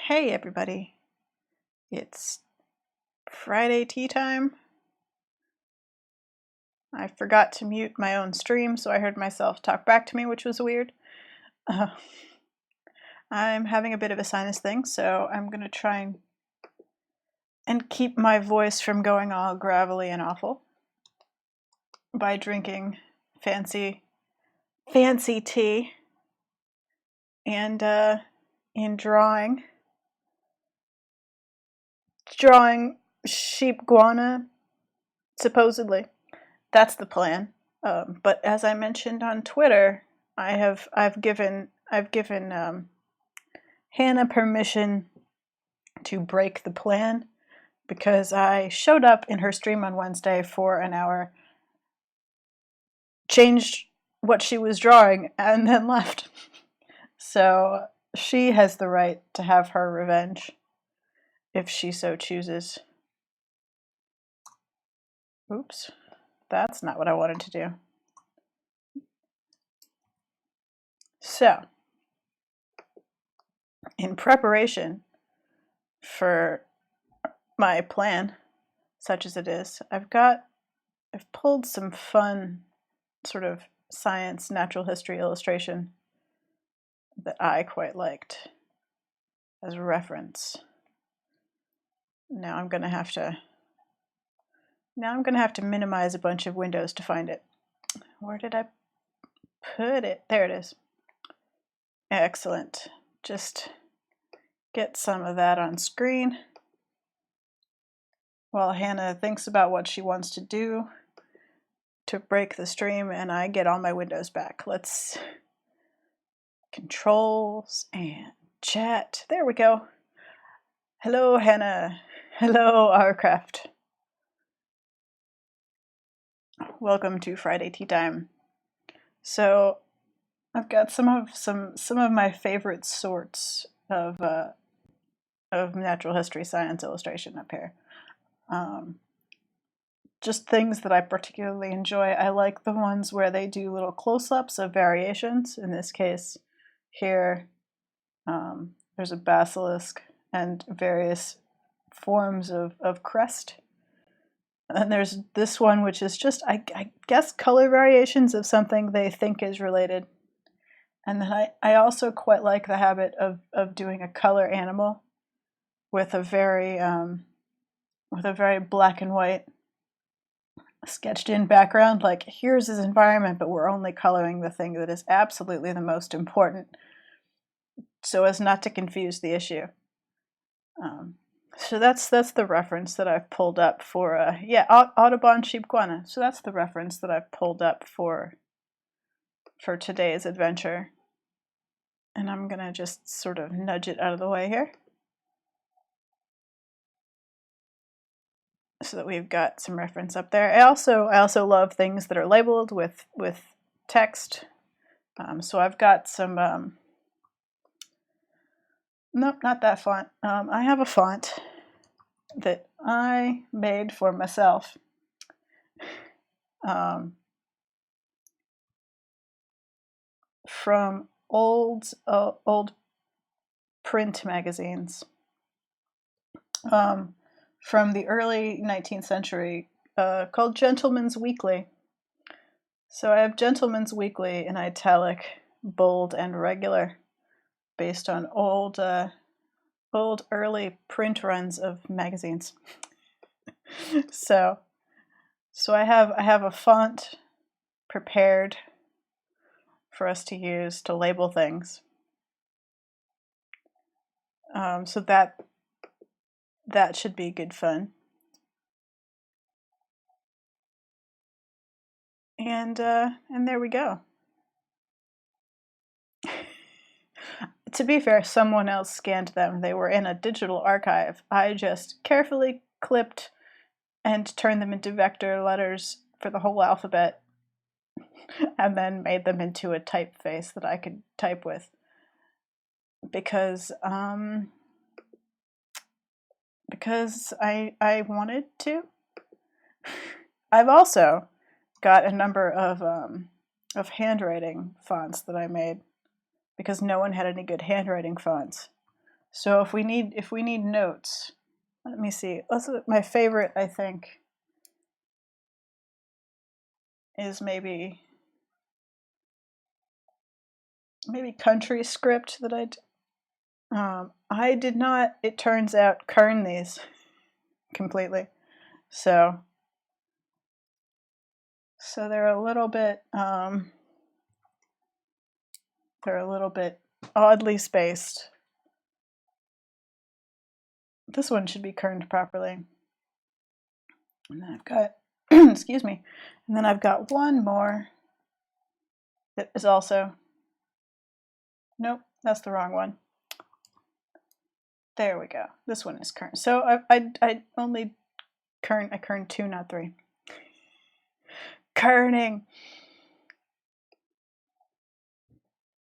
Hey everybody, it's Friday tea time. I forgot to mute my own stream, so I heard myself talk back to me, which was weird. Uh, I'm having a bit of a sinus thing, so I'm going to try and keep my voice from going all gravelly and awful by drinking fancy tea and in drawing sheepguana, supposedly. That's the plan. But as I mentioned on Twitter, I've given Hannah permission to break the plan because I showed up in her stream on Wednesday for an hour, changed what she was drawing, and then left. So she has the right to have her revenge if she so chooses. Oops, that's not what I wanted to do. So, in preparation for my plan, such as it is, I've pulled some fun sort of science, natural history illustration that I quite liked as a reference. Now I'm gonna have to minimize a bunch of windows to find it. Where did I put it? There it is. Excellent. Just get some of that on screen while Hannah thinks about what she wants to do to break the stream and I get all my windows back. Let's controls and chat. There we go. Hello, Hannah. Hello, Rcraft. Welcome to Friday Tea Time. So, I've got some of my favorite sorts of natural history science illustration up here. Just things that I particularly enjoy. I like the ones where they do little close-ups of variations. In this case, here, there's a basilisk and various forms of crest. And there's this one, which is just, I guess, color variations of something they think is related. And then I also quite like the habit of doing a color animal with a very black and white sketched in background. Like, here's his environment, but we're only coloring the thing that is absolutely the most important, so as not to confuse the issue. So that's the reference that I've pulled up for, Audubon sheepguana. So that's the reference that I've pulled up for today's adventure. And I'm gonna just sort of nudge it out of the way here, so that we've got some reference up there. I also love things that are labeled with text. So I've got some. Nope, not that font. I have a font that I made for myself. From old print magazines. From the early 19th century, called Gentleman's Weekly. So I have Gentleman's Weekly in italic, bold, and regular, based on old early print runs of magazines. so I have a font prepared for us to use to label things. So that should be good fun. And there we go. To be fair, someone else scanned them. They were in a digital archive. I just carefully clipped and turned them into vector letters for the whole alphabet, and then made them into a typeface that I could type with. Because I wanted to. I've also got a number of handwriting fonts that I made, because no one had any good handwriting fonts. So if we need notes, let me see. My favorite, I think, is maybe country script that I did not, it turns out, kern these completely. So they're a little bit oddly spaced. This one should be kerned properly. And then I've got excuse me. And then I've got one more that is also, nope, that's the wrong one. There we go. This one is kerned. So I only kerned 2, not 3. Kerning.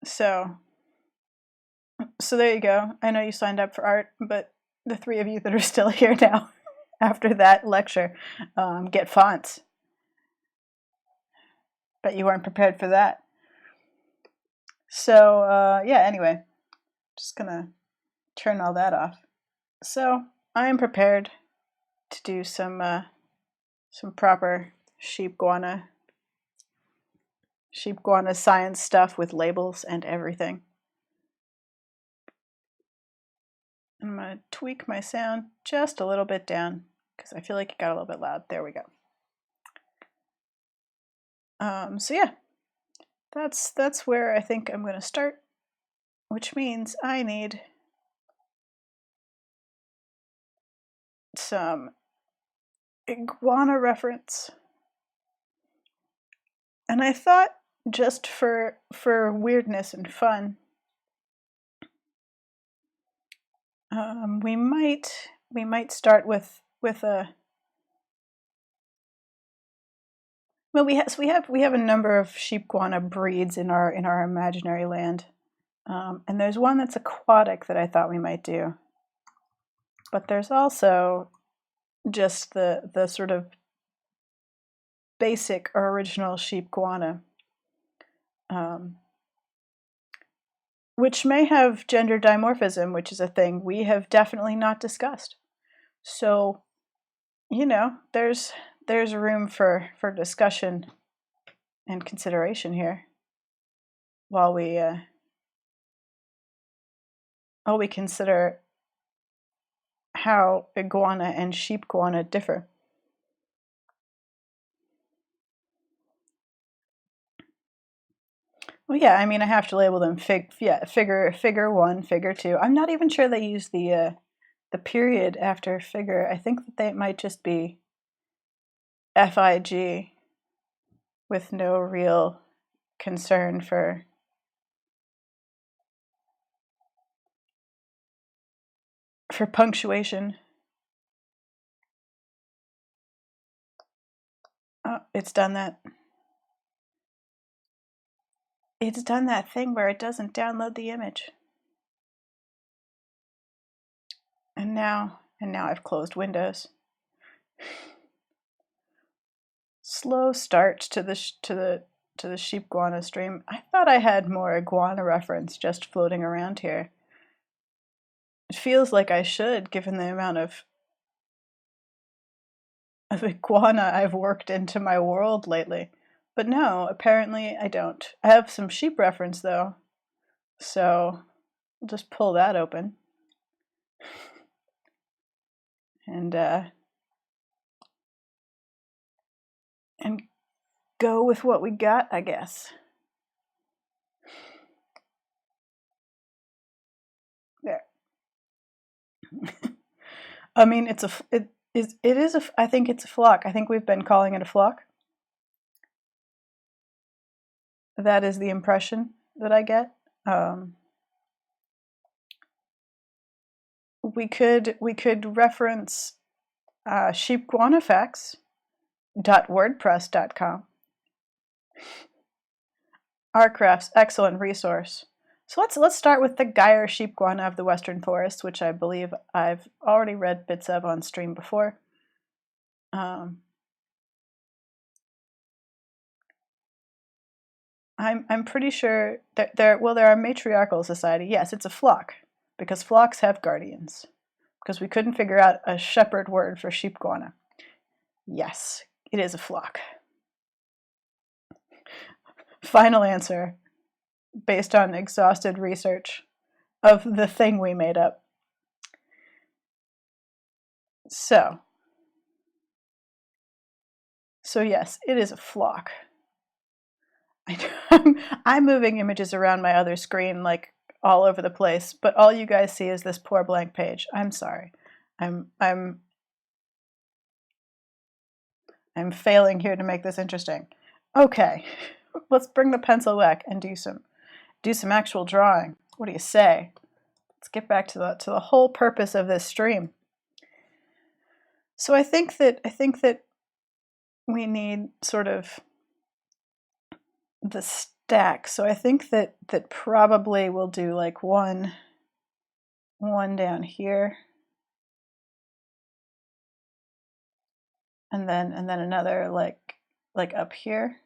So there you go. I know you signed up for art, but the 3 of you that are still here now after that lecture get fonts. Bet you weren't prepared for that. So yeah, anyway, just gonna turn all that off. So I am prepared to do some proper sheepguana science stuff with labels and everything. I'm going to tweak my sound just a little bit down because I feel like it got a little bit loud. There we go. So yeah, that's where I think I'm going to start, which means I need some iguana reference. And I thought, just for weirdness and fun, we might start with a, well, we have a number of sheepguana breeds in our imaginary land, and there's one that's aquatic that I thought we might do, but there's also just the sort of basic or original sheepguana, which may have gender dimorphism, which is a thing we have definitely not discussed. So, you know, there's room for discussion and consideration here while we consider how iguana and sheepguana differ. Well, yeah, I mean, I have to label them figure 1, figure 2. I'm not even sure they use the period after figure. I think that they might just be FIG with no real concern for punctuation. Oh, it's done that. It's done that thing where it doesn't download the image. And now I've closed Windows. Slow start to the sheepguana stream. I thought I had more iguana reference just floating around here. It feels like I should, given the amount of iguana I've worked into my world lately. But no, apparently I don't. I have some sheep reference though, so I'll just pull that open. And go with what we got, I guess. There. I mean, it is I think it's a flock. I think we've been calling it a flock. That is the impression that I get. We could reference sheepguanafacts.wordpress.com. Arcraft's excellent resource. So let's start with the Geyer sheepguana of the Western Forest, which I believe I've already read bits of on stream before. I'm pretty sure that there are matriarchal society. Yes, it's a flock because flocks have guardians. Because we couldn't figure out a shepherd word for sheepguana. Yes, it is a flock. Final answer, based on exhausted research of the thing we made up. So yes, it is a flock. I'm moving images around my other screen like all over the place, but all you guys see is this poor blank page. I'm sorry. I'm failing here to make this interesting. Okay, let's bring the pencil back and do some actual drawing. What do you say? Let's get back to the whole purpose of this stream. So I think that we need sort of the stack. So I think that probably we'll do like one down here, and then another like up here,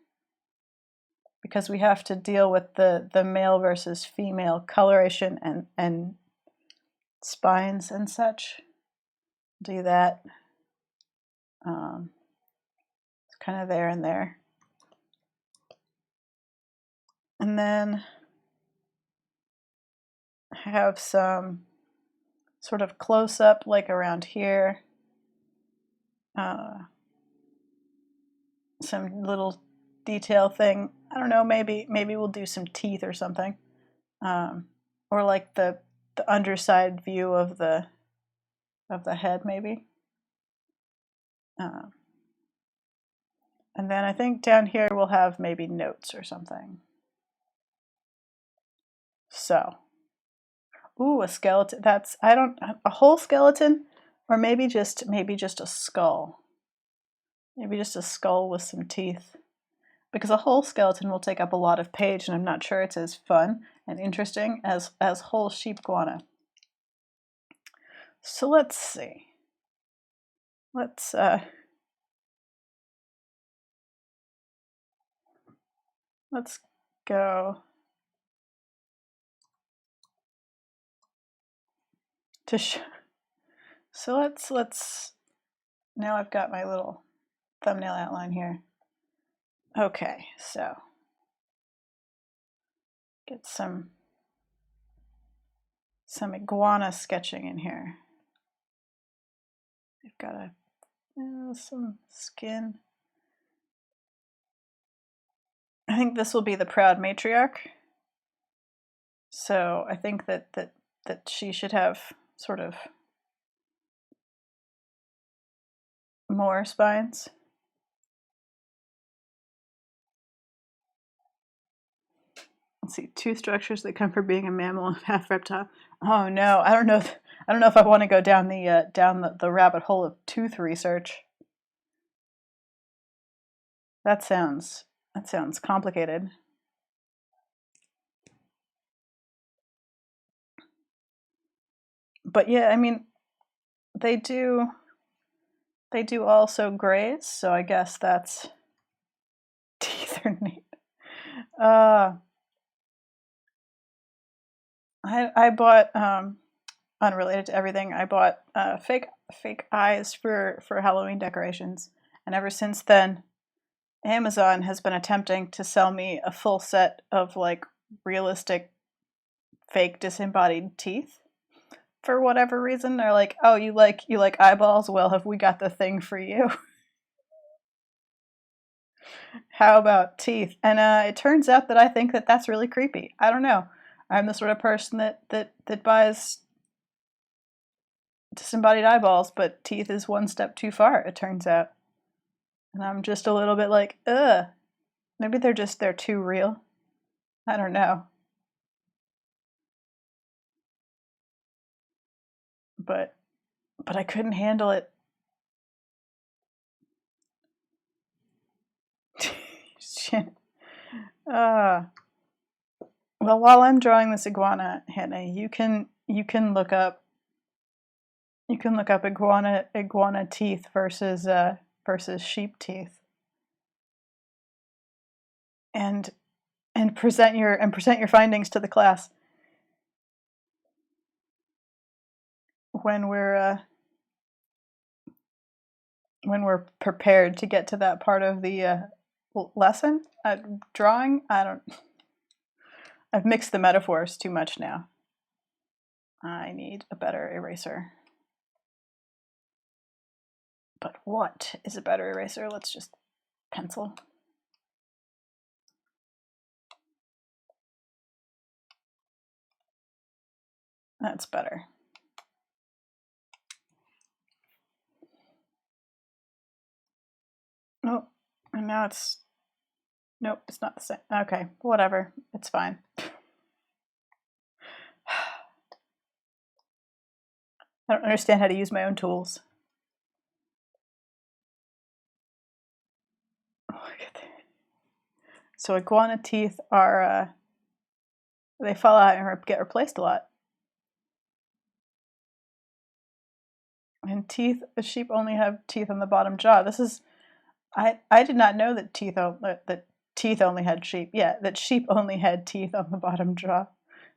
because we have to deal with the male versus female coloration and spines and such. Do that. It's kind of there and there. And then have some sort of close-up like around here. Some little detail thing. I don't know, maybe we'll do some teeth or something. Or like the underside view of the head maybe. And then I think down here we'll have maybe notes or something. So, ooh, a skeleton. That's a whole skeleton, or maybe just a skull. Maybe just a skull with some teeth, because a whole skeleton will take up a lot of page, and I'm not sure it's as fun and interesting as whole sheepguana. So let's see. Let's go to so let's now I've got my little thumbnail outline here. Okay, so get some iguana sketching in here. We've got some skin. I think this will be the proud matriarch. So I think that she should have sort of more spines. Let's see, two structures that come from being a mammal and half reptile. Oh no, I don't know if I want to go down the rabbit hole of tooth research. That sounds complicated. But yeah, I mean, they do also graze, so I guess that's teeth are neat. I bought unrelated to everything. I bought fake eyes for Halloween decorations, and ever since then, Amazon has been attempting to sell me a full set of like realistic fake disembodied teeth. For whatever reason, they're like, "Oh, you like eyeballs? Well, have we got the thing for you?" How about teeth? And it turns out that I think that that's really creepy. I don't know. I'm the sort of person that buys disembodied eyeballs, but teeth is one step too far, it turns out. And I'm just a little bit like, ugh. Maybe they're too real. I don't know. But I couldn't handle it. Well, while I'm drawing this iguana, Hannah, you can look up iguana teeth versus sheep teeth, and present your findings to the class. when we're prepared to get to that part of the lesson. Drawing, I've mixed the metaphors too much now. I need a better eraser. But what is a better eraser? Let's just pencil. That's better. Oh, and now it's, nope, it's not the same. Okay, whatever, it's fine. I don't understand how to use my own tools. So iguana teeth are, they fall out and get replaced a lot. And teeth, the sheep only have teeth on the bottom jaw. This is, I did not know that teeth only had sheep. Yeah, that sheep only had teeth on the bottom jaw.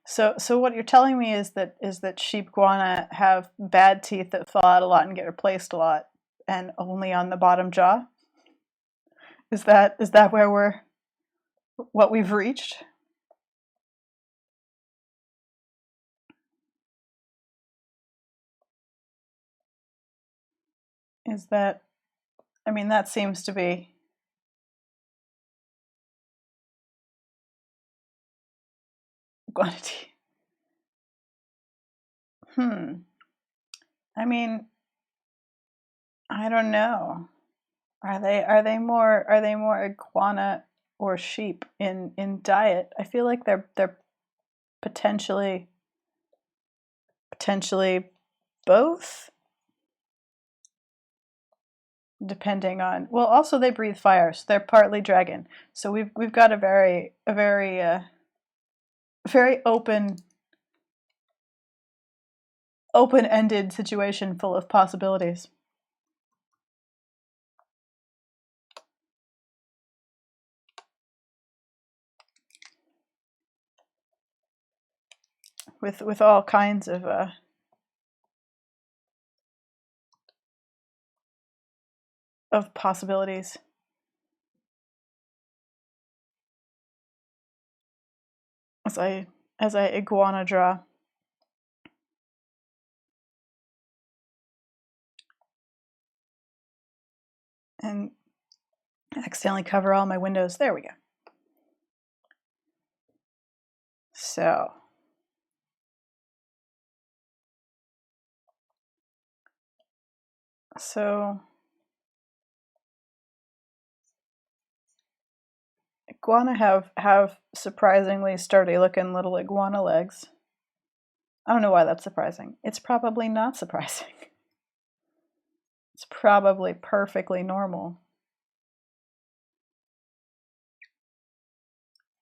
So what you're telling me is that sheepguana have bad teeth that fall out a lot and get replaced a lot, and only on the bottom jaw. Is that where what we've reached? Is that, I mean, that seems to be iguana teeth. I mean, I don't know. Are they more iguana or sheep in diet? I feel like they're potentially both, depending on, well, also they breathe fire, so they're partly dragon. So we've got a very open-ended situation full of possibilities. With all kinds of possibilities. As I iguana draw. And accidentally cover all my windows. There we go. So iguana have surprisingly sturdy looking little iguana legs. I don't know why that's surprising. It's probably not surprising. It's probably perfectly normal.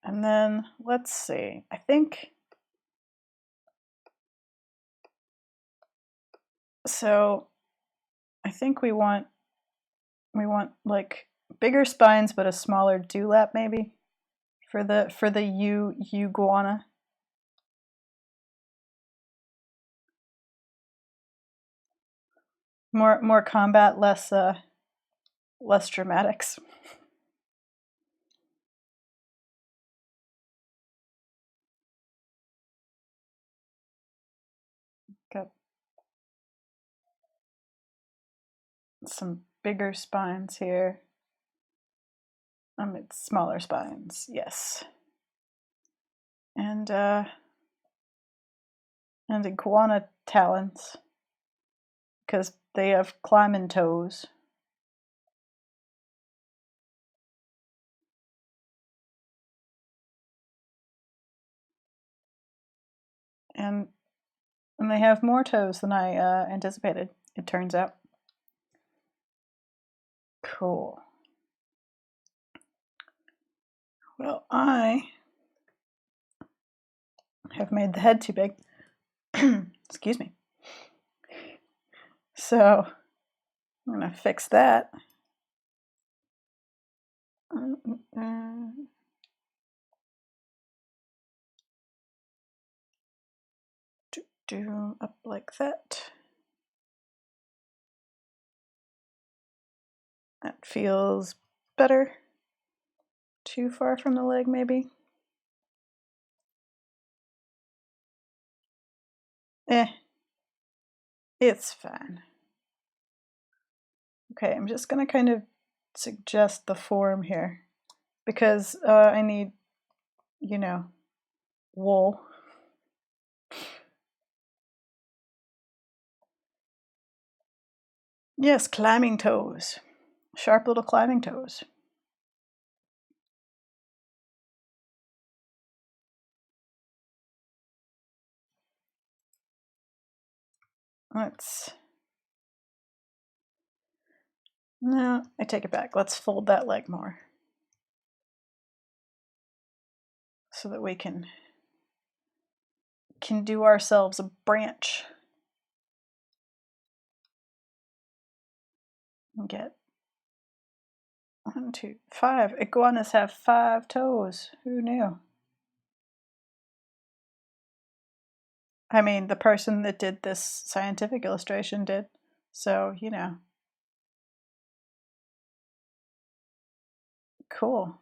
And then let's see. I think we want like bigger spines but a smaller dewlap maybe for the iguana. More combat, less dramatics. Got some bigger spines here. It's smaller spines, yes. And iguana talons, because they have climbing toes. And they have more toes than I anticipated, it turns out. Cool. Well, I have made the head too big. Excuse me. So I'm going to fix that. Do up like that. That feels better. Too far from the leg, maybe? It's fine. Okay, I'm just gonna kind of suggest the form here because I need, you know, wool. Yes, climbing toes. Sharp little climbing toes. No, I take it back. Let's fold that leg more so that we can do ourselves a branch and get 1, 2, 5. Iguanas have 5 toes. Who knew? I mean, the person that did this scientific illustration did. So, you know. Cool.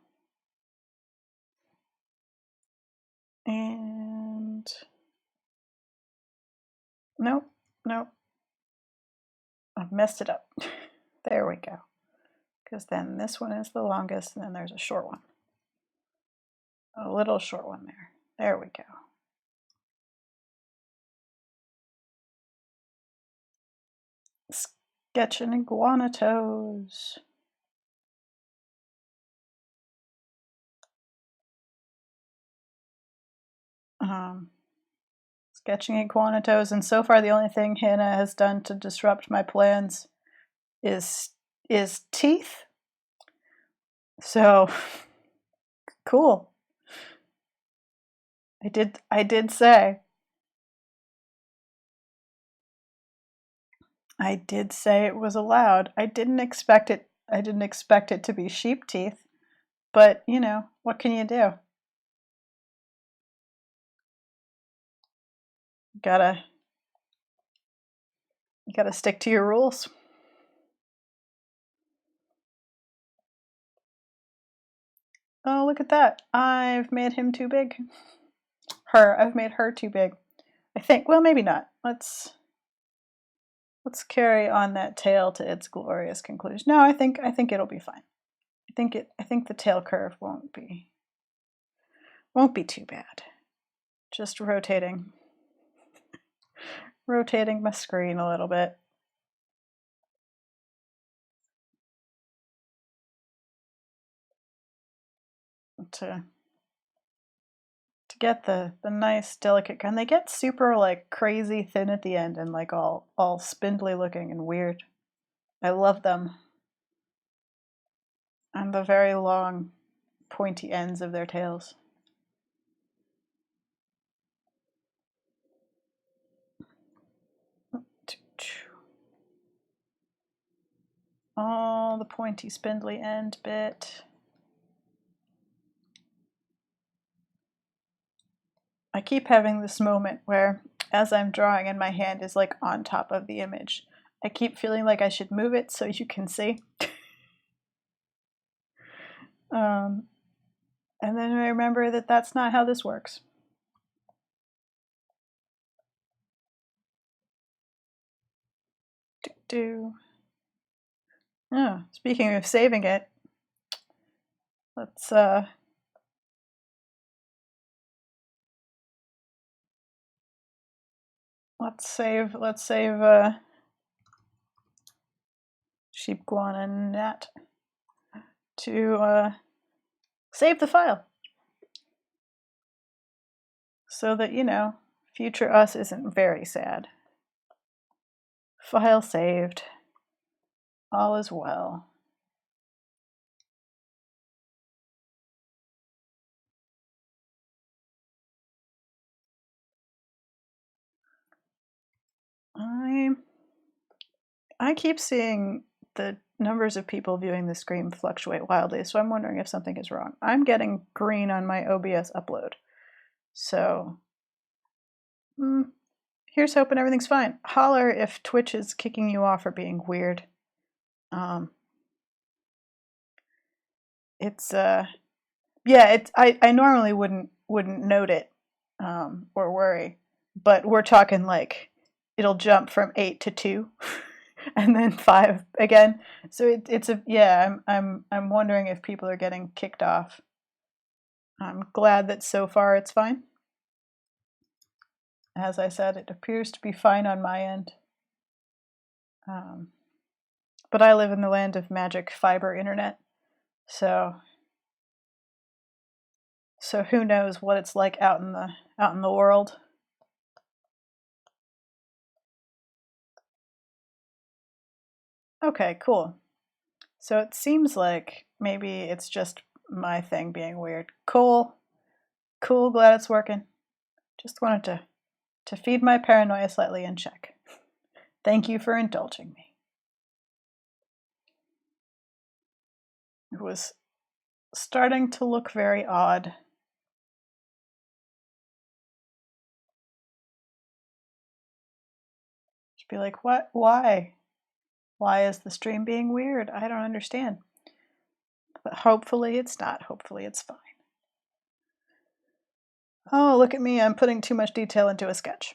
And nope. I've messed it up. There we go. Because then this one is the longest, and then there's a short one. A little short one there. There we go. Sketching iguana toes. Sketching iguana toes, and so far the only thing Hannah has done to disrupt my plans is teeth. So cool. I did say it was allowed. I didn't expect it to be sheep teeth, but you know, what can you do? You gotta stick to your rules. Oh, look at that. I've made him too big. I've made her too big. I think, well, maybe not. Let's carry on that tail to its glorious conclusion. No, I think it'll be fine. I think the tail curve won't be too bad. Just rotating my screen a little bit. To get the nice delicate kind. They get super like crazy thin at the end and like all spindly looking and weird. I love them. And the very long pointy ends of their tails. All the pointy spindly end bit. I keep having this moment where as I'm drawing and my hand is like on top of the image, I keep feeling like I should move it so you can see. And then I remember that that's not how this works. Oh, speaking of saving it, let's save Sheepguana net to save the file so that, you know, future us isn't very sad. File saved. All is well. I keep seeing the numbers of people viewing the screen fluctuate wildly, so I'm wondering if something is wrong. I'm getting green on my OBS upload. So here's hoping everything's fine. Holler if Twitch is kicking you off or being weird. it's yeah, it's I normally wouldn't note it or worry, but we're talking like it'll jump from 8 to 2 and then 5 again. So it's a yeah. I'm wondering if people are getting kicked off. I'm glad that so far it's fine. As I said, it appears to be fine on my end. Um, but I live in the land of magic fiber internet, so who knows what it's like out in the world. Okay, cool. So it seems like maybe it's just my thing being weird. Cool. Cool, glad it's working. Just wanted to feed my paranoia slightly and check. Thank you for indulging me. It was starting to look very odd. Just be like, what? Why? Why is the stream being weird? I don't understand. But hopefully it's not. Hopefully it's fine. Oh, look at me. I'm putting too much detail into a sketch.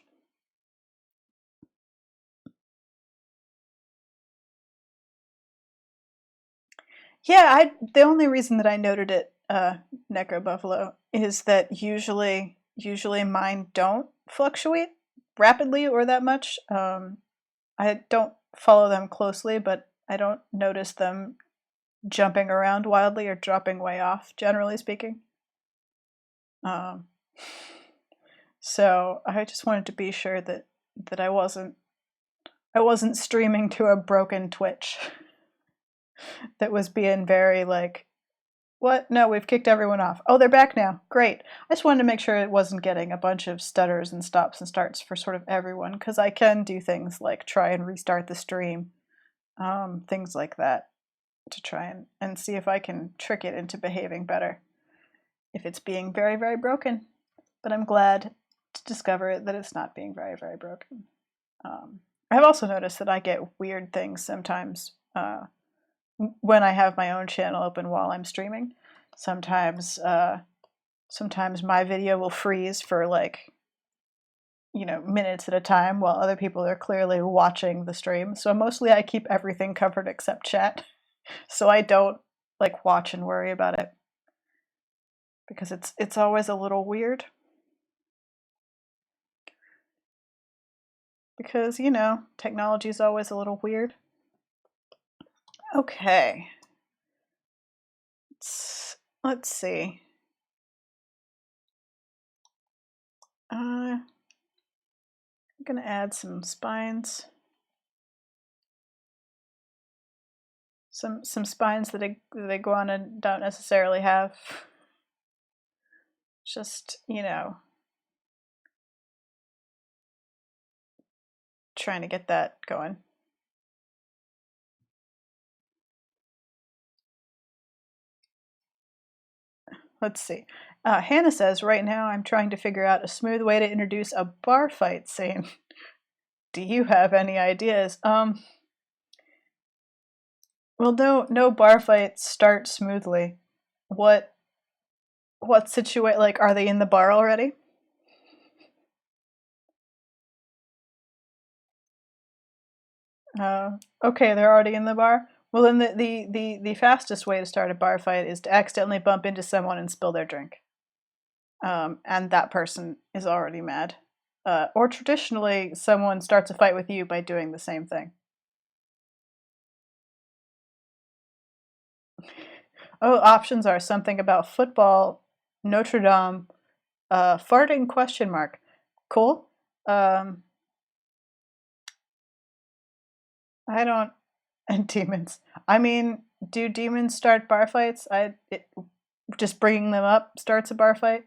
Yeah, the only reason that I noted it, Necro Buffalo, is that usually mine don't fluctuate rapidly or that much. I don't follow them closely, but I don't notice them jumping around wildly or dropping way off, generally speaking. Um, so I just wanted to be sure that I wasn't streaming to a broken Twitch that was being very like, what? No, we've kicked everyone off. Oh, they're back now. Great. I just wanted to make sure it wasn't getting a bunch of stutters and stops and starts for sort of everyone, because I can do things like try and restart the stream, things like that, to try and see if I can trick it into behaving better if it's being very, very broken. But I'm glad to discover that it's not being very, very broken. I've also noticed that I get weird things sometimes when I have my own channel open while I'm streaming. Sometimes, sometimes my video will freeze for like, minutes at a time while other people are clearly watching the stream. So mostly I keep everything covered except chat. So I don't like watch and worry about it because it's always a little weird. Because, technology is always a little weird. Okay. Let's see. I'm gonna add some spines. Some spines that iguana don't necessarily have. Just, trying to get that going. Let's see. Hannah says, right now I'm trying to figure out a smooth way to introduce a bar fight scene. Do you have any ideas? Well, no bar fights start smoothly. What situate, like, are they in the bar already? Okay, they're already in the bar. Well, then the fastest way to start a bar fight is to accidentally bump into someone and spill their drink. And that person is already mad. Or traditionally, someone starts a fight with you by doing the same thing. Oh, options are something about football, Notre Dame, farting question mark. Cool. I don't. And demons. I mean, do demons start bar fights? Just bringing them up starts a bar fight.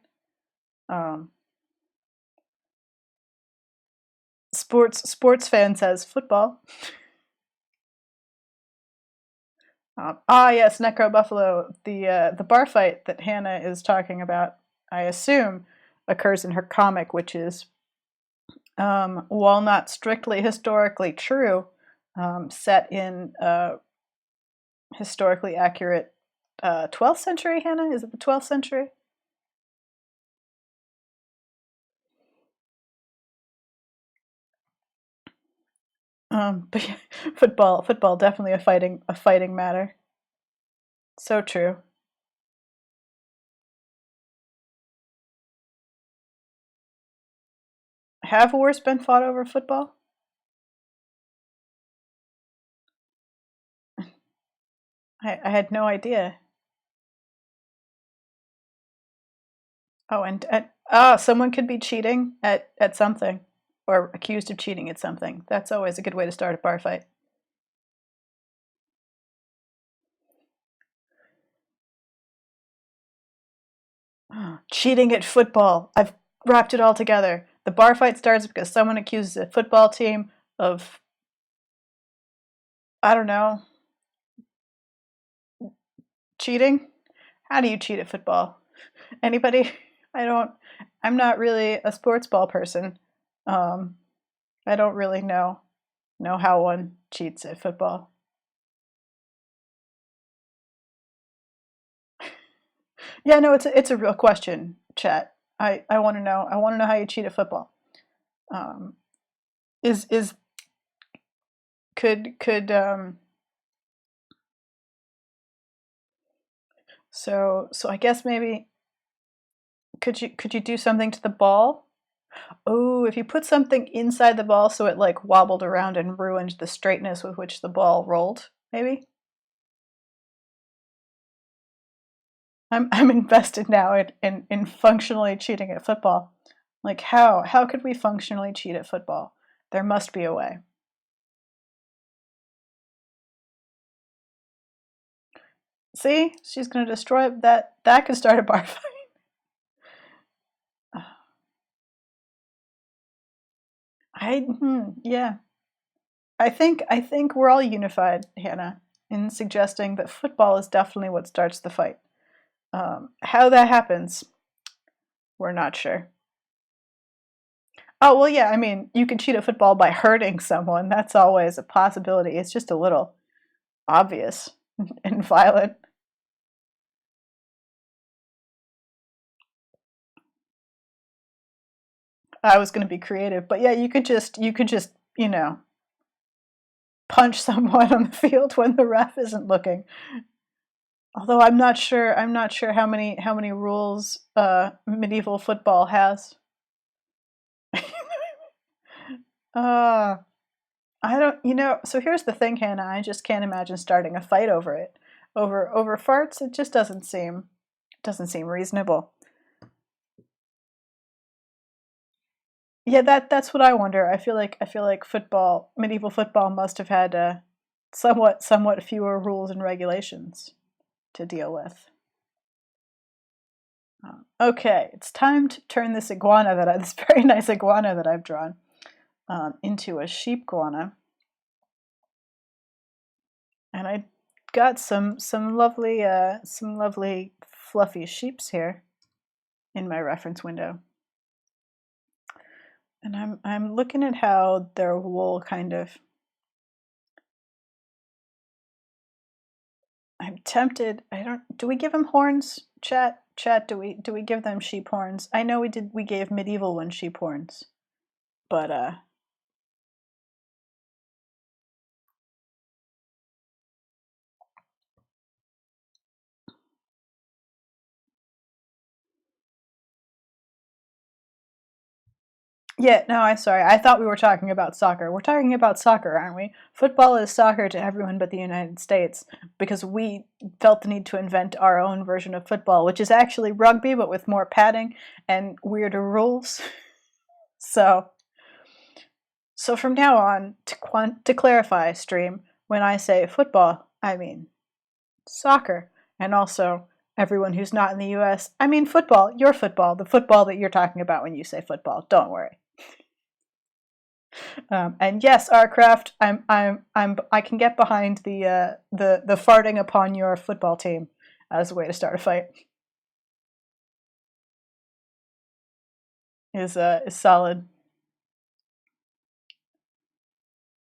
Um, sports fan says football. Yes, Necro Buffalo. The bar fight that Hannah is talking about, I assume, occurs in her comic, which is, while not strictly historically true, set in historically accurate 12th century, Hannah? Is it the 12th century? But yeah, football definitely a fighting matter. So true. Have wars been fought over football? I had no idea. Oh, and someone could be cheating at something, or accused of cheating at something. That's always a good way to start a bar fight. Cheating at football. I've wrapped it all together. The bar fight starts because someone accuses a football team of, I don't know, cheating. How do you cheat at football? Anybody? I don't. I'm not really a sports ball person. Um, I don't really know how one cheats at football. Yeah, no, it's a real question, chat. I want to know. I want to know how you cheat at football. Um, is could so I guess maybe could you do something to the ball? Oh, if you put something inside the ball so it like wobbled around and ruined the straightness with which the ball rolled, maybe? I'm invested now in functionally cheating at football. Like how could we functionally cheat at football? There must be a way. See, she's gonna destroy that. That could start a bar fight. Yeah. I think we're all unified, Hannah, in suggesting that football is definitely what starts the fight. How that happens, we're not sure. Oh well, yeah. I mean, you can cheat at football by hurting someone. That's always a possibility. It's just a little obvious and violent. I was going to be creative, but yeah, you could just punch someone on the field when the ref isn't looking. Although I'm not sure how many rules medieval football has. Uh I don't, so here's the thing, Hannah, I just can't imagine starting a fight over it. Over farts, it just doesn't seem reasonable. Yeah, that's what I wonder. I feel like medieval football must have had somewhat fewer rules and regulations to deal with. Okay, it's time to turn this very nice iguana that I've drawn, into a sheepguana, and I got some lovely fluffy sheeps here in my reference window, and I'm looking at how their wool kind of. I'm tempted. I don't. Do we give them horns? Chat. Do we give them sheep horns? I know we did. We gave medieval ones sheep horns, but yeah. No, I'm sorry. I thought we were talking about soccer. We're talking about soccer, aren't we? Football is soccer to everyone but the United States because we felt the need to invent our own version of football, which is actually rugby but with more padding and weirder rules. So So from now on, to clarify, stream, when I say football, I mean soccer. And also, everyone who's not in the US, I mean football, your football, the football that you're talking about when you say football. Don't worry. And yes, Arcraft, I can get behind the farting upon your football team as a way to start a fight. Is solid.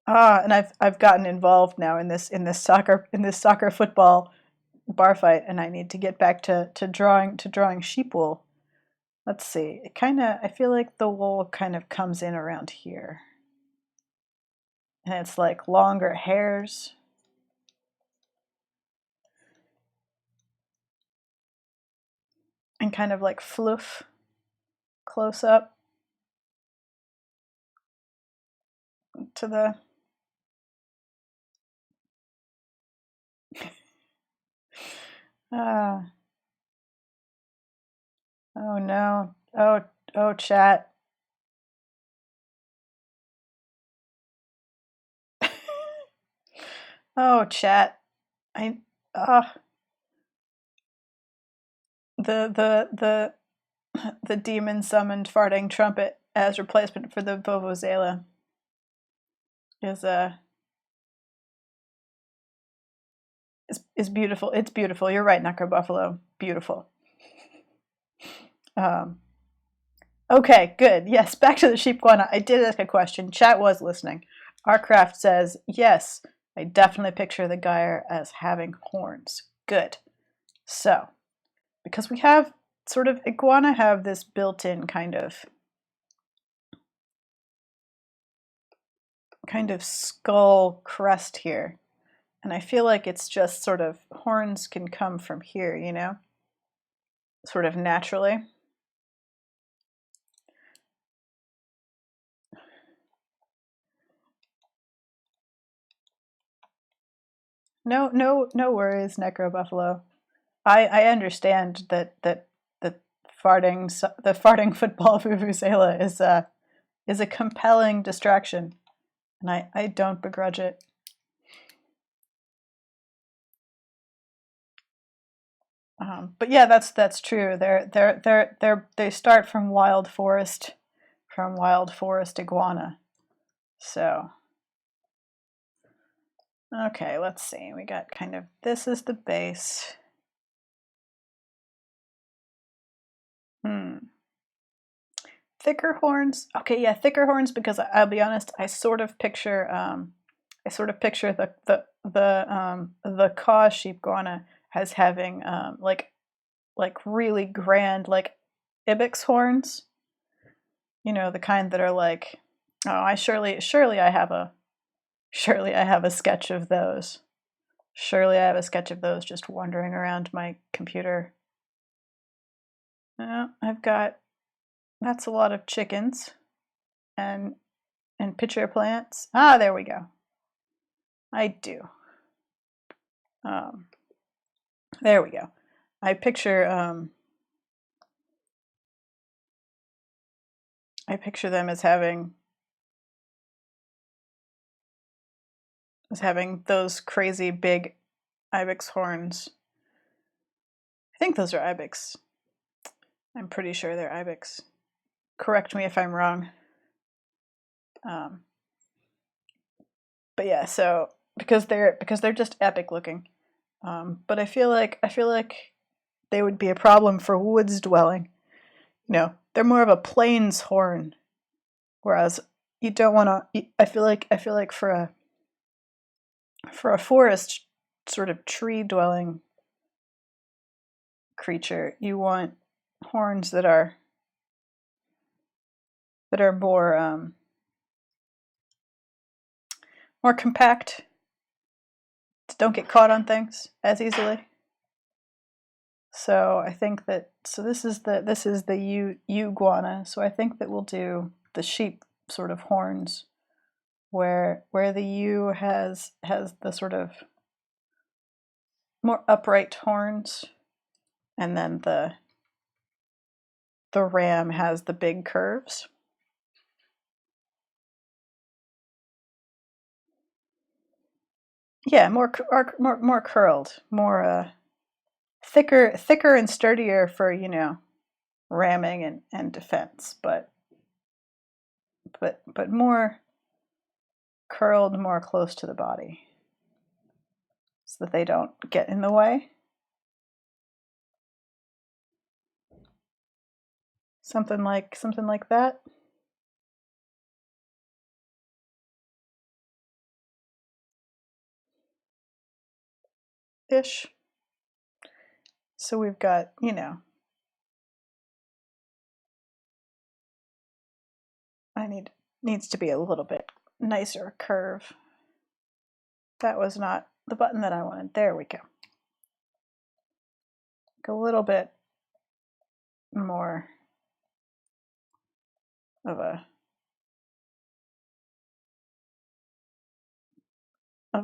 And I've gotten involved now in this soccer football bar fight, and I need to get back to drawing sheep wool. Let's see. I feel like the wool kind of comes in around here. And it's like longer hairs. And kind of like fluff close up to the oh no. Oh chat. Oh chat. I uh the the demon summoned farting trumpet as replacement for the vuvuzela is is beautiful. It's beautiful. You're right, Necro Buffalo. Beautiful. Um, okay, good. Yes, back to the sheepguana. I did ask a question. Chat was listening. Arcraft says, yes, I definitely picture the gyre as having horns. Good. So, because we have sort of iguana have this built-in kind of skull crest here. And I feel like it's just sort of horns can come from here, you know? Sort of naturally. No worries, Necro Buffalo. I understand that the farting football vuvuzela is a compelling distraction, and I don't begrudge it. But yeah, that's true. They start from wild forest iguana. So okay, let's see. We got kind of this is the base. Thicker horns. Okay, yeah, thicker horns because I'll be honest, I sort of picture the cause sheepguana as having like really grand like ibex horns. You know, the kind that are like oh, I surely I have a sketch of those. Surely I have a sketch of those just wandering around my computer. I've got that's a lot of chickens and pitcher plants. Ah, there we go. I do. There we go. I picture them as having those crazy big ibex horns. I think those are ibex. I'm pretty sure they're ibex. Correct me if I'm wrong. But yeah, so because they're just epic looking. But I feel like they would be a problem for woods dwelling. You know, they're more of a plains horn, whereas you don't want to. I feel like for a forest sort of tree dwelling creature, you want horns that are more compact. Don't get caught on things as easily. So I think that this is the Sheepguana. So I think that we'll do the sheep sort of horns, where the U has the sort of more upright horns, and then the ram has the big curves. Yeah, more curled, more thicker and sturdier for ramming and defense, but more curled, more close to the body, so that they don't get in the way. Something like that. Ish. So we've got, needs to be a little bit nicer curve. That was not the button that I wanted. There we go. A little bit more of a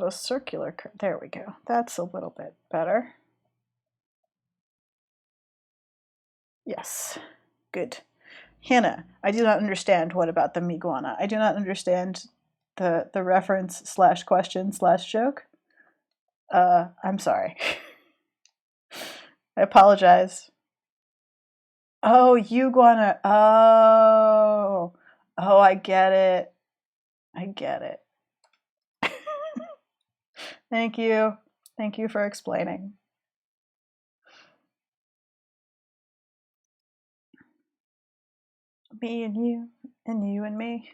circular curve. There we go. That's a little bit better. Yes, good. Hannah, I do not understand. What about the Miguana? I do not understand the reference slash question slash joke. I'm sorry. I apologize. Oh, Sheepguana. Oh, I get it. I get it. Thank you. Thank you for explaining. Me and you and me.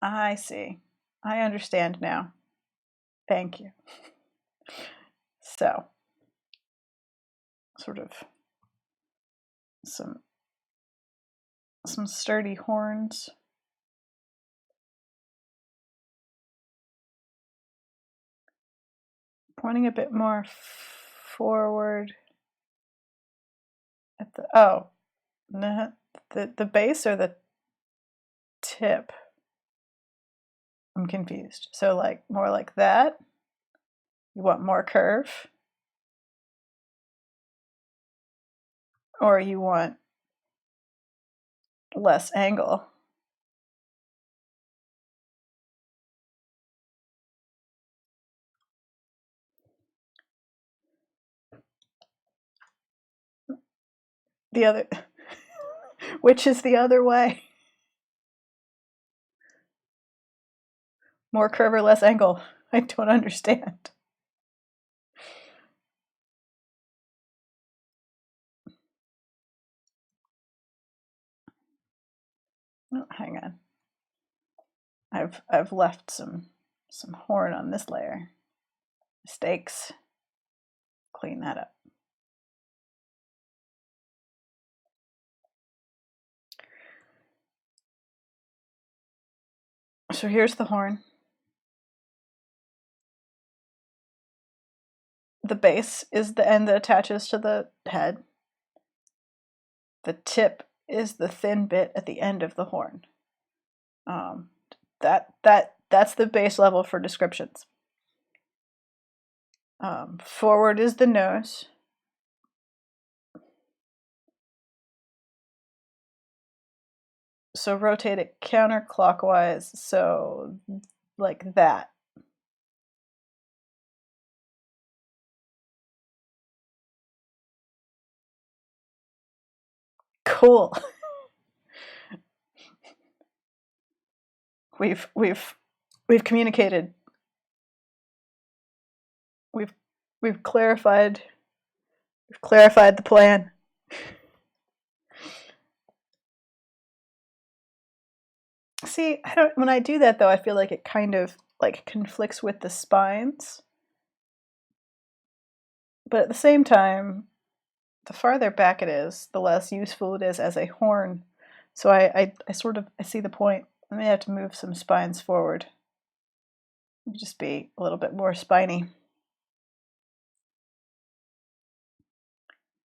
I see. I understand now. Thank you. So, sort of some sturdy horns. Pointing a bit more forward at the base or the tip? I'm confused. So like more like that? You want more curve? Or you want less angle? The other, which is the other way? More curve or less angle? I don't understand. Oh, hang on. I've left some horn on this layer. Mistakes. Clean that up. So here's the horn. The base is the end that attaches to the head. The tip is the thin bit at the end of the horn. That's the base level for descriptions. Forward is the nose. So rotate it counterclockwise, so like that. Cool. We've communicated. We've clarified the plan. See, when I do that though, I feel like it kind of like conflicts with the spines. But at the same time, the farther back it is, the less useful it is as a horn. So I sort of see the point. I may have to move some spines forward. Just be a little bit more spiny.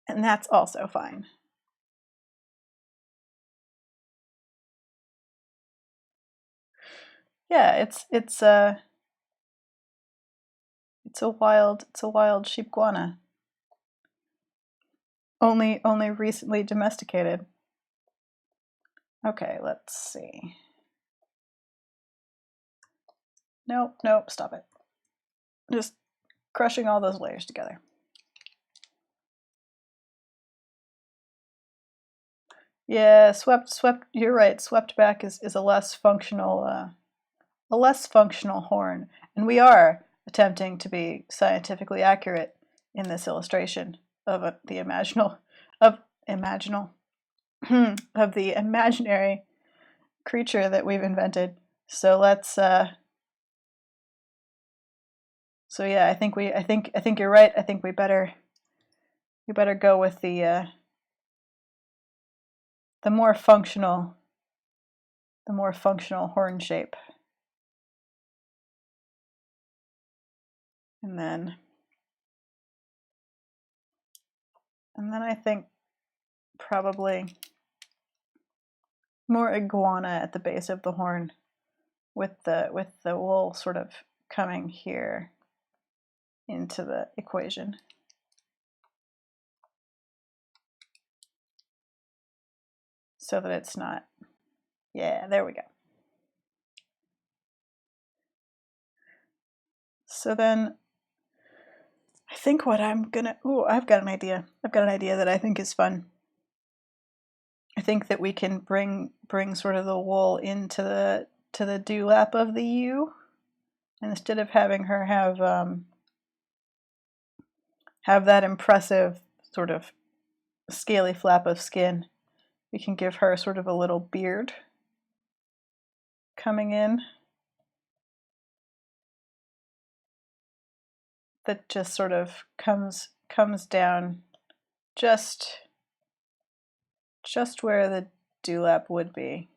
And that's also fine. Yeah, it's a wild sheepguana. Only recently domesticated. Okay, let's see. Nope, stop it. Just crushing all those layers together. Yeah, swept. You're right. Swept back is a less functional horn, and we are attempting to be scientifically accurate in this illustration of the of the imaginary creature that we've invented. So let's So yeah, I think you're right. I think we better go with the more functional horn shape. And then I think probably more iguana at the base of the horn, with the wool sort of coming here into the equation. So that it's not, yeah, there we go. So then I think what I'm gonna, I've got an idea. I've got an idea that I think is fun. I think that we can bring sort of the wool into the dewlap of the U, and instead of having her have that impressive sort of scaly flap of skin, we can give her sort of a little beard coming in that just sort of comes down just where the dewlap would be,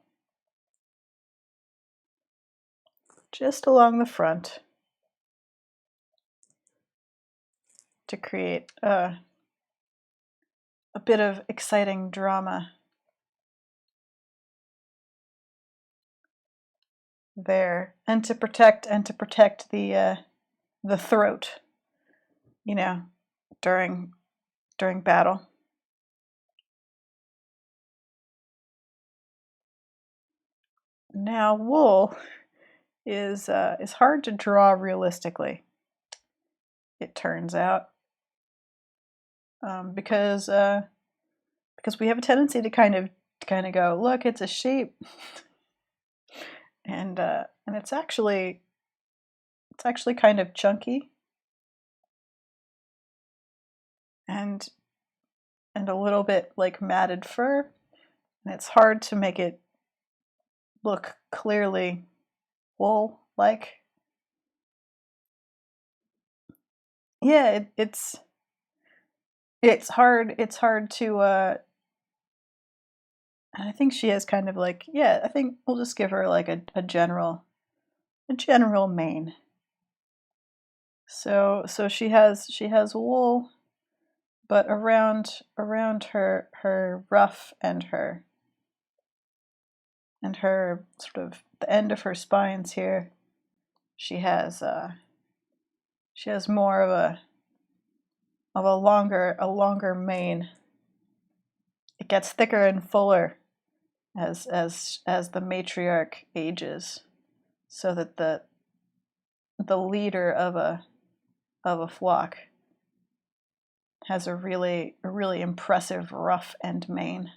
just along the front, to create a bit of exciting drama there, and to protect the throat, you know, during battle. Now, wool is hard to draw realistically, it turns out, because we have a tendency to kind of go, look, it's a sheep, and it's actually kind of chunky and a little bit like matted fur, and it's hard to make it look clearly wool like. Yeah, it's hard to I think she has kind of like, yeah, I think we'll just give her like a general mane. So she has wool, but around her ruff and her sort of the end of her spines here, she has more of a longer mane. It gets thicker and fuller as the matriarch ages, so that the leader of a flock has a really impressive ruff and mane.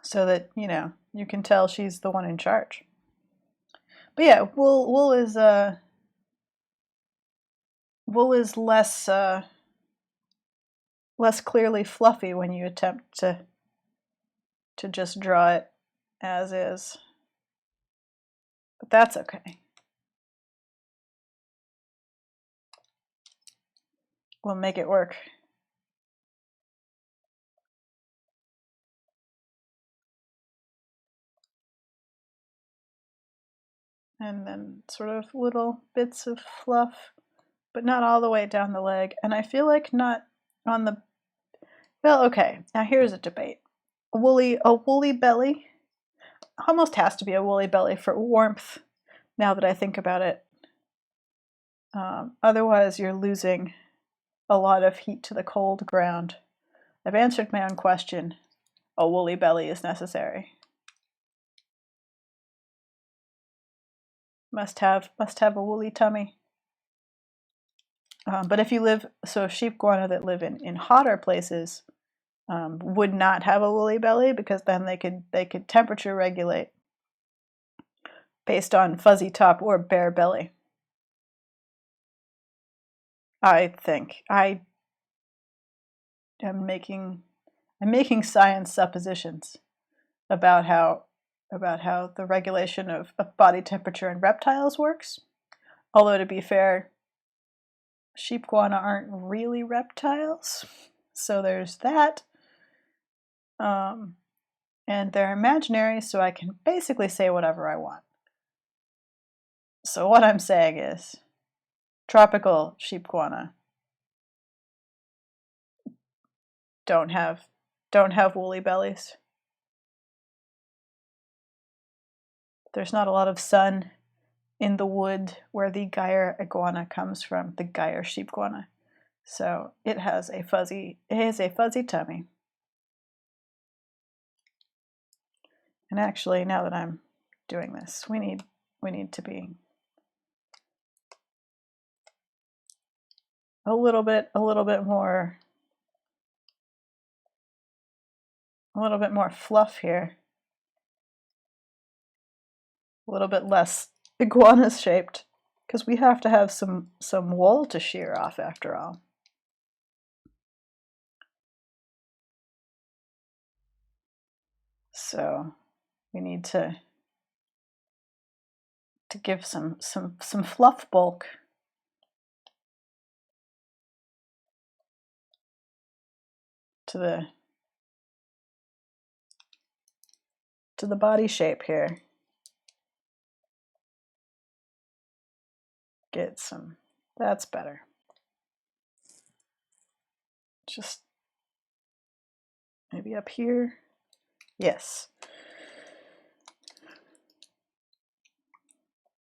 So that, you can tell she's the one in charge. But yeah, wool is less clearly fluffy when you attempt to just draw it as is. But that's okay. We'll make it work. And then sort of little bits of fluff, but not all the way down the leg. And I feel like not on the, well, okay, now here's a debate. A woolly belly almost has to be a woolly belly for warmth, now that I think about it. Otherwise, you're losing a lot of heat to the cold ground. I've answered my own question. A woolly belly is necessary. Must have a woolly tummy. But if you live, so sheepguana that live in hotter places would not have a woolly belly, because then they could temperature regulate based on fuzzy top or bare belly. I think I'm making science suppositions. about how the regulation of body temperature in reptiles works. Although to be fair, sheepguana aren't really reptiles, so there's that. And they're imaginary, so I can basically say whatever I want. So what I'm saying is, tropical sheepguana don't have woolly bellies. There's not a lot of sun in the wood where the Geyer iguana comes from, the Geyer sheepguana. So it has a fuzzy tummy. And actually, now that I'm doing this, we need to be a little bit more fluff here. A little bit less iguana shaped, because we have to have some wool to shear off after all. So we need to give some fluff bulk to the body shape here. Get some, that's better. Just maybe up here. Yes.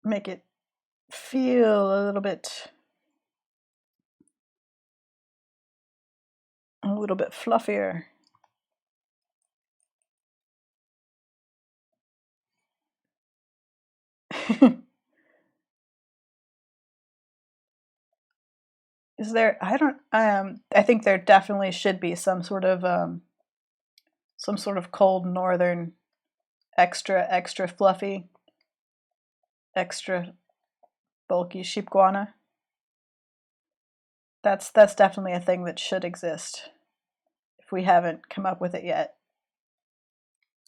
Make it feel a little bit fluffier. Is there, I think there definitely should be some sort of cold northern extra fluffy, extra bulky sheepguana. That's definitely a thing that should exist. If we haven't come up with it yet,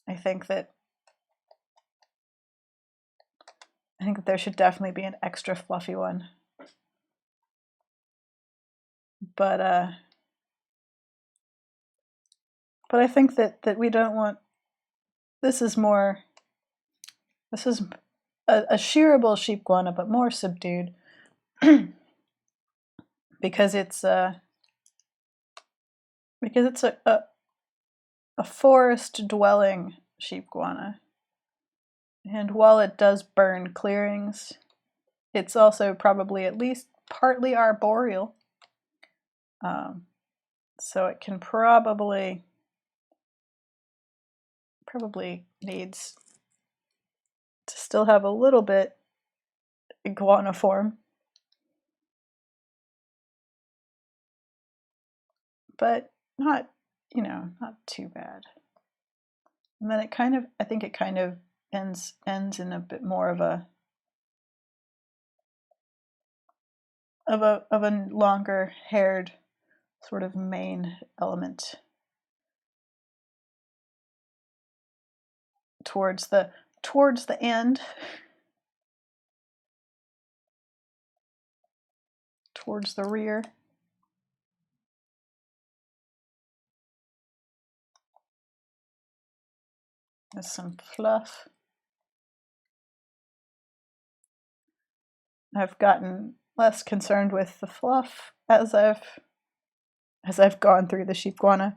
I think that there should definitely be an extra fluffy one. But I think that we don't want. This is a shearable sheepguana, but more subdued, because it's a forest dwelling sheepguana, and while it does burn clearings, it's also probably at least partly arboreal. So it can probably needs to still have a little bit iguaniform, but not too bad. And then I think it kind of ends in a bit more of a longer haired sort of main element towards the end, towards the rear. There's some fluff. I've gotten less concerned with the fluff as I've gone through the sheepguana.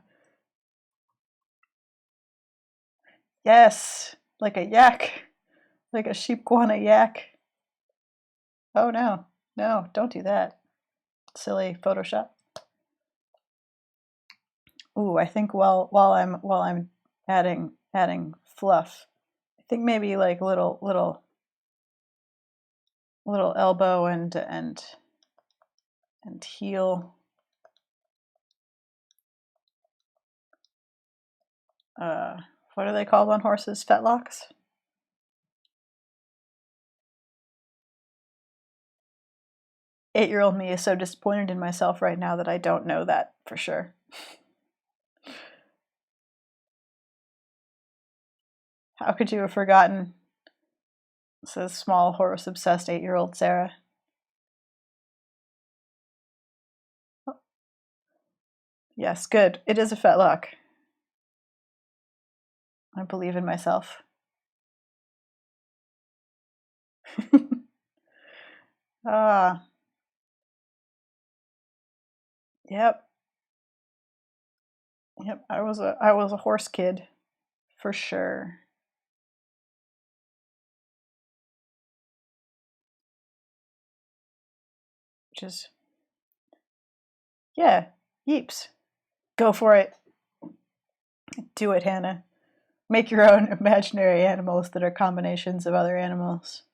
Yes, like a yak, like a sheepguana yak. Oh no, don't do that. Silly Photoshop. Ooh, I think while I'm adding fluff, I think maybe like little elbow and heel. What are they called on horses? Fetlocks? 8-year-old me is so disappointed in myself right now that I don't know that for sure. How could you have forgotten? Says small horse-obsessed 8-year-old Sarah. Yes, good. It is a fetlock. I believe in myself. Ah, yep, yep. I was a horse kid for sure. Which is, yeah, yeeps. Go for it. Do it, Hannah. Make your own imaginary animals that are combinations of other animals.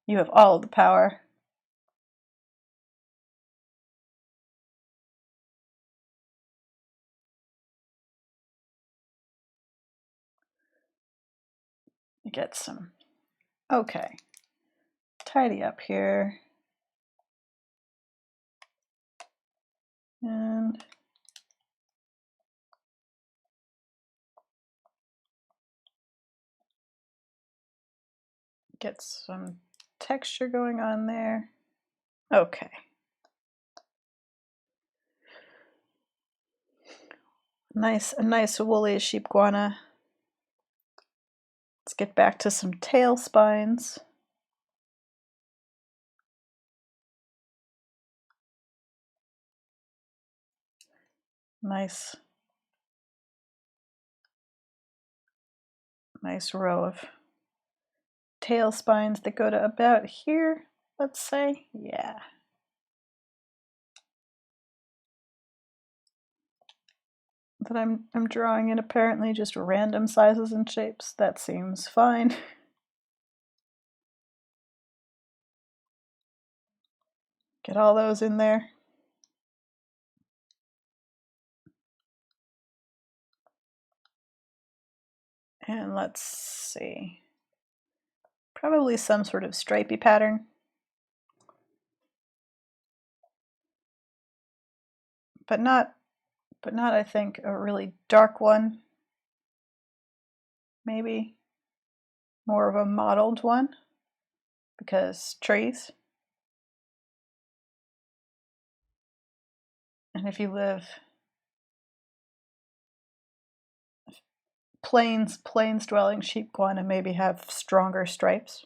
You have all the power. Get some. Okay. Tidy up here. And get some texture going on there. Okay. A nice woolly sheepguana. Let's get back to some tail spines. Nice row of tail spines that go to about here, let's say. Yeah. That I'm drawing in apparently just random sizes and shapes. That seems fine. Get all those in there. And let's see. Probably some sort of stripy pattern. But not I think a really dark one. Maybe more of a mottled one because trees. And if you live plains dwelling sheepguana maybe have stronger stripes.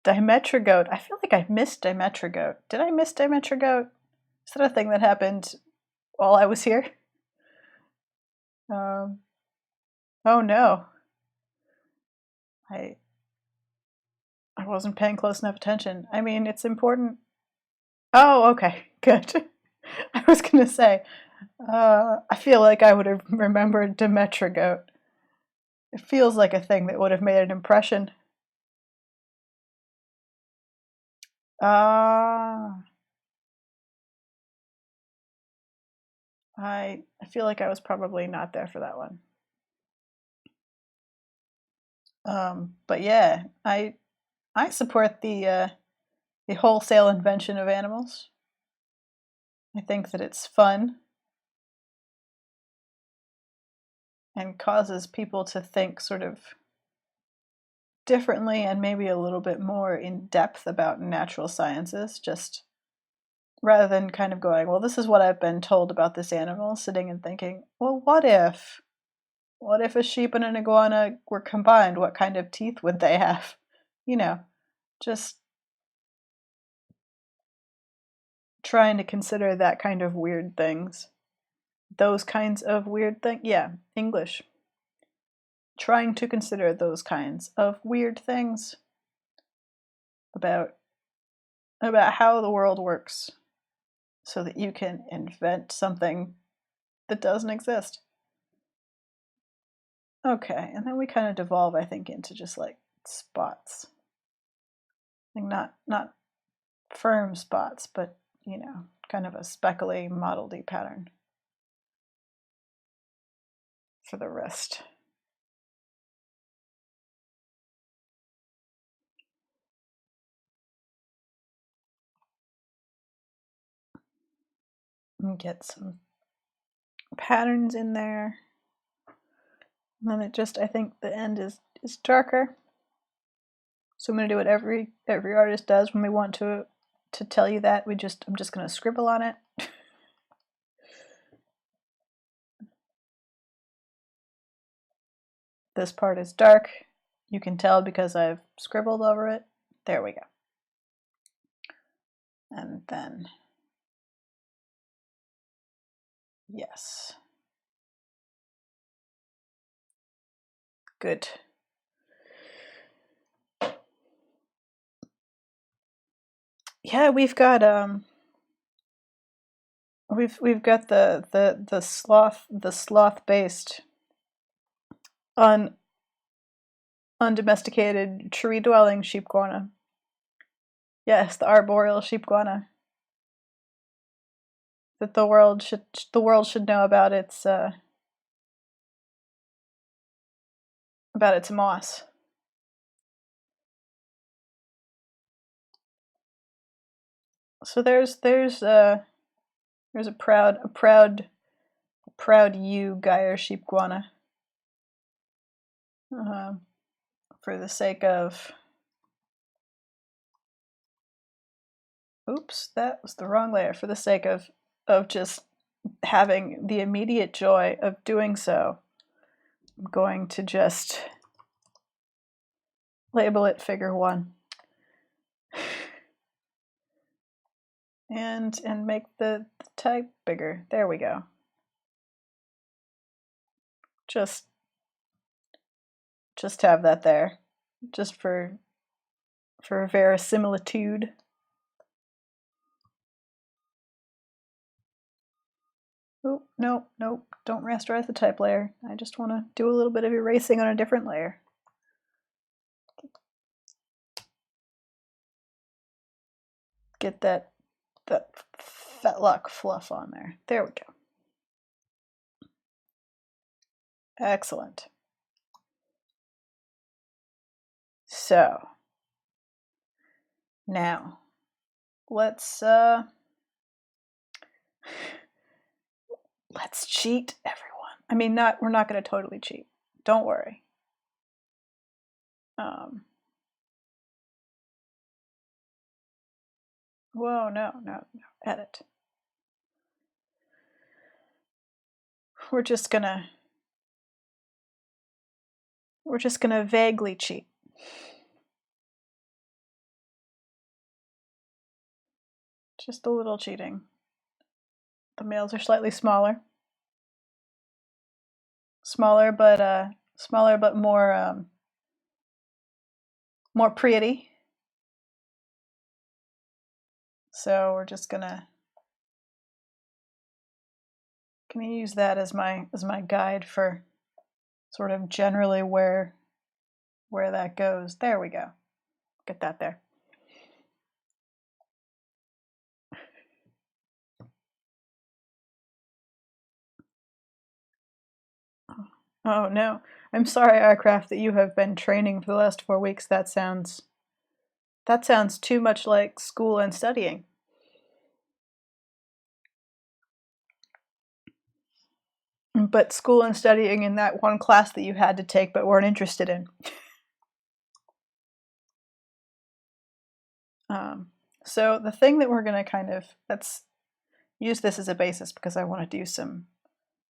Dimetra I feel like I missed Dimetra. Did I miss Dimetra? Is that a thing that happened while I was here? Um, oh no. I wasn't paying close enough attention. I mean, it's important. Oh, okay, good. I was gonna say, I feel like I would have remembered Demetra. It feels like a thing that would have made an impression. Ah, I feel like I was probably not there for that one. But yeah, I support the wholesale invention of animals. I think that it's fun and causes people to think sort of differently and maybe a little bit more in depth about natural sciences, just rather than kind of going, well, this is what I've been told about this animal, sitting and thinking, well, what if? What if a sheep and an iguana were combined? What kind of teeth would they have? You know, just trying to consider that kind of weird things. Those kinds of weird things. Yeah, English. Trying to consider those kinds of weird things about how the world works so that you can invent something that doesn't exist. Okay, and then we kind of devolve, I think, into just like spots. Like not firm spots, but kind of a speckly, mottledy pattern for the rest. and get some patterns in there. And then it just, I think the end is darker. So I'm going to do what every artist does when we want to tell you that. I'm just going to scribble on it. This part is dark. You can tell because I've scribbled over it. There we go. And then, yes. Good. Yeah, we've got we've got the sloth based undomesticated tree dwelling sheepguana. Yes, the arboreal sheepguana. That the world should know about its moss. So there's a proud ewe Geyer sheepguana. For the sake of, oops, that was the wrong layer. For the sake of just having the immediate joy of doing so, I'm going to just label it figure 1. And make the type bigger. There we go. Just have that there, just for verisimilitude. Oh, no, don't rasterize the type layer. I just want to do a little bit of erasing on a different layer. Get that fetlock fluff on there. There we go. Excellent. So, now, let's cheat, everyone. I mean, we're not going to totally cheat. Don't worry. Whoa, no, edit. We're just gonna vaguely cheat. Just a little cheating. The males are slightly smaller. Smaller but more pretty. So we're just gonna use that as my guide for sort of generally where that goes. There we go. Get that there. Oh no. I'm sorry, Aircraft, that you have been training for the last 4 weeks. That sounds too much like school and studying. But school and studying in that one class that you had to take but weren't interested in. So the thing that we're going to let's use this as a basis, because I want to do some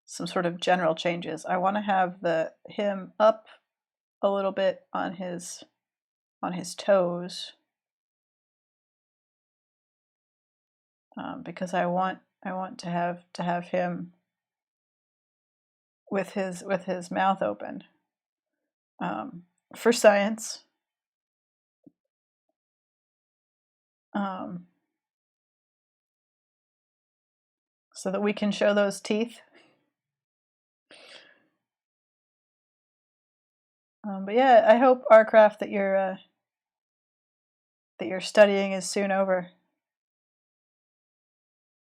sort of general changes. I want to have him up a little bit on his toes, because I want to have him with his mouth open, for science. So that we can show those teeth. But yeah, I hope, Arcraft, that your studying is soon over,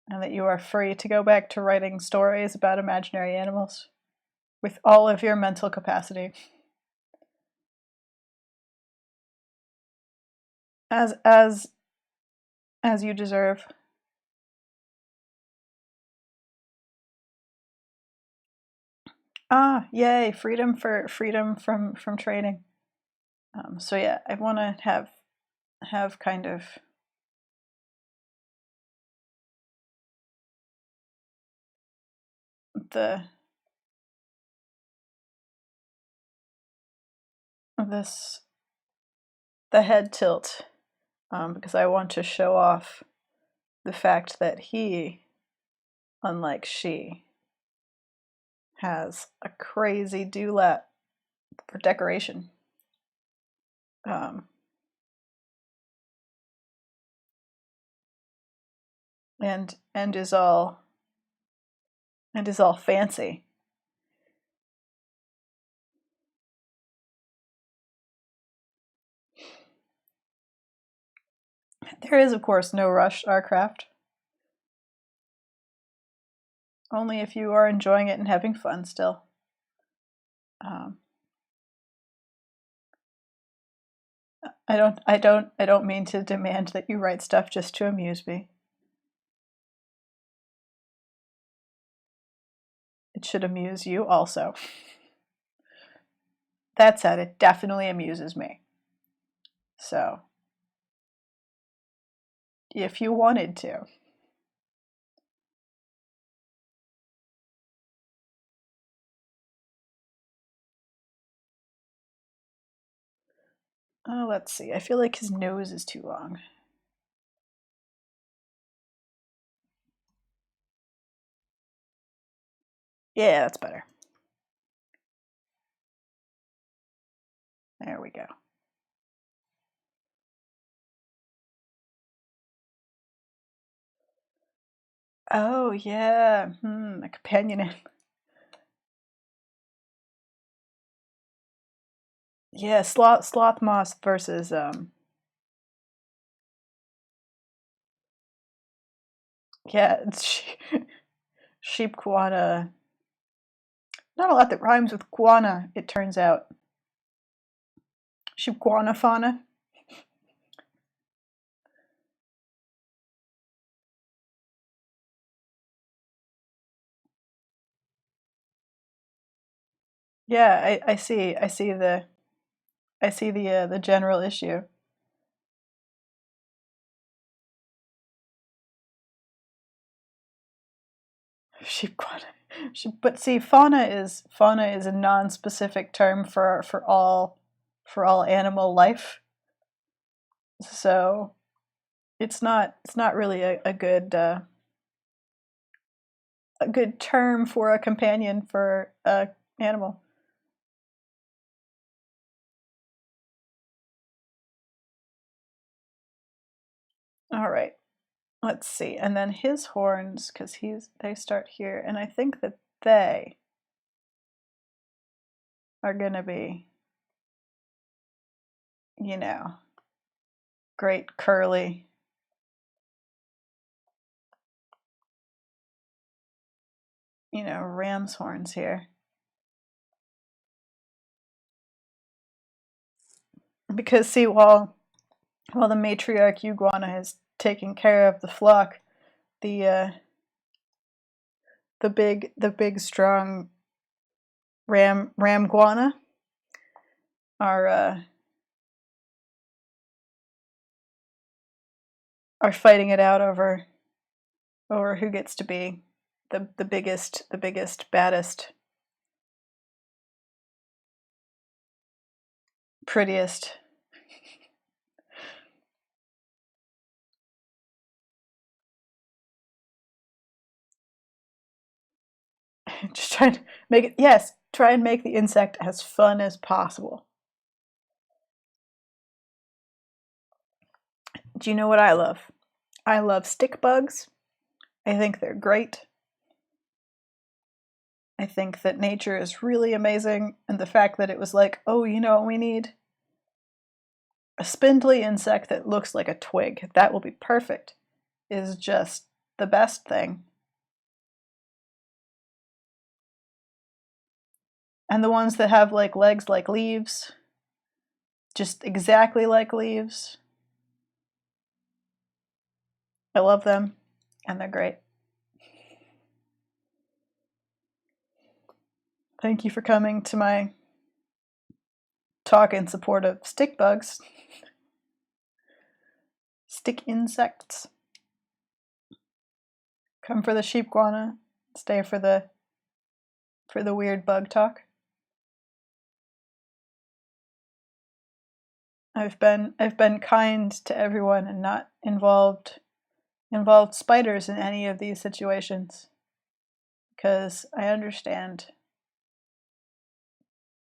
and that you are free to go back to writing stories about imaginary animals with all of your mental capacity, as you deserve. Ah, yay! Freedom from training. So yeah, I want to have kind of the this the head tilt, because I want to show off the fact that he, unlike she, has a crazy dewlap for decoration. Um, and is all fancy. There is, of course, no rush to our craft. Only if you are enjoying it and having fun still. Um, I don't mean to demand that you write stuff just to amuse me. It should amuse you also. That said, it definitely amuses me. So, if you wanted to. Oh, let's see. I feel like his nose is too long. Yeah, that's better. There we go. Oh, yeah. A companion. Yeah, sloth moss versus yeah, it's sheepguana. Not a lot that rhymes with guana, it turns out. Sheepguana fauna. Yeah, I see the general issue. Sheepguana. But see, fauna is a non-specific term for all animal life. So it's not really a good term for a companion for a animal. All right, let's see. And then his horns, because they start here, and I think that they are gonna be, you know, great curly, ram's horns here. Because see, while the matriarch iguana is taking care of the flock, the the big strong ram guana are are fighting it out over who gets to be the biggest, baddest, prettiest. Just trying to make it, yes, try and make the insect as fun as possible. Do you know what I love? I love stick bugs. I think they're great. I think that nature is really amazing, and the fact that it was like, oh, you know what we need? A spindly insect that looks like a twig. That will be perfect. Is just the best thing. And the ones that have like legs like leaves, just exactly like leaves. I love them, and they're great. Thank you for coming to my talk in support of stick bugs. Stick insects. Come for the sheepguana, stay for the weird bug talk. I've been kind to everyone and not involved spiders in any of these situations, because I understand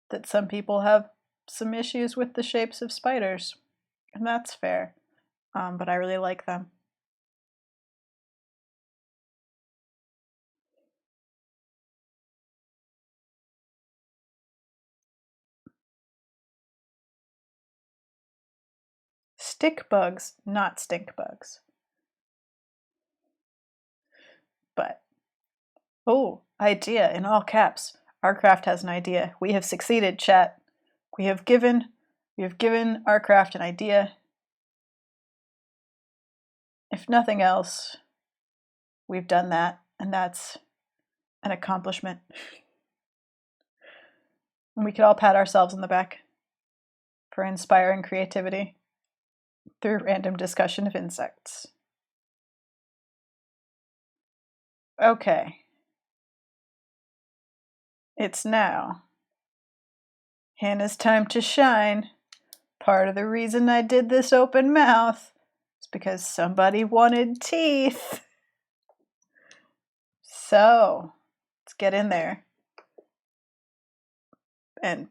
that some people have some issues with the shapes of spiders, and that's fair. But I really like them. Stick bugs, not stink bugs. But, oh, idea in all caps. Our craft has an idea. We have succeeded, chat. We have given our craft an idea. If nothing else, we've done that, and that's an accomplishment. And we could all pat ourselves on the back for inspiring creativity through random discussion of insects. Okay. It's now Hannah's time to shine. Part of the reason I did this open mouth is because somebody wanted teeth. So, let's get in there and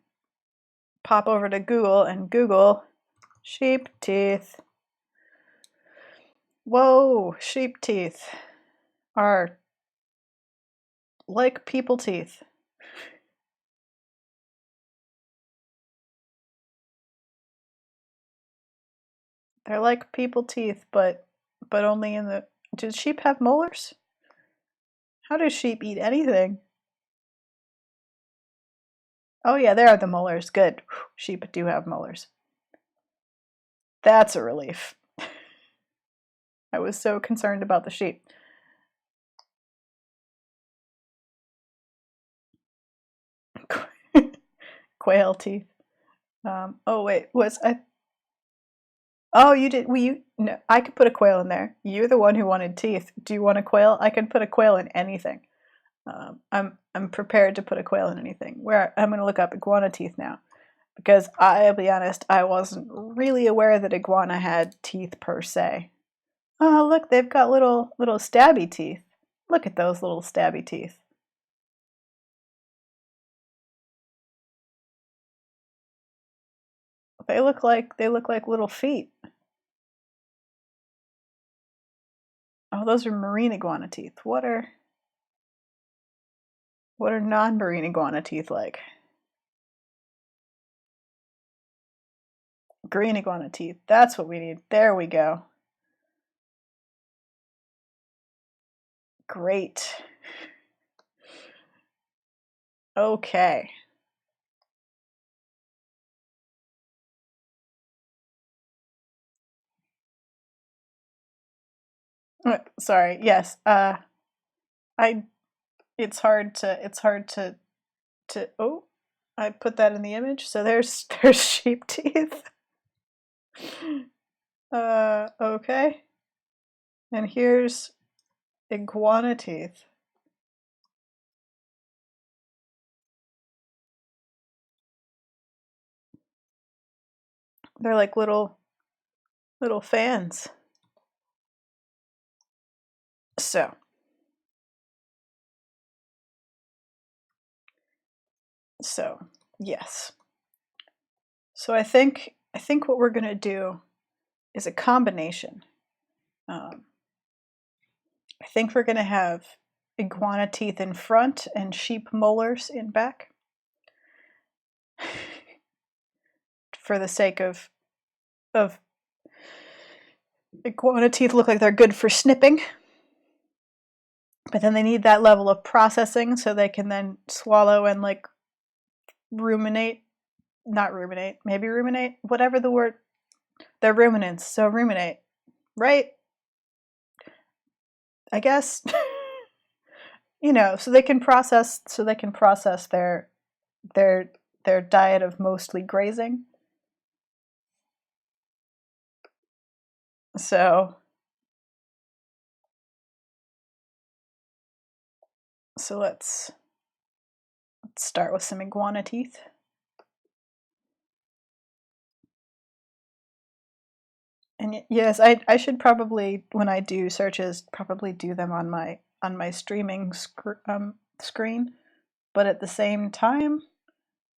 pop over to Google and Google sheep teeth. Whoa, sheep teeth are like people teeth. They're like people teeth, but only in the... Do sheep have molars? How do sheep eat anything? Oh yeah, there are the molars. Good. Sheep do have molars. That's a relief. I was so concerned about the sheep. Quail teeth. Oh wait, was I... Oh, you did. No, I could put a quail in there. You're the one who wanted teeth. Do you want a quail? I can put a quail in anything. I'm prepared to put a quail in anything. Where I'm going to look up iguana teeth now, because I'll be honest, I wasn't really aware that iguana had teeth per se. Oh, look, they've got little stabby teeth. Look at those little stabby teeth. They look like little feet. Oh, those are marine iguana teeth. What are non-marine iguana teeth like? Green iguana teeth. That's what we need. There we go. Great. Okay. Sorry. Yes. It's hard to oh, I put that in the image. So there's sheep teeth. Okay. And here's iguana teeth. They're like little fans. So yes. So I think what we're gonna do is a combination. I think we're gonna have iguana teeth in front and sheep molars in back, for the sake of iguana teeth look like they're good for snipping, but then they need that level of processing so they can then swallow and like ruminate. Not ruminate, maybe ruminate, whatever the word. They're ruminants, so ruminate, right? I guess. You know, so they can process their diet of mostly grazing. So let's start with some iguana teeth. And yes, I should probably, when I do searches, probably do them on my streaming screen. But at the same time,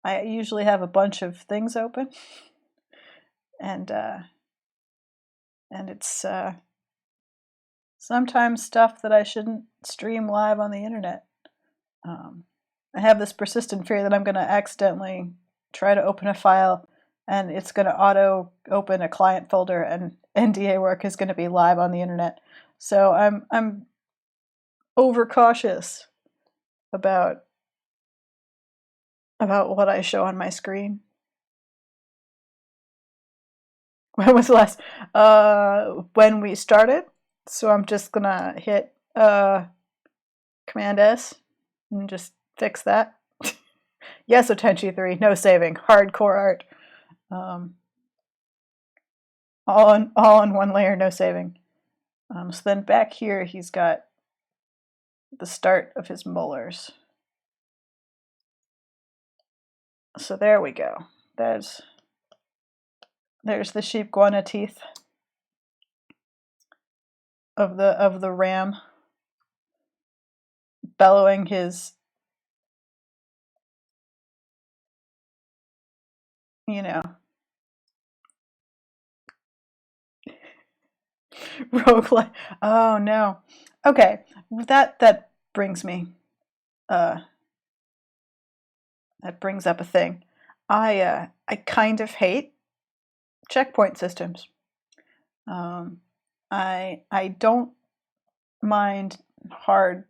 I usually have a bunch of things open, and it's sometimes stuff that I shouldn't stream live on the internet. I have this persistent fear that I'm going to accidentally try to open a file, and it's going to auto open a client folder, and NDA work is going to be live on the internet. So I'm overcautious about what I show on my screen. When was the last? When we started. So I'm just gonna hit Command S and just fix that. Yes, Otenchi 3, no saving, hardcore art. All in one layer, no saving. So then back here, he's got the start of his molars. So there we go. There's the sheepguana teeth of the ram bellowing his, roguelike. Oh no. Okay, that brings me that brings up a thing. I kind of hate checkpoint systems. I don't mind hard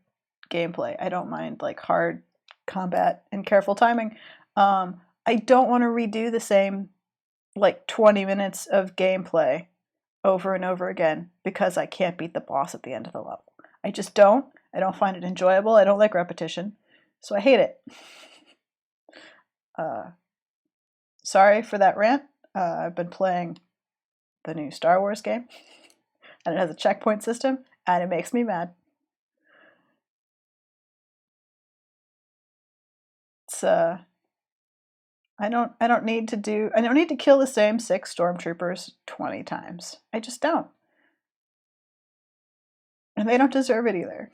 gameplay. I don't mind like hard combat and careful timing. I don't want to redo the same like 20 minutes of gameplay over and over again because I can't beat the boss at the end of the level. I just don't. I don't find it enjoyable. I don't like repetition. So I hate it. Sorry for that rant. I've been playing the new Star Wars game, and it has a checkpoint system, and it makes me mad. It's I don't need to kill the same 6 stormtroopers 20 times. I just don't. And they don't deserve it either.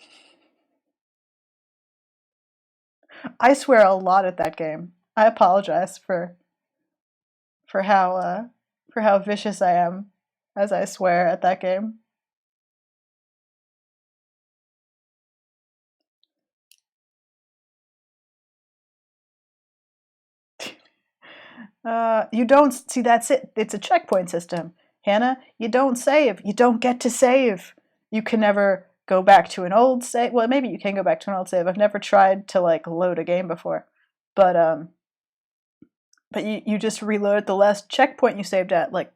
I swear a lot at that game. I apologize for how vicious I am as I swear at that game. You don't see, that's it. It's a checkpoint system, Hannah. You don't save. You don't get to save. You can never go back to an old save. Well, maybe you can go back to an old save. I've never tried to like load a game before, but you just reload the last checkpoint you saved at, like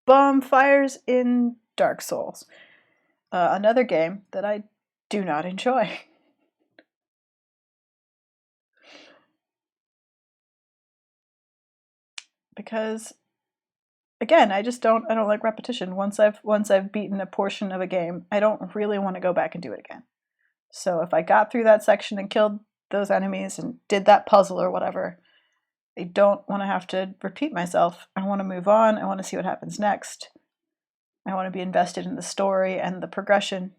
bonfires in Dark Souls. Another game that I do not enjoy. Because again, I don't like repetition. Once I've beaten a portion of a game, I don't really want to go back and do it again. So if I got through that section and killed those enemies and did that puzzle or whatever, I don't want to have to repeat myself. I want to move on. I want to see what happens next. I want to be invested in the story and the progression.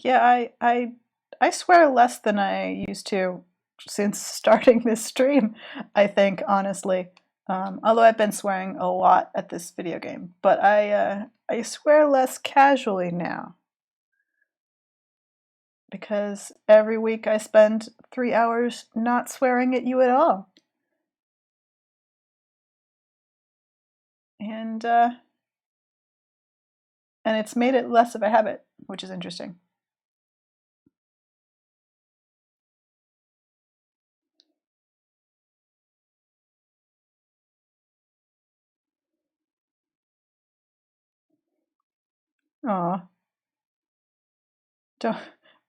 Yeah, I swear less than I used to since starting this stream, I think, honestly. Although I've been swearing a lot at this video game, but I swear less casually now. Because every week I spend 3 hours not swearing at you at all. And it's made it less of a habit, which is interesting. Aw. Don't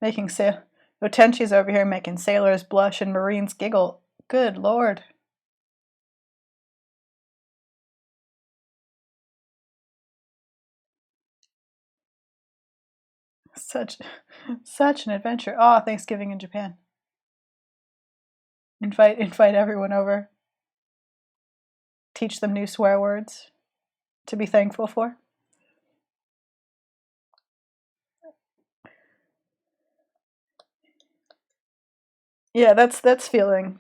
making sail. Otenchi's over here making sailors blush and Marines giggle. Good lord. Such such an adventure. Oh, Thanksgiving in Japan. Invite everyone over. Teach them new swear words to be thankful for. Yeah, that's feeling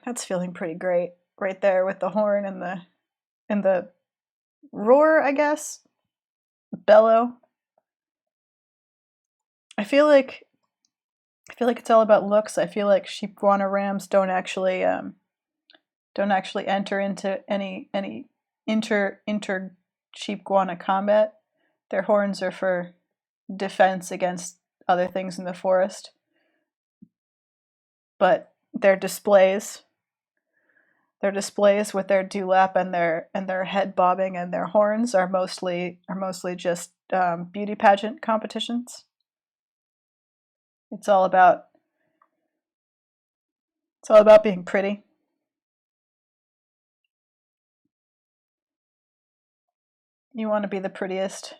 pretty great right there with the horn and the roar, I guess. Bellow. I feel like it's all about looks. I feel like sheepguana rams don't actually enter into any inter sheepguana combat. Their horns are for defense against other things in the forest. But their displays with their dewlap and their head bobbing and their horns are mostly just beauty pageant competitions. It's all about being pretty. You want to be the prettiest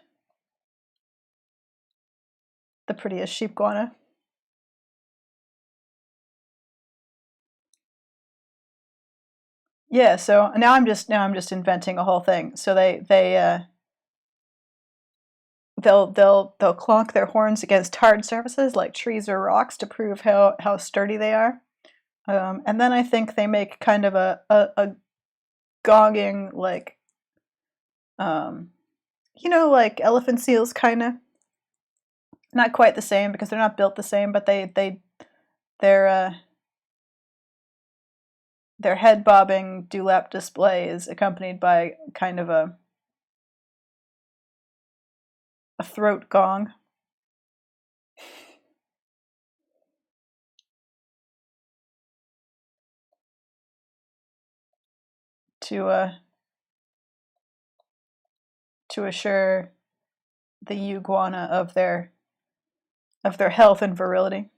sheepguana. Yeah, so now I'm just inventing a whole thing. So they'll clonk their horns against hard surfaces like trees or rocks to prove how sturdy they are. And then I think they make kind of a gonging, like like elephant seals, kind of. Not quite the same because they're not built the same, but their head bobbing dewlap display is accompanied by kind of a throat gong. To assure the iguana of their health and virility.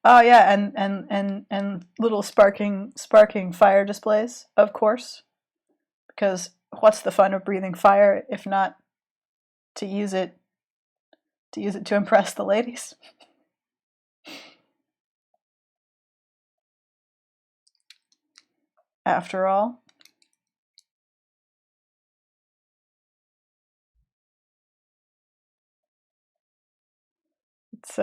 Oh yeah, and little sparking fire displays, of course, because what's the fun of breathing fire if not to use it to impress the ladies? After all, it's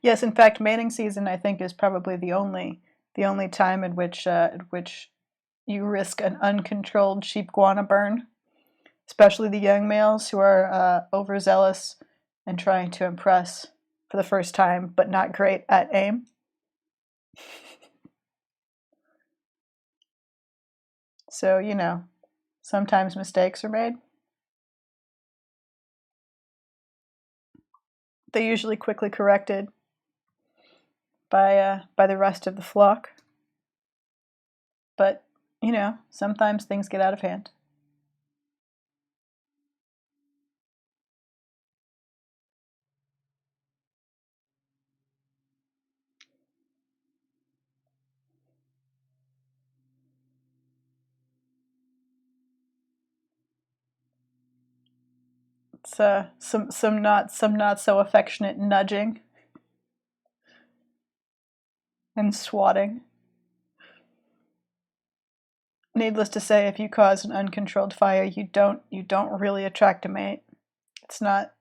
yes. In fact, mating season I think is probably the only time in which you risk an uncontrolled sheepguana burn, especially the young males who are overzealous and trying to impress for the first time, but not great at aim. So, sometimes mistakes are made. They're usually quickly corrected by the rest of the flock. But, sometimes things get out of hand. It's some not so affectionate nudging and swatting. Needless to say, if you cause an uncontrolled fire, you don't really attract a mate. It's not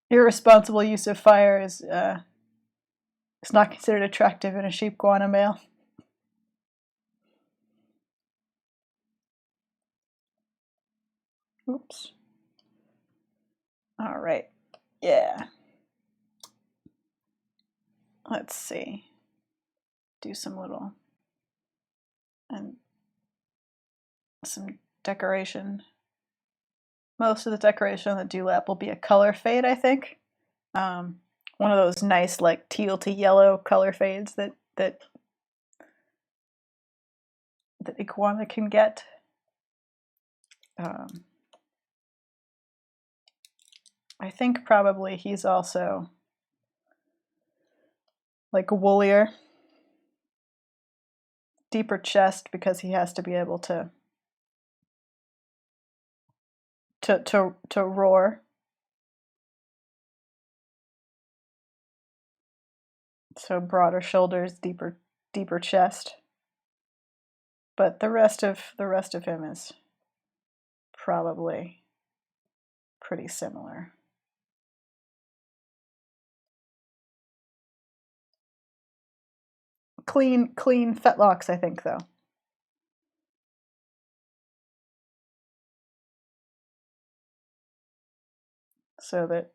irresponsible use of fire is not considered attractive in a sheepguana male. Oops. All right. Yeah. Let's see. Do some little and some decoration. Most of the decoration on the dewlap will be a color fade, I think. One of those nice, like, teal to yellow color fades that iguana can get. I think probably he's also like woollier, deeper chest because he has to be able to roar. So broader shoulders, deeper chest. But the rest of him is probably pretty similar. Clean fetlocks, I think, though. So that,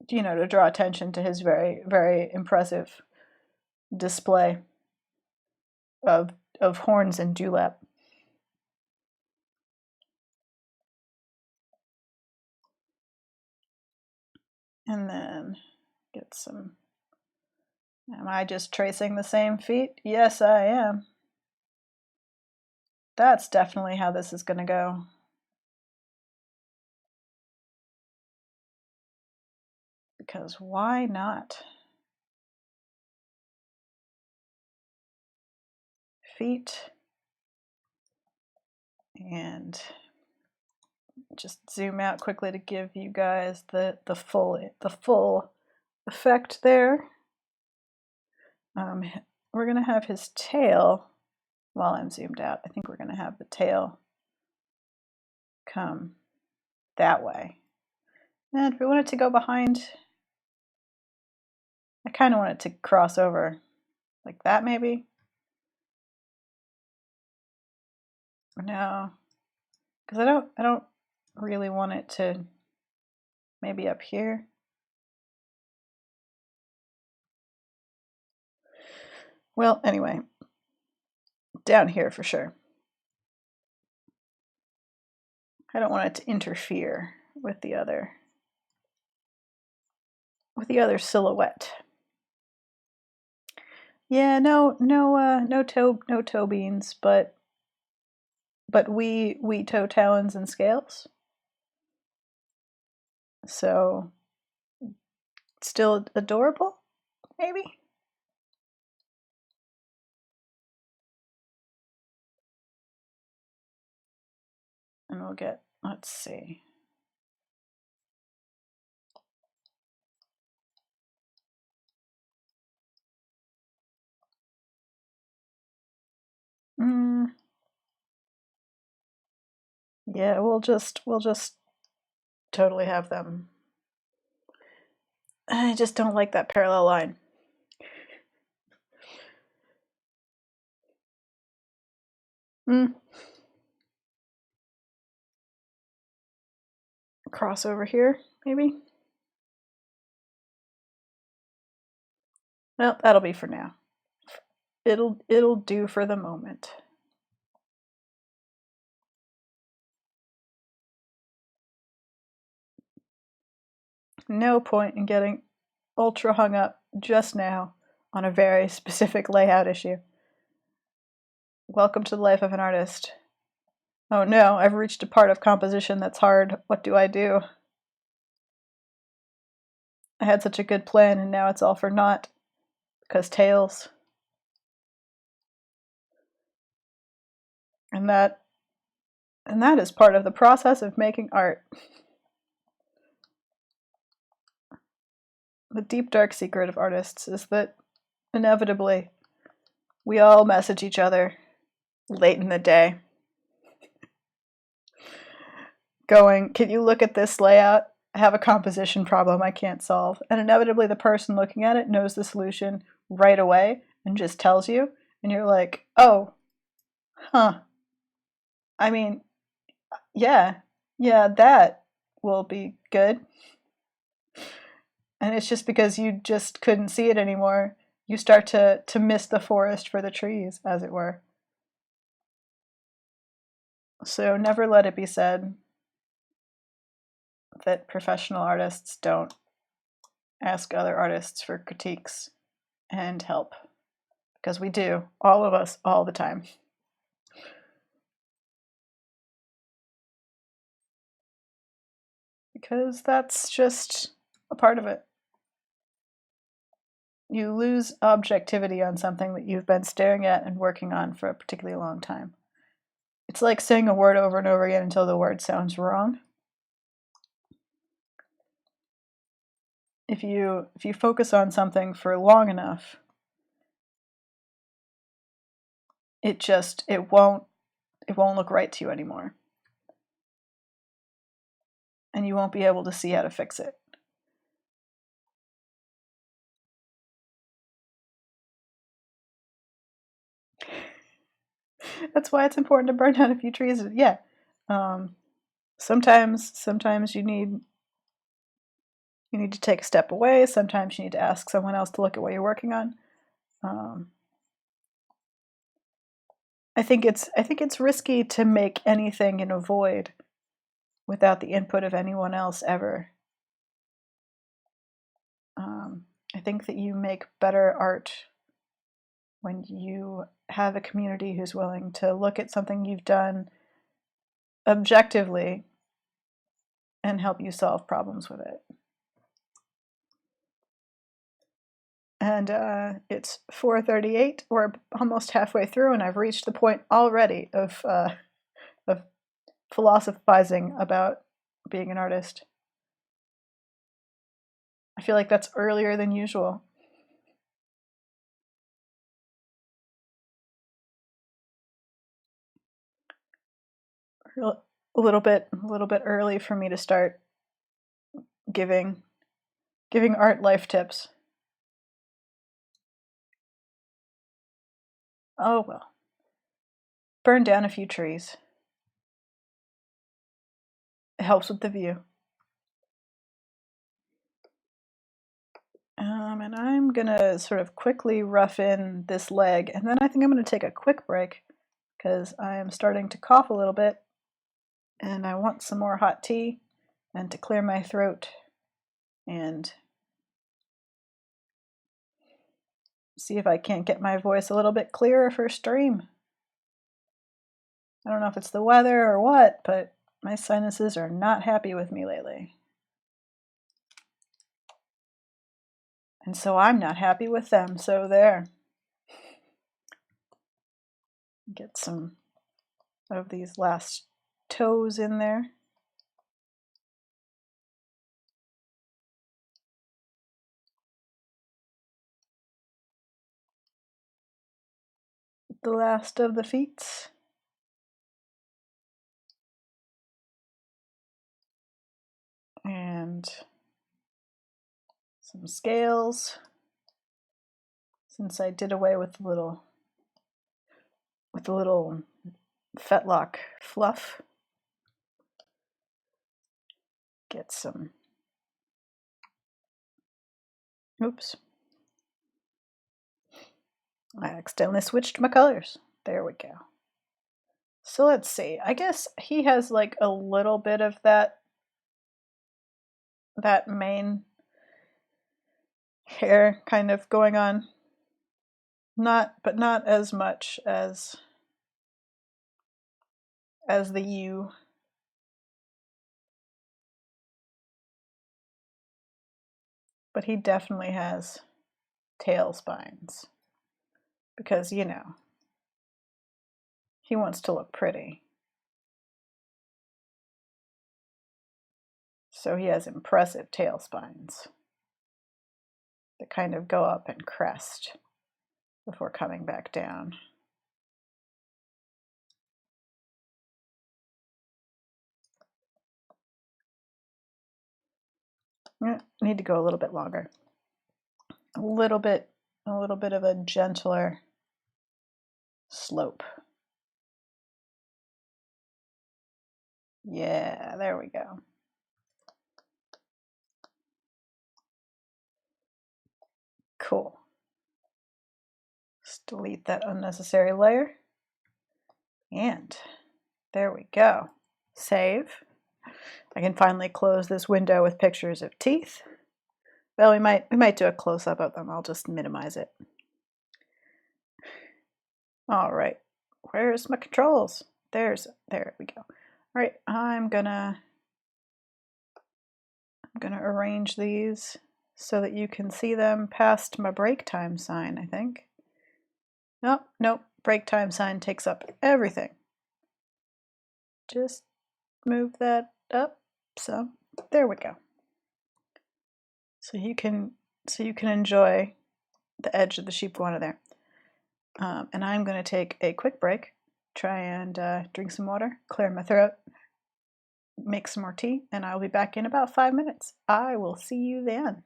you know, to draw attention to his very, very impressive display of horns and dewlap. And then get some. Am I just tracing the same feet? Yes, I am. That's definitely how this is going to go. Because why not? Feet. And just zoom out quickly to give you guys the full effect there. We're going to have his tail, while I'm zoomed out, I think we're going to have the tail come that way. And if we want it to go behind, I kind of want it to cross over like that maybe. No, because I don't really want it to maybe up here. Well, anyway, down here for sure. I don't want it to interfere with the other silhouette. Yeah, no toe beans, but we toe talons and scales. So still adorable, maybe. And we'll get, let's see. Yeah, we'll just totally have them. I just don't like that parallel line. Cross over here, maybe. Well, that'll be for now. It'll do for the moment. No point in getting ultra hung up just now on a very specific layout issue. Welcome to the life of an artist. Oh no, I've reached a part of composition that's hard. What do I do? I had such a good plan and now it's all for naught. Because tails. And that is part of the process of making art. The deep dark secret of artists is that inevitably we all message each other late in the day going, can you look at this layout? I have a composition problem I can't solve. And inevitably the person looking at it knows the solution right away and just tells you. And you're like, oh, huh. I mean, yeah, that will be good. And it's just because you just couldn't see it anymore. You start to miss the forest for the trees, as it were. So never let it be said that professional artists don't ask other artists for critiques and help. Because we do, all of us, all the time. because that's just a part of it. You lose objectivity on something that you've been staring at and working on for a particularly long time. It's like saying a word over and over again until the word sounds wrong. If you focus on something for long enough, it won't look right to you anymore. And you won't be able to see how to fix it. That's why it's important to burn down a few trees. Yeah. Sometimes you need to take a step away. Sometimes you need to ask someone else to look at what you're working on. I think it's risky to make anything in a void without the input of anyone else ever. I think that you make better art when you have a community who's willing to look at something you've done objectively and help you solve problems with it. And it's 4:38. We're almost halfway through, and I've reached the point already of philosophizing about being an artist. I feel like that's earlier than usual. A little bit early for me to start giving art life tips. Oh well. Burn down a few trees. It helps with the view. And I'm gonna sort of quickly rough in this leg, and then I think I'm gonna take a quick break because I am starting to cough a little bit, and I want some more hot tea and to clear my throat and see if I can't get my voice a little bit clearer for stream. I don't know if it's the weather or what, but my sinuses are not happy with me lately. And so I'm not happy with them, so there. Get some of these last toes in there. The last of the feet. And some scales. Since I did away with the little fetlock fluff. Get some. Oops. I accidentally switched my colors. There we go. So let's see. I guess he has like a little bit of that mane hair kind of going on. But not as much as the U. But he definitely has tail spines. Because, you know, he wants to look pretty. So he has impressive tail spines that kind of go up and crest before coming back down. Need to go a little bit longer. A little bit of a gentler slope. Yeah, there we go. Cool. Just delete that unnecessary layer. And there we go. Save. I can finally close this window with pictures of teeth. Well, we might do a close-up of them. I'll just minimize it. All right. Where's my controls? There we go. All right, I'm gonna I'm going to arrange these so that you can see them past my break time sign, I think. Nope, nope, break time sign takes up everything. Just move that up some. There we go. So you can enjoy the edge of the sheepguana there. And I'm going to take a quick break, try and drink some water, clear my throat, make some more tea, and I'll be back in about 5 minutes. I will see you then.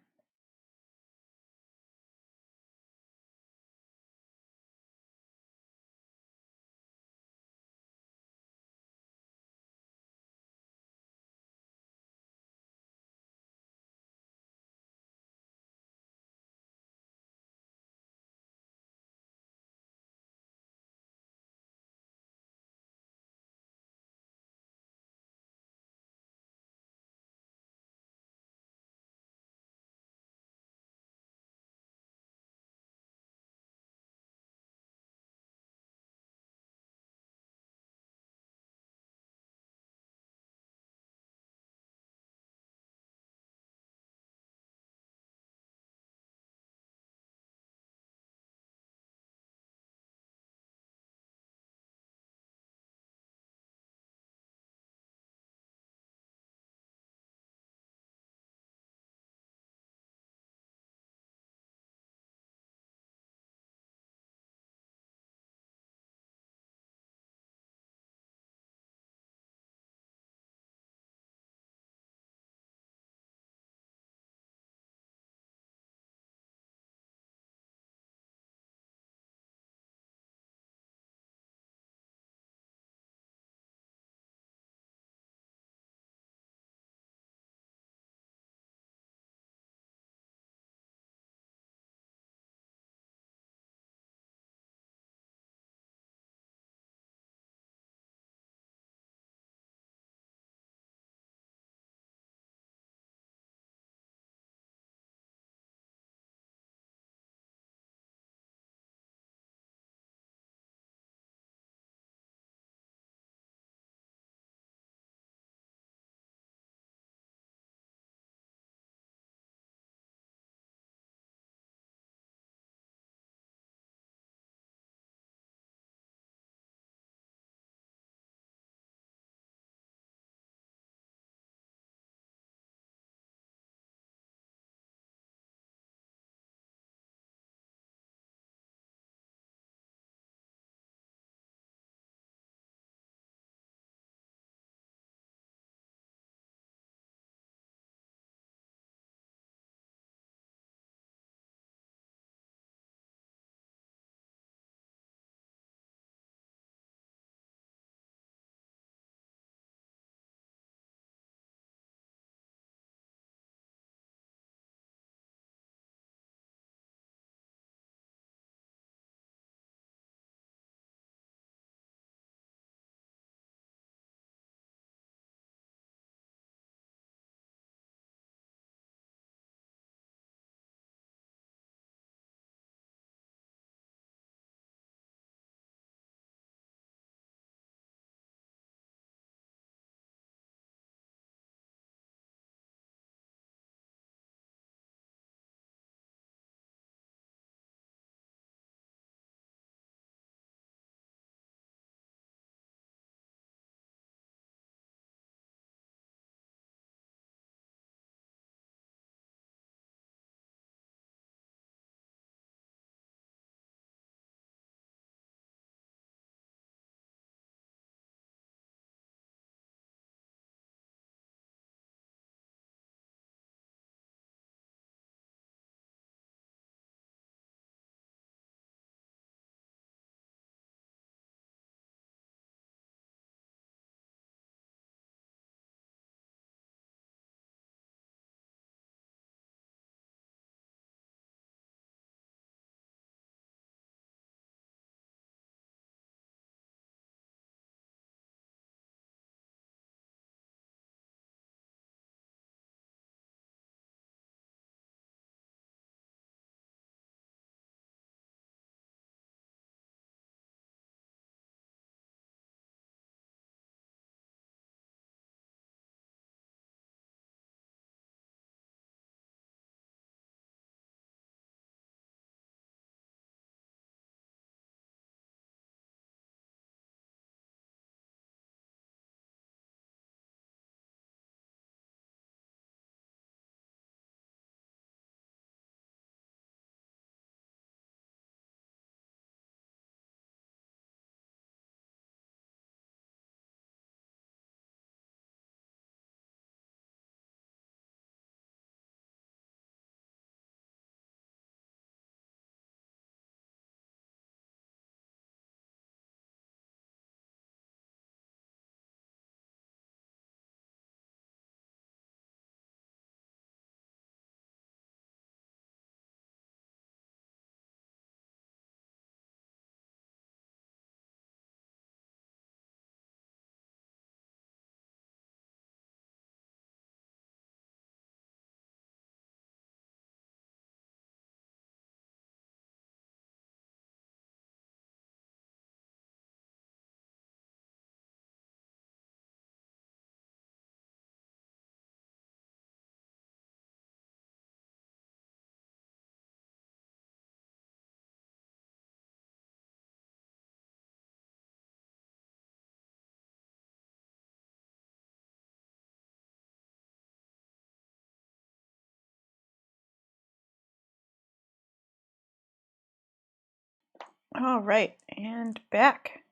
All right, and back.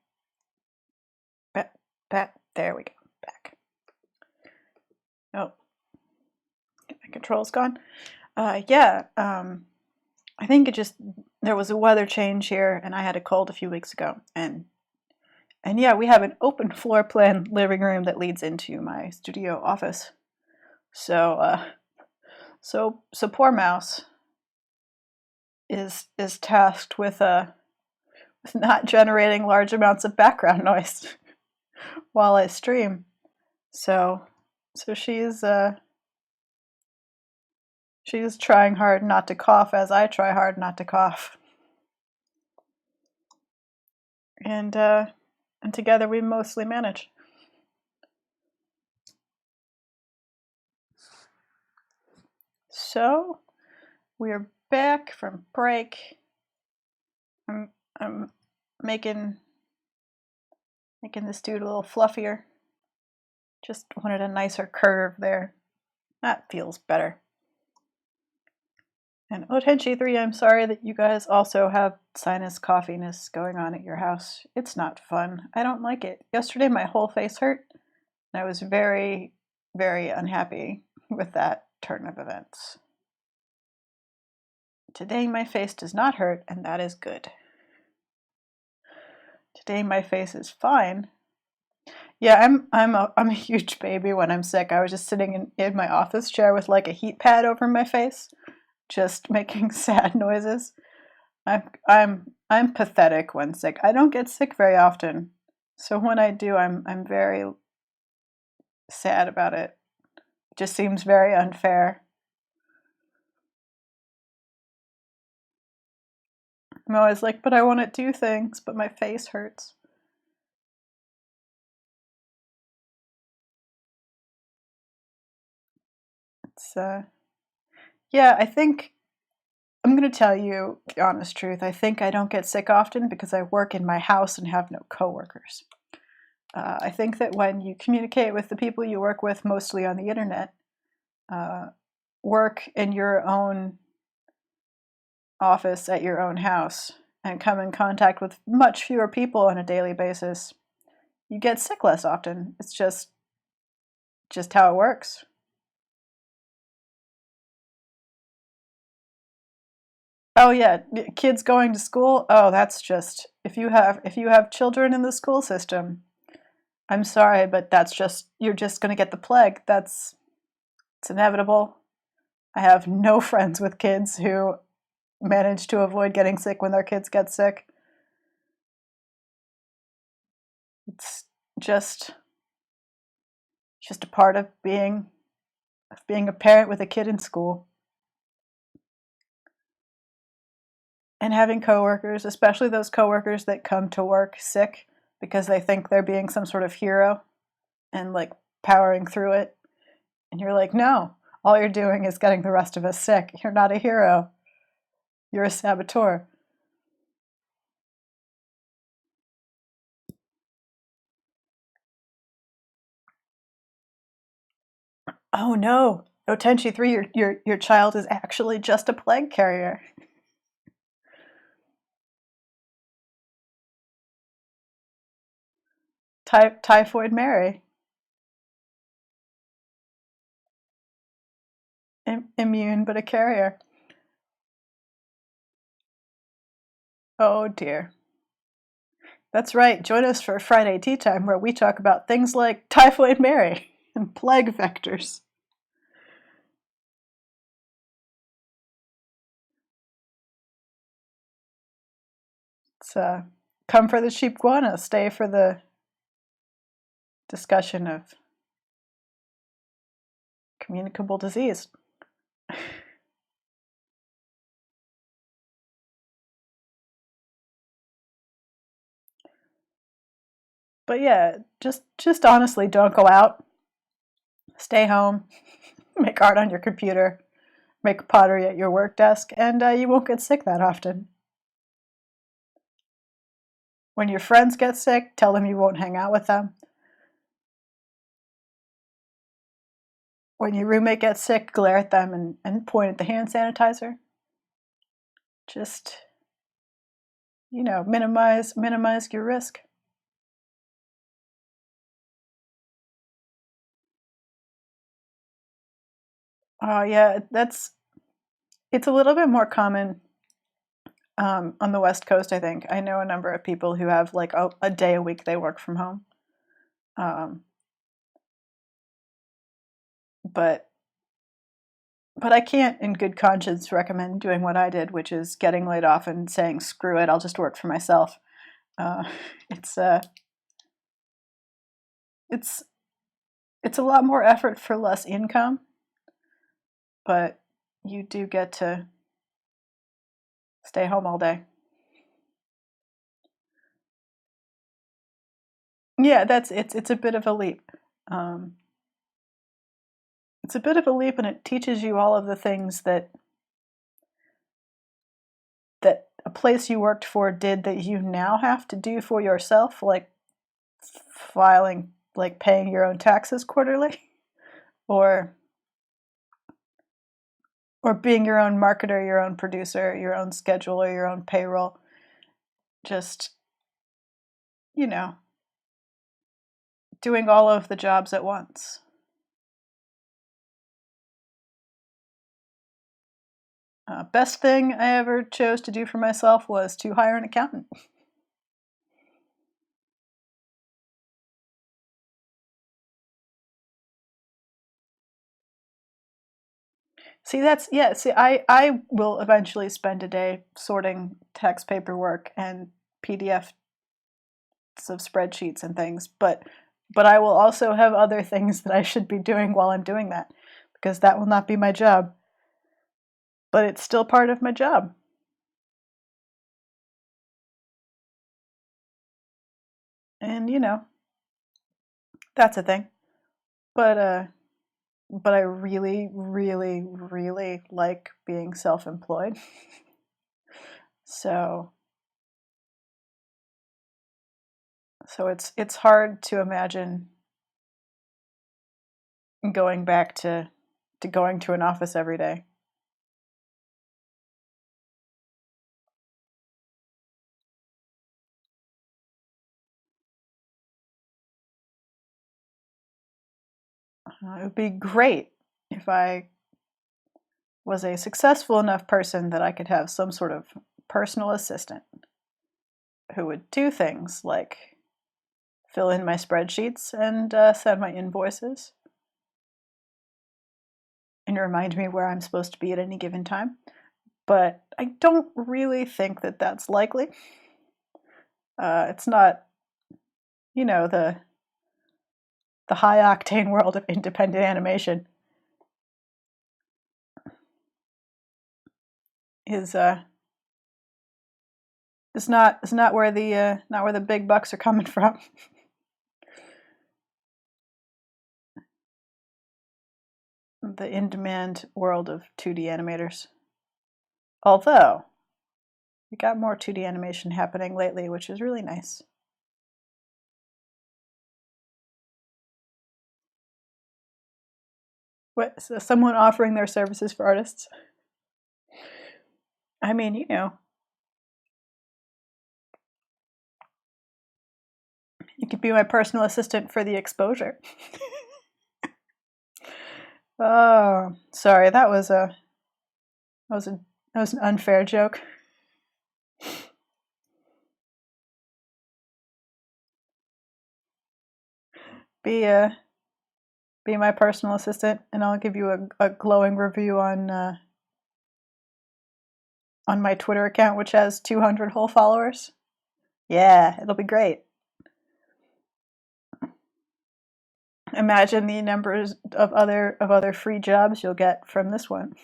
Back. There we go. Back. Oh, my control's gone. Yeah. I think there was a weather change here, and I had a cold a few weeks ago, and yeah, we have an open floor plan living room that leads into my studio office. So, so poor Mouse is tasked with not generating large amounts of background noise while I stream. So, so she's trying hard not to cough as I try hard not to cough. And together we mostly manage. So we're back from break. I'm making this dude a little fluffier. Just wanted a nicer curve there. That feels better. And Otenchi 3, I'm sorry that you guys also have sinus coughiness going on at your house. It's not fun. I don't like it. Yesterday my whole face hurt, and I was very, very unhappy with that turn of events. Today my face does not hurt, and that is good. Today my face is fine. Yeah, I'm a huge baby when I'm sick. I was just sitting in my office chair with like a heat pad over my face, just making sad noises. I'm pathetic when sick. I don't get sick very often, so when I do, I'm very sad about it. It just seems very unfair. I'm always like, but I want to do things, but my face hurts. It's yeah, I think I'm going to tell you the honest truth. I think I don't get sick often because I work in my house and have no coworkers. I think that when you communicate with the people you work with, mostly on the internet, uh, work in your own office at your own house, and come in contact with much fewer people on a daily basis, you get sick less often. It's just how it works. Oh yeah, kids going to school. Oh, that's just if you have children in the school system. I'm sorry, but that's just you're just going to get the plague. It's inevitable. I have no friends with kids who manage to avoid getting sick when their kids get sick. It's just just a part of being a parent with a kid in school. And having coworkers, especially those coworkers that come to work sick because they think they're being some sort of hero and like powering through it. And you're like, no, all you're doing is getting the rest of us sick. You're not a hero. You're a saboteur. Oh no, Otenchi 3, your child is actually just a plague carrier. Typhoid Mary. Immune but a carrier. Oh dear. That's right. Join us for Friday Tea Time where we talk about things like Typhoid Mary and plague vectors. It's come for the sheepguana, stay for the discussion of communicable disease. But yeah, just honestly don't go out. Stay home, make art on your computer, make pottery at your work desk, and you won't get sick that often. When your friends get sick, tell them you won't hang out with them. When your roommate gets sick, glare at them and point at the hand sanitizer. Just minimize your risk. Oh yeah, it's a little bit more common on the West Coast. I think I know a number of people who have like a day a week they work from home. Um, but I can't, in good conscience, recommend doing what I did, which is getting laid off and saying, "Screw it, I'll just work for myself." Uh, it's it's it's a lot more effort for less income, but you do get to stay home all day. Yeah, it's a bit of a leap. Um, it's a bit of a leap, and it teaches you all of the things that a place you worked for did that you now have to do for yourself, like filing, like paying your own taxes quarterly, or being your own marketer, your own producer, your own scheduler, your own payroll. Just, you know, doing all of the jobs at once. Best thing I ever chose to do for myself was to hire an accountant. See, I will eventually spend a day sorting tax paperwork and PDFs of spreadsheets and things, but I will also have other things that I should be doing while I'm doing that, because that will not be my job, but it's still part of my job. And that's a thing. But I really, really, really like being self-employed. So it's hard to imagine going back to going to an office every day. It would be great if I was a successful enough person that I could have some sort of personal assistant who would do things like fill in my spreadsheets and send my invoices and remind me where I'm supposed to be at any given time. But I don't really think that that's likely. It's not, the high octane world of independent animation is not where the big bucks are coming from. The in-demand world of 2D animators. Although we got more 2D animation happening lately, which is really nice. What? So someone offering their services for artists? I mean, you could be my personal assistant for the exposure. Oh, sorry, that was an unfair joke. Be be my personal assistant, and I'll give you a glowing review on my Twitter account, which has 200 whole followers. Yeah, it'll be great. Imagine the numbers of other free jobs you'll get from this one.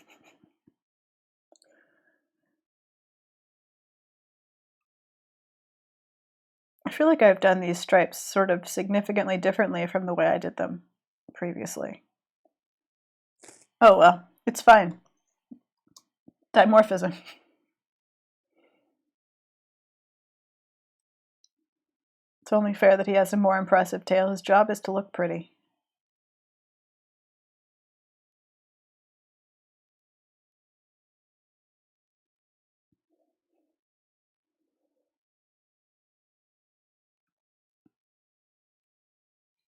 I feel like I've done these stripes sort of significantly differently from the way I did them previously. Oh well, it's fine. Dimorphism. It's only fair that he has a more impressive tail. His job is to look pretty.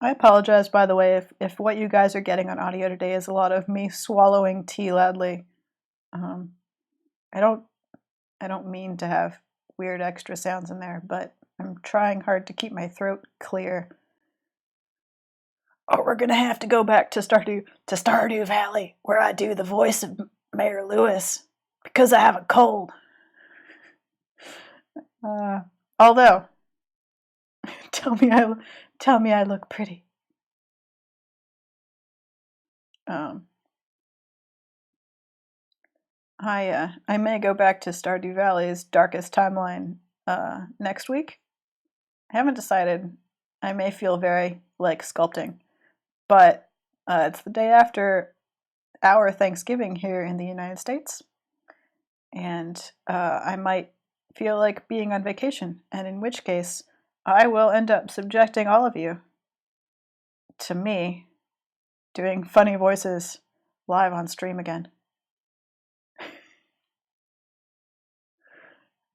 I apologize, by the way, if what you guys are getting on audio today is a lot of me swallowing tea loudly. Um, I don't I don't mean to have weird extra sounds in there, but I'm trying hard to keep my throat clear. Or we're gonna have to go back to Stardew Valley, where I do the voice of Mayor Lewis because I have a cold. Although, tell me I look pretty. Um, I may go back to Stardew Valley's darkest timeline next week. I haven't decided. I may feel very like sculpting, but it's the day after our Thanksgiving here in the United States, and I might feel like being on vacation, and in which case I will end up subjecting all of you to me doing funny voices live on stream again.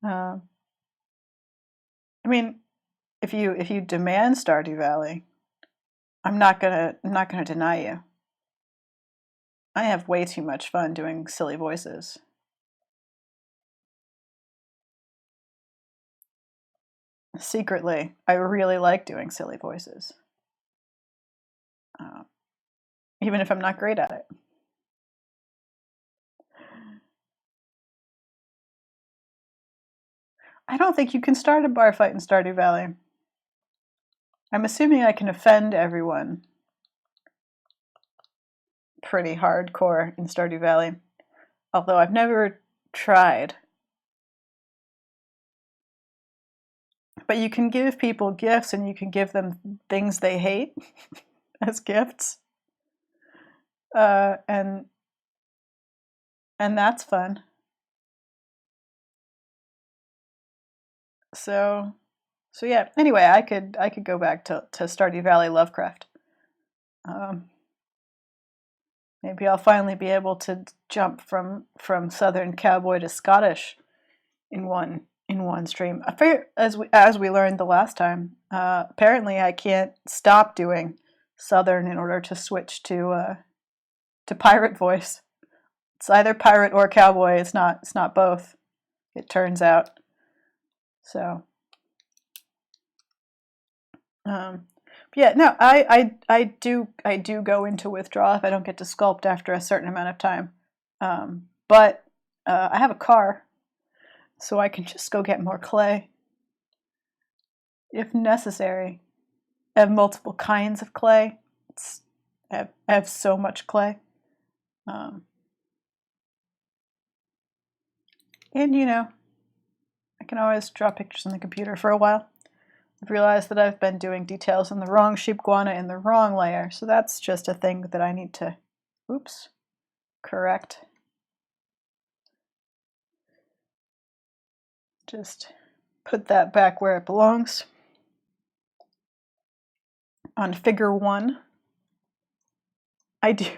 I mean, if you demand Stardew Valley, I'm not gonna deny you. I have way too much fun doing silly voices. Secretly, I really like doing silly voices, even if I'm not great at it. I don't think you can start a bar fight in Stardew Valley. I'm assuming I can offend everyone pretty hardcore in Stardew Valley, although I've never tried. But you can give people gifts and you can give them things they hate as gifts. And that's fun. So yeah. Anyway, I could go back to Stardew Valley Lovecraft. Maybe I'll finally be able to jump from Southern cowboy to Scottish in one stream. As we learned the last time, apparently I can't stop doing Southern in order to switch to pirate voice. It's either pirate or cowboy. It's not both. It turns out. So, yeah, no, I do go into withdrawal if I don't get to sculpt after a certain amount of time. But I have a car, so I can just go get more clay if necessary. I have multiple kinds of clay. I have so much clay. And I can always draw pictures on the computer for a while. I've realized that I've been doing details in the wrong sheepguana in the wrong layer, so that's just a thing that I need to, correct. Just put that back where it belongs. On figure 1, I do.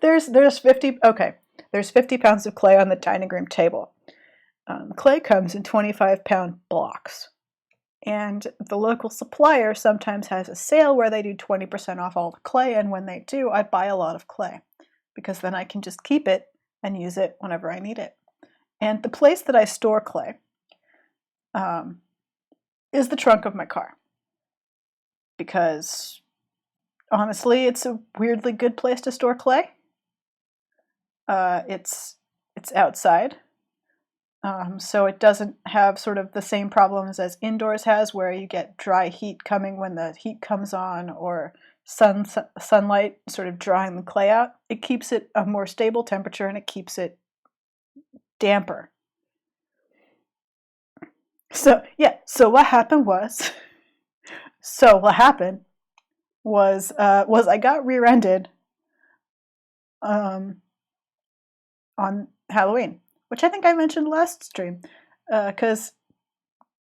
there's 50. Okay, there's 50 pounds of clay on the dining room table. Clay comes in 25-pound blocks. And the local supplier sometimes has a sale where they do 20% off all the clay, and when they do, I buy a lot of clay, because then I can just keep it and use it whenever I need it. And the place that I store clay is the trunk of my car, because honestly, it's a weirdly good place to store clay. It's outside. So it doesn't have sort of the same problems as indoors has, where you get dry heat coming when the heat comes on, or sunlight sort of drying the clay out. It keeps it a more stable temperature, and it keeps it damper. So yeah, what happened was I got rear-ended on Halloween, which I think I mentioned last stream, because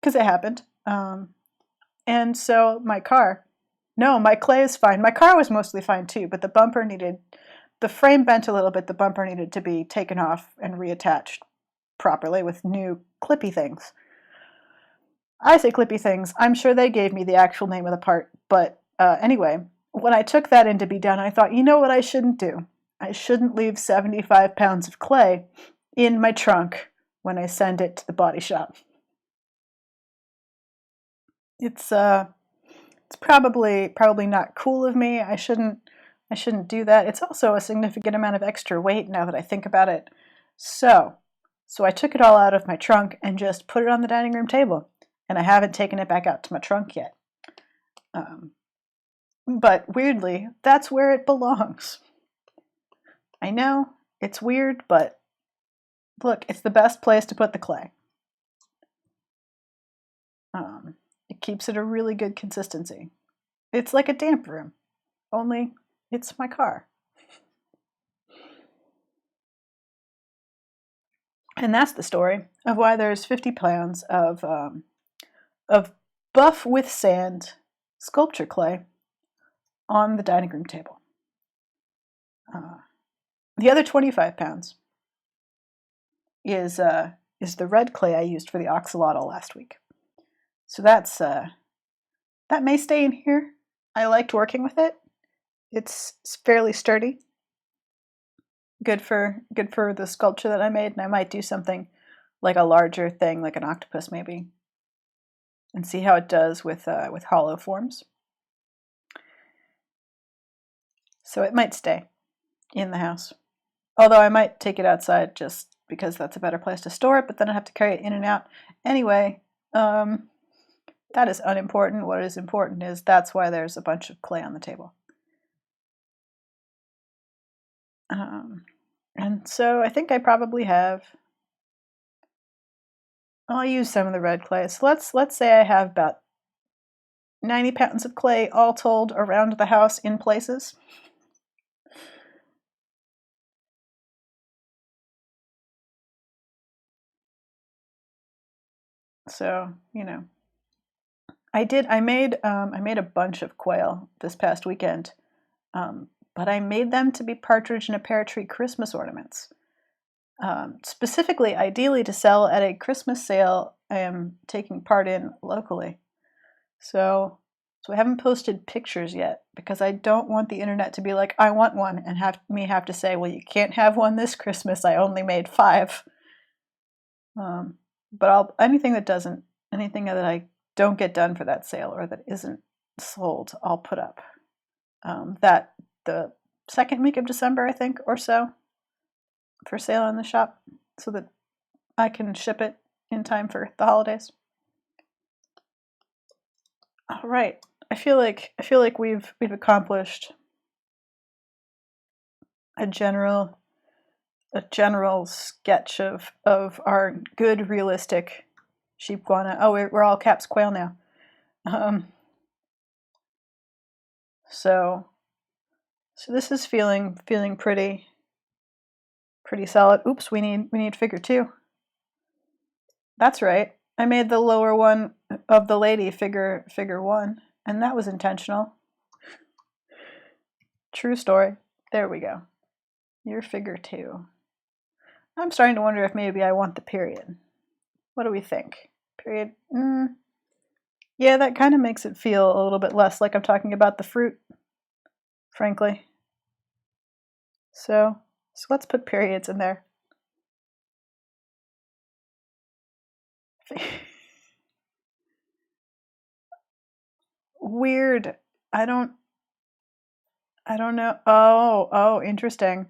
it happened. And so my clay is fine. My car was mostly fine too, but the frame bent a little bit. The bumper needed to be taken off and reattached properly with new clippy things. I say clippy things. I'm sure they gave me the actual name of the part, but Anyway, when I took that in to be done, I thought, you know what I shouldn't do? I shouldn't leave 75 pounds of clay in my trunk when I send it to the body shop. It's probably not cool of me. I shouldn't do that. It's also a significant amount of extra weight now that I think about it. So I took it all out of my trunk and just put it on the dining room table, and I haven't taken it back out to my trunk yet. But weirdly, that's where it belongs. I know, it's weird, but look, it's the best place to put the clay. It keeps it a really good consistency. It's like a damp room, only it's my car. And that's the story of why there's 50 pounds of buff with sand sculpture clay on the dining room table. The other 25 pounds is the red clay I used for the axolotl last week. So that may stay in here. I liked working with it. It's fairly sturdy. Good for the sculpture that I made, and I might do something like a larger thing, like an octopus maybe, and see how it does with hollow forms. So it might stay in the house. Although I might take it outside just because that's a better place to store it, but then I have to carry it in and out. Anyway, that is unimportant. What is important is that's why there's a bunch of clay on the table. And so I think I probably have, I'll use some of the red clay. So let's say I have about 90 pounds of clay all told around the house in places. So, you know, I made a bunch of quail this past weekend, but I made them to be partridge in a pear tree Christmas ornaments. Specifically, ideally to sell at a Christmas sale I am taking part in locally. So I haven't posted pictures yet because I don't want the internet to be like, I want one, and have to say, well, you can't have one this Christmas. I only made 5. But anything that I don't get done for that sale or that isn't sold, I'll put up. That the second week of December, I think, or so, for sale in the shop, so that I can ship it in time for the holidays. All right, I feel like we've accomplished a general sketch of our good realistic sheepguana. Oh, we're all caps quail now. So this is feeling pretty solid. Oops, we need figure 2. That's right. I made the lower one of the lady figure 1, and that was intentional. True story. There we go. You're figure 2. I'm starting to wonder if maybe I want the period. What do we think? Period. Yeah, that kind of makes it feel a little bit less like I'm talking about the fruit, frankly. So let's put periods in there. Weird. I don't know. Oh, interesting.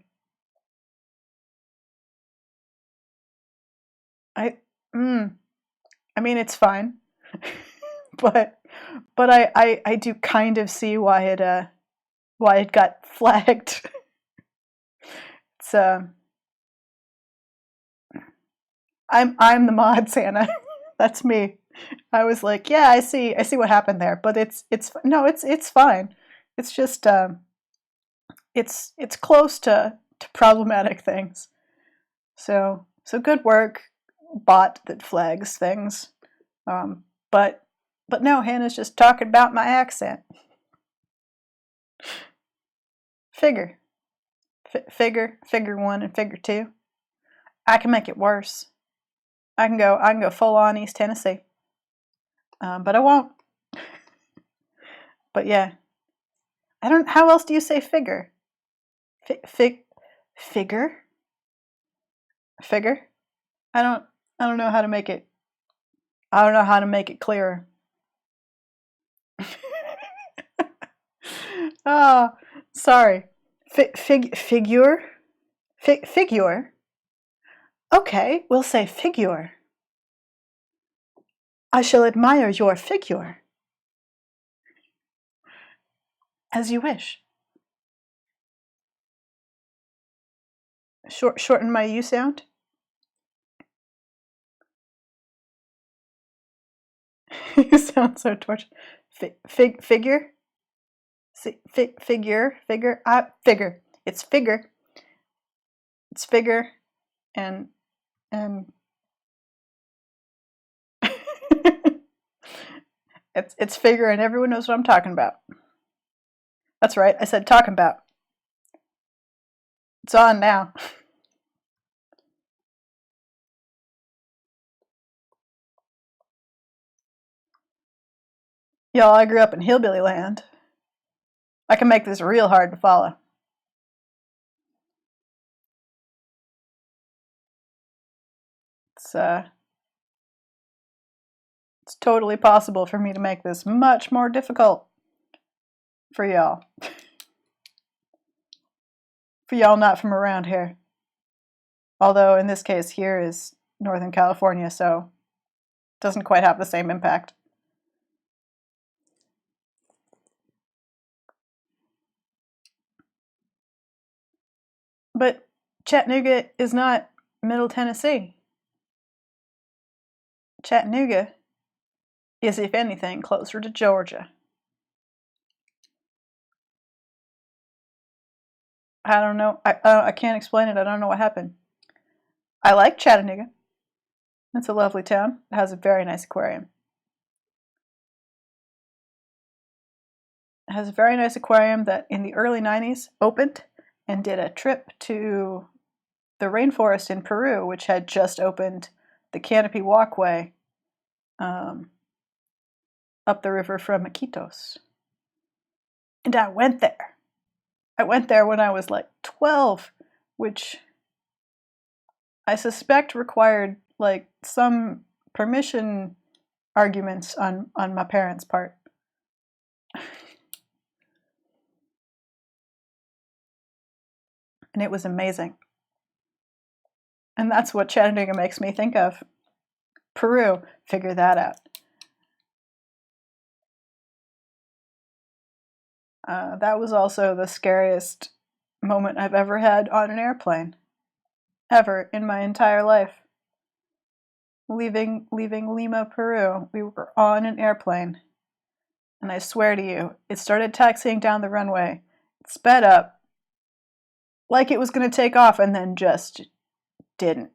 I mean, it's fine, but I do kind of see why it got flagged. It's I'm the mod Santa. That's me. I was like, yeah, I see what happened there, but it's fine. It's just it's close to problematic things. So good work, bot that flags things. But no, Hannah's just talking about my accent. Figure 1 and figure 2. I can make it worse. I can go full on East Tennessee. But I won't. But yeah, I don't. How else do you say figure? Figure? Figure? I don't. I don't know how to make it. I don't know how to make it clearer. Oh, sorry. Figure? Figure? Okay, we'll say figure. I shall admire your figure. As you wish. Shorten my U sound? You sound so tortured. Figure? Figure? Figure. It's figure. It's figure. And it's figure, and everyone knows what I'm talking about. That's right, I said talking about. It's on now. Y'all, I grew up in hillbilly land. I can make this real hard to follow. It's totally possible for me to make this much more difficult for y'all. For y'all not from around here. Although in this case here is Northern California, so it doesn't quite have the same impact. But Chattanooga is not Middle Tennessee. Chattanooga is, if anything, closer to Georgia. I don't know. I can't explain it. I don't know what happened. I like Chattanooga. It's a lovely town. It has a very nice aquarium. It has a very nice aquarium that in the early 90s opened and did a trip to the rainforest in Peru, which had just opened the canopy walkway up the river from Iquitos. And I went there. I went there when I was like 12, which I suspect required like some permission arguments on my parents' part. And it was amazing. And that's what Chattanooga makes me think of. Peru, figure that out. That was also the scariest moment I've ever had on an airplane. Ever in my entire life. Leaving Lima, Peru, we were on an airplane. And I swear to you, it started taxiing down the runway. It sped up like it was going to take off and then just didn't.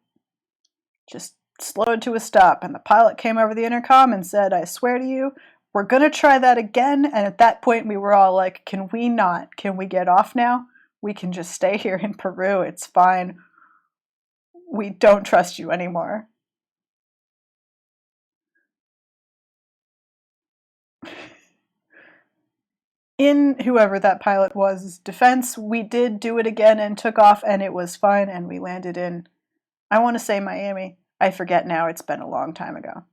Just slowed to a stop, and the pilot came over the intercom and said, I swear to you, we're going to try that again. And at that point, we were all like, can we not? Can we get off now? We can just stay here in Peru. It's fine. We don't trust you anymore. In whoever that pilot was' defense, we did do it again and took off, and it was fine, and we landed in, I want to say Miami. I forget now, it's been a long time ago.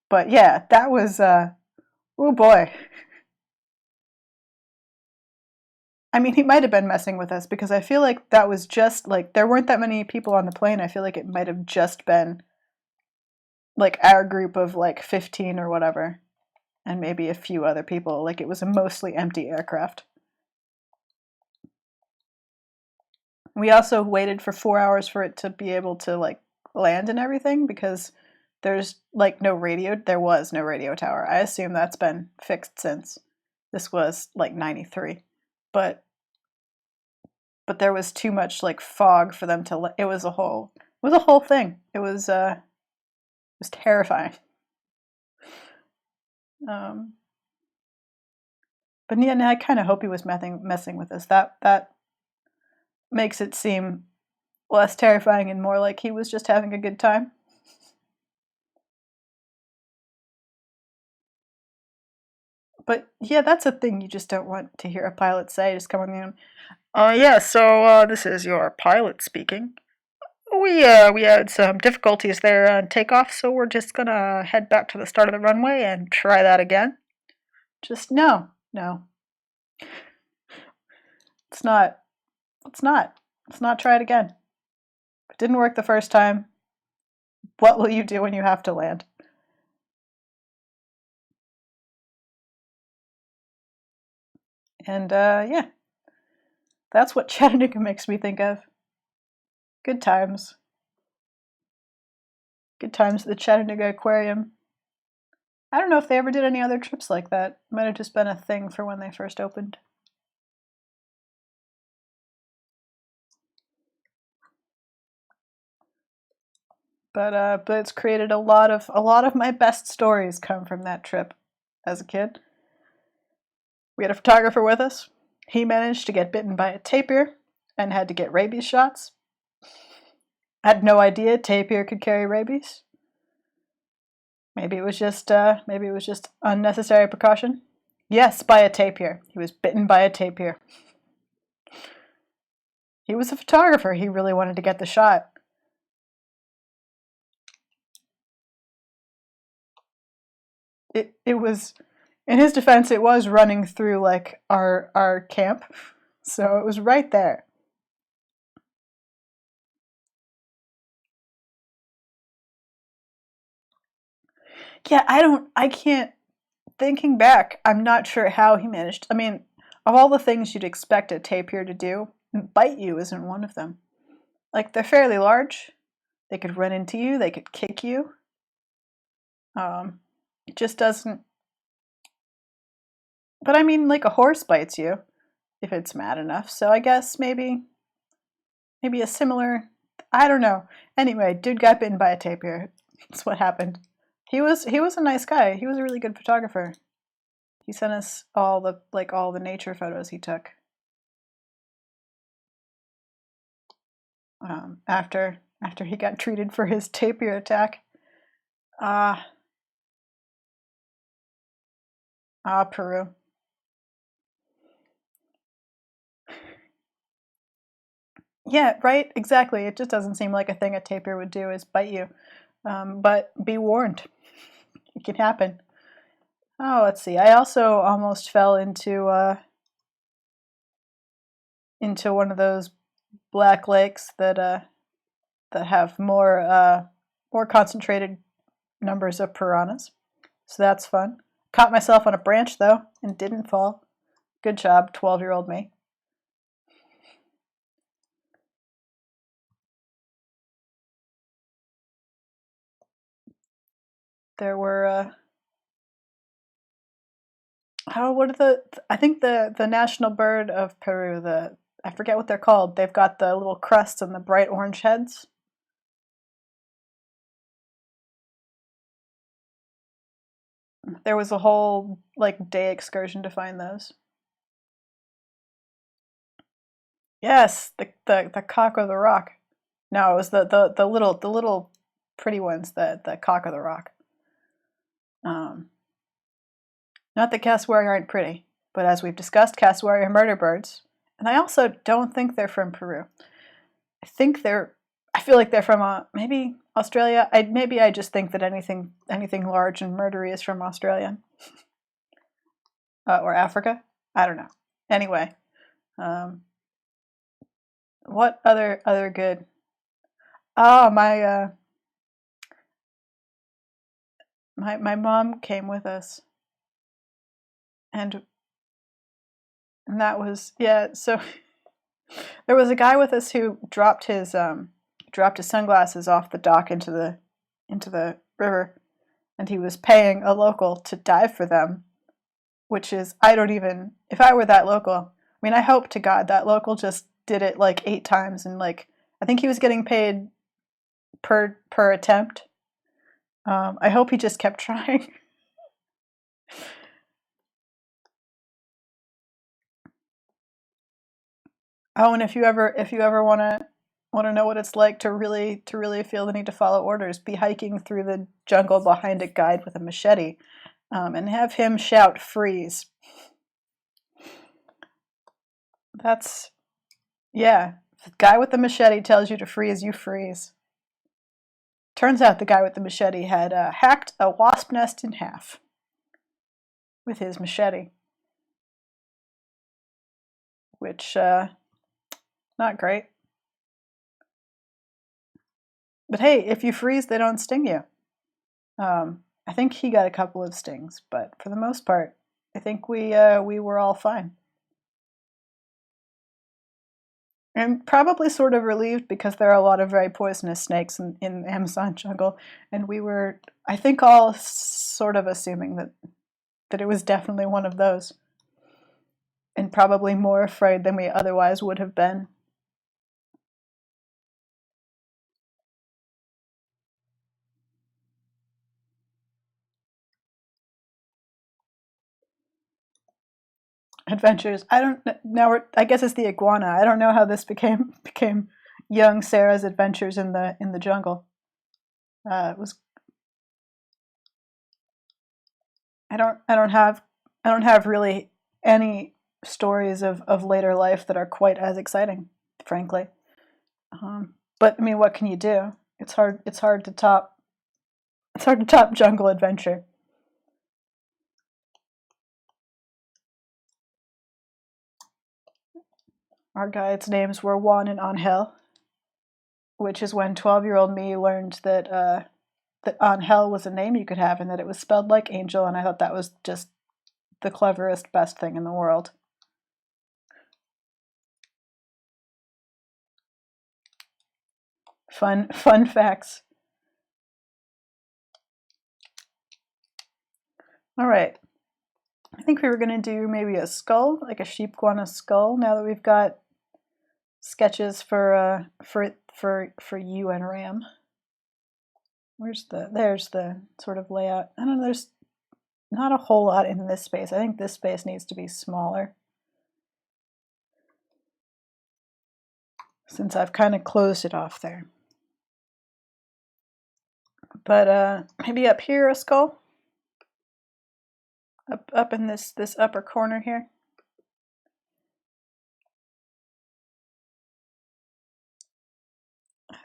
But yeah, that was, oh boy. I mean, he might have been messing with us, because I feel like that was just, like, there weren't that many people on the plane. I feel like it might have just been, like, our group of, like, 15 or whatever. And maybe a few other people. Like, it was a mostly empty aircraft. We also waited for 4 hours for it to be able to, like, land and everything, because there's, like, no radio. There was no radio tower. I assume that's been fixed since. This was, like, 93. But there was too much, like, fog for them to, it was a whole thing. It was terrifying. But yeah, I kind of hope he was messing with us. That makes it seem less terrifying and more like he was just having a good time. But yeah, that's a thing you just don't want to hear a pilot say. Just come on in. Yeah, so this is your pilot speaking. We had some difficulties there on takeoff, so we're just gonna head back to the start of the runway and try that again. Just no, no. It's not. It's not. Let's not try it again. It didn't work the first time. What will you do when you have to land? And yeah, that's what Chattanooga makes me think of. Good times. Good times at the Chattanooga Aquarium. I don't know if they ever did any other trips like that. It might have just been a thing for when they first opened. But it's created a lot of my best stories come from that trip as a kid. We had a photographer with us. He managed to get bitten by a tapir and had to get rabies shots. I had no idea tapir could carry rabies. Maybe it was just unnecessary precaution. Yes, by a tapir. He was bitten by a tapir. He was a photographer. He really wanted to get the shot. It was, in his defense, it was running through like our camp, so it was right there. Yeah, I can't, thinking back, I'm not sure how he managed. I mean, of all the things you'd expect a tapir to do, bite you isn't one of them. Like, they're fairly large. They could run into you, they could kick you. It just doesn't. But I mean, like a horse bites you if it's mad enough. So I guess maybe a similar. I don't know. Anyway, dude got bitten by a tapir. That's what happened. He was a nice guy. He was a really good photographer. He sent us all the nature photos he took. After he got treated for his tapir attack. Ah, Peru. Yeah, right. Exactly. It just doesn't seem like a thing a tapir would do is bite you. But be warned, it can happen. Oh, let's see. I also almost fell into one of those black lakes that have more concentrated numbers of piranhas. So that's fun. Caught myself on a branch though and didn't fall. Good job, 12-year-old me. There were what are I think the national bird of Peru, I forget what they're called. They've got the little crests and the bright orange heads. There was a whole like day excursion to find those. Yes, the cock of the rock. No, it was the little pretty ones, the cock of the rock. Um, Not that cassowary aren't pretty, but as we've discussed, cassowary are murder birds, and I also don't think they're from Peru. I think they're. I feel like they're from maybe Australia. Maybe I just think that anything large and murdery is from Australia or Africa. I don't know. Anyway, um, what other good? Oh, my mom came with us, and that was yeah. So there was a guy with us who dropped his sunglasses off the dock into the river, and he was paying a local to dive for them, which is I don't even if I were that local. I mean, I hope to God that local just did it like 8 times, and like I think he was getting paid per attempt. I hope he just kept trying. Oh, and if you ever want to know what it's like to really feel the need to follow orders, be hiking through the jungle behind a guide with a machete. and have him shout freeze. That's, yeah, if the guy with the machete tells you to freeze, you freeze. Turns out the guy with the machete had hacked a wasp nest in half with his machete, which, not great. But hey, if you freeze, they don't sting you. I think he got a couple of stings, but for the most part, I think we were all fine. And probably sort of relieved because there are a lot of very poisonous snakes in the Amazon jungle, and we were, I think, all sort of assuming that it was definitely one of those, and probably more afraid than we otherwise would have been. Adventures. I don't now. I guess it's the iguana. I don't know how this became young Sarah's adventures in the jungle. It was. I don't have really any stories of later life that are quite as exciting, frankly. But I mean, what can you do? It's hard. It's hard to top. It's hard to top jungle adventure. Our guides' names were Juan and Angel, which is when 12-year-old me learned that Angel was a name you could have and that it was spelled like angel, and I thought that was just the cleverest, best thing in the world. Fun facts. All right. I think we were going to do maybe a skull, like a sheepguana skull, now that we've got sketches for you and Ram. There's the sort of layout. I don't know, there's not a whole lot in this space. I think this space needs to be smaller, since I've kind of closed it off there. But maybe up here a skull? Up in this upper corner here.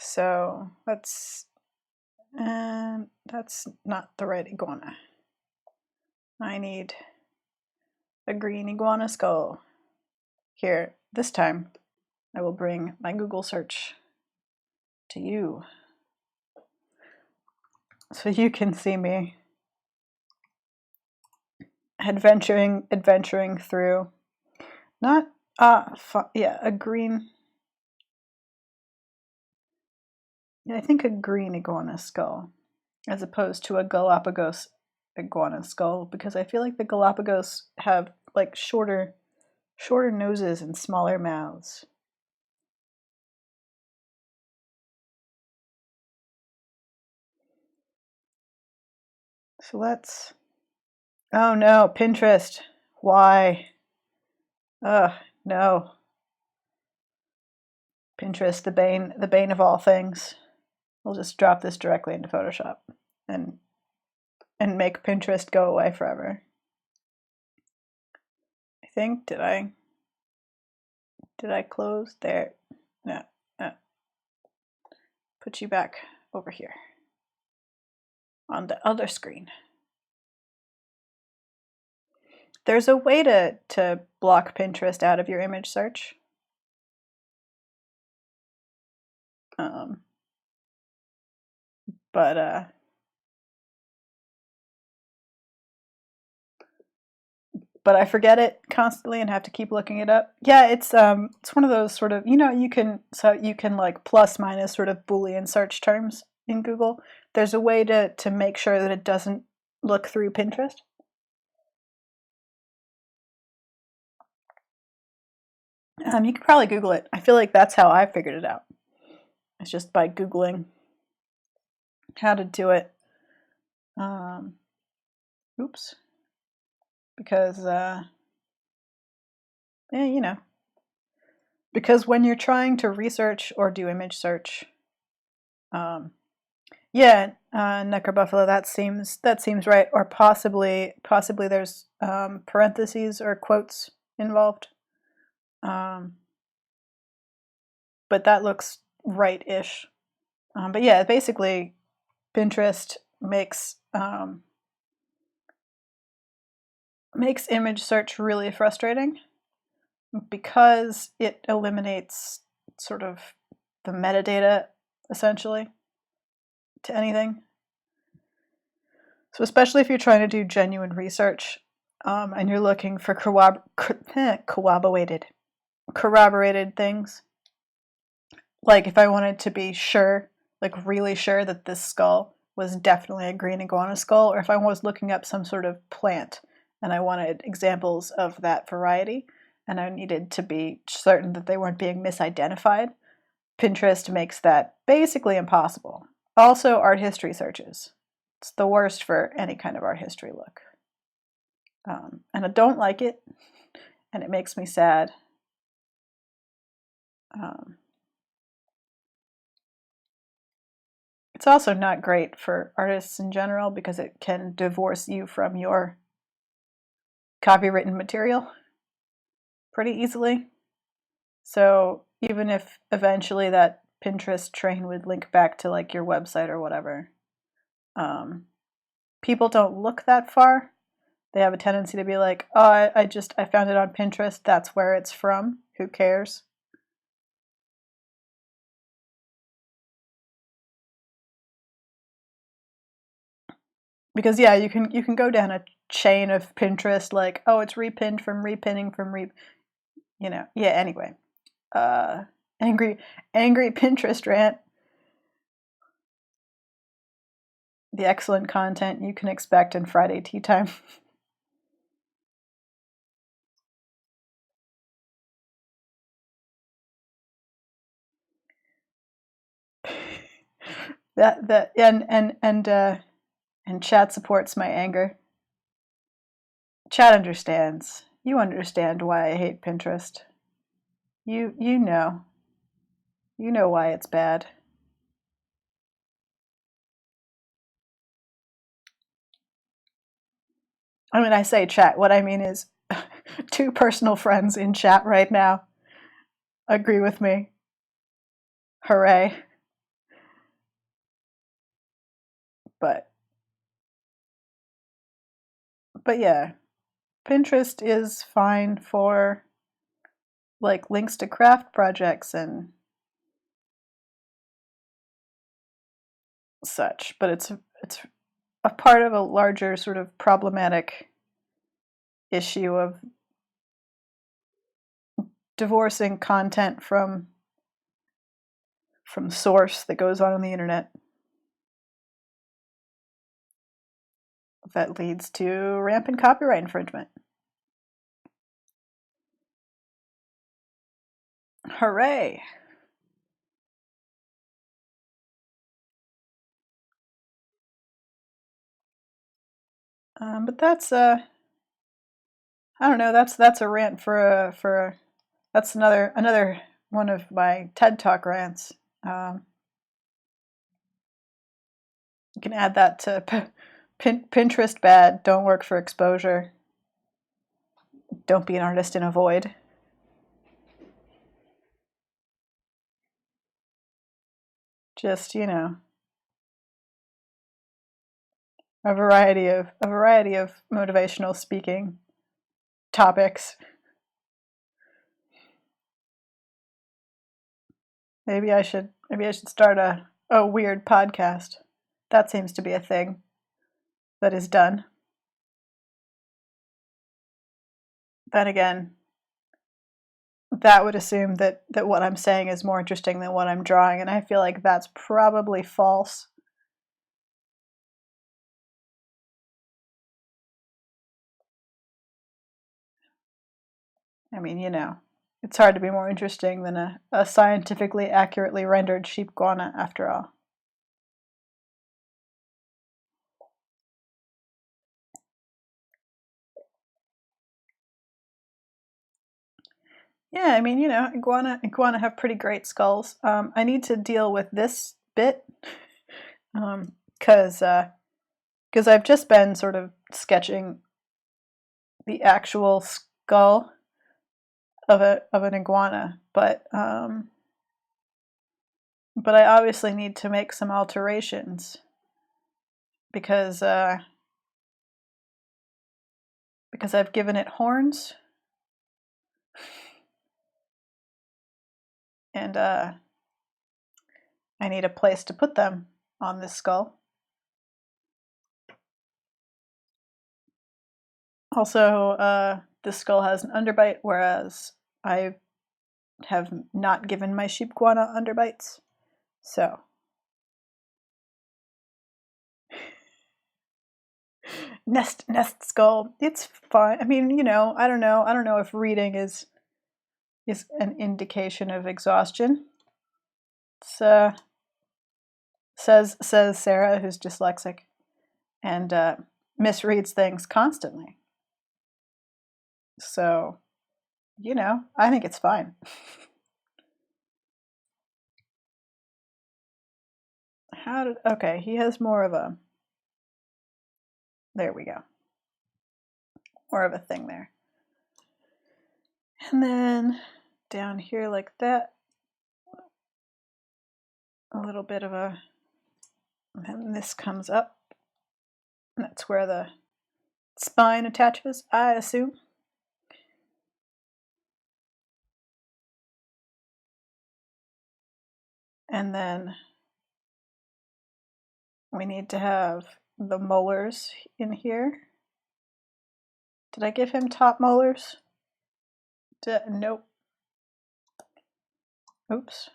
So that's not the right iguana. I need a green iguana skull. Here, this time, I will bring my Google search to you, so you can see me adventuring through. Not yeah, a green. Yeah, I think a green iguana skull, as opposed to a Galapagos iguana skull, because I feel like the Galapagos have like shorter noses and smaller mouths. So let's. Oh no, Pinterest. Why? Ugh, no. Pinterest, the bane of all things. We'll just drop this directly into Photoshop and make Pinterest go away forever. I think, did I close there? No. Put you back over here on the other screen. There's a way to block Pinterest out of your image search. But I forget it constantly and have to keep looking it up. Yeah, it's one of those sort of, you can like plus minus sort of Boolean search terms in Google. There's a way to make sure that it doesn't look through Pinterest. You could probably Google it. I feel like that's how I figured it out. It's just by Googling how to do it. Oops. Because, yeah, because when you're trying to research or do image search, yeah, Necrobuffalo. That seems right. Or possibly there's parentheses or quotes involved. But that looks right-ish. But yeah, basically, Pinterest makes image search really frustrating because it eliminates sort of the metadata essentially to anything. So especially if you're trying to do genuine research and you're looking for corroborated things, like if I wanted to be sure, like really sure that this skull was definitely a green iguana skull, or if I was looking up some sort of plant and I wanted examples of that variety and I needed to be certain that they weren't being misidentified, Pinterest makes that basically impossible. Also, art history searches. It's the worst for any kind of art history look. And I don't like it, and it makes me sad. It's also not great for artists in general because it can divorce you from your copywritten material pretty easily. So even if eventually that Pinterest train would link back to like your website or whatever, people don't look that far. They have a tendency to be like, oh, I found it on Pinterest. That's where it's from. Who cares? Because yeah, you can go down a chain of Pinterest like, oh, it's repinned from repinning from yeah. Anyway, uh, angry Pinterest rant. The excellent content you can expect in Friday tea time. that and chat supports my anger. Chat understands. You understand why I hate Pinterest. You know. You know why it's bad. I mean, I say chat. What I mean is two personal friends in chat right now agree with me. Hooray. But yeah, Pinterest is fine for like links to craft projects and such, but it's a part of a larger sort of problematic issue of divorcing content from source that goes on the internet that leads to rampant copyright infringement. Hooray! But that's I don't know. That's a rant for that's another one of my TED Talk rants. You can add that to Pinterest bad. Don't work for exposure. Don't be an artist in a void. Just a variety of motivational speaking topics. Maybe I should start a weird podcast. That seems to be a thing that is done. Then again, that would assume that what I'm saying is more interesting than what I'm drawing, and I feel like that's probably false. I mean, it's hard to be more interesting than a scientifically accurately rendered sheepguana, after all. Yeah, I mean, iguana have pretty great skulls. I need to deal with this bit. because I've just been sort of sketching the actual skull of an iguana, but I obviously need to make some alterations because I've given it horns, and I need a place to put them on this skull. Also, this skull has an underbite, whereas I have not given my sheepguana underbites. So nest skull. It's fine. I mean, you know, I don't know if reading is an indication of exhaustion. It's, says Sarah, who's dyslexic and misreads things constantly. So, you know, I think it's fine. Okay, he has more of a, there we go. More of a thing there. And then down here like that, a little bit of a, and then this comes up. And that's where the spine attaches, I assume. And then we need to have the molars in here. Did I give him top molars? Nope. Oops.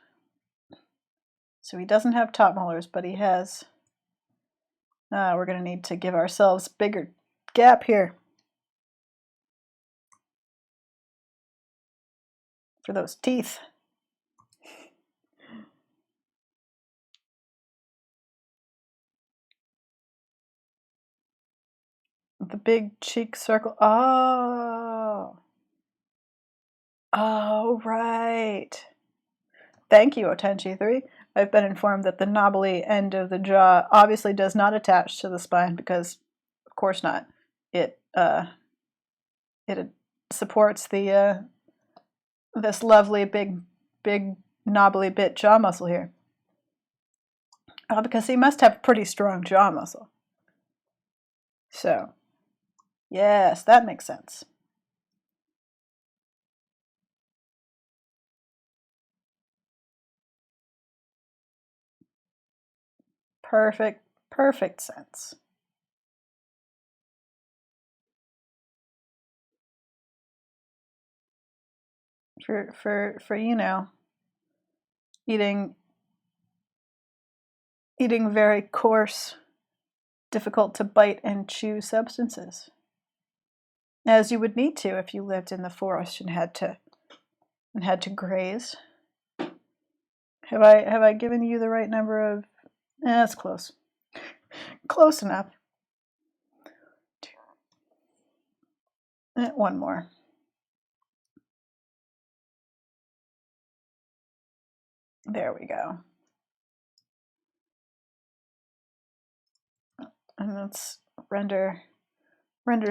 So he doesn't have top molars, but he has, we're going to need to give ourselves bigger gap here for those teeth. The big cheek circle. Oh. Oh, right. Thank you, Otenchi3. I've been informed that the knobbly end of the jaw obviously does not attach to the spine because, of course not. It supports the this lovely big knobbly bit jaw muscle here. Because he must have pretty strong jaw muscle. So, yes, that makes sense. Perfect sense. For you know, eating very coarse, difficult to bite and chew substances, as you would need to if you lived in the forest and had to graze. Have I given you the right number of? That's close. Close enough. One more. There we go. And let's render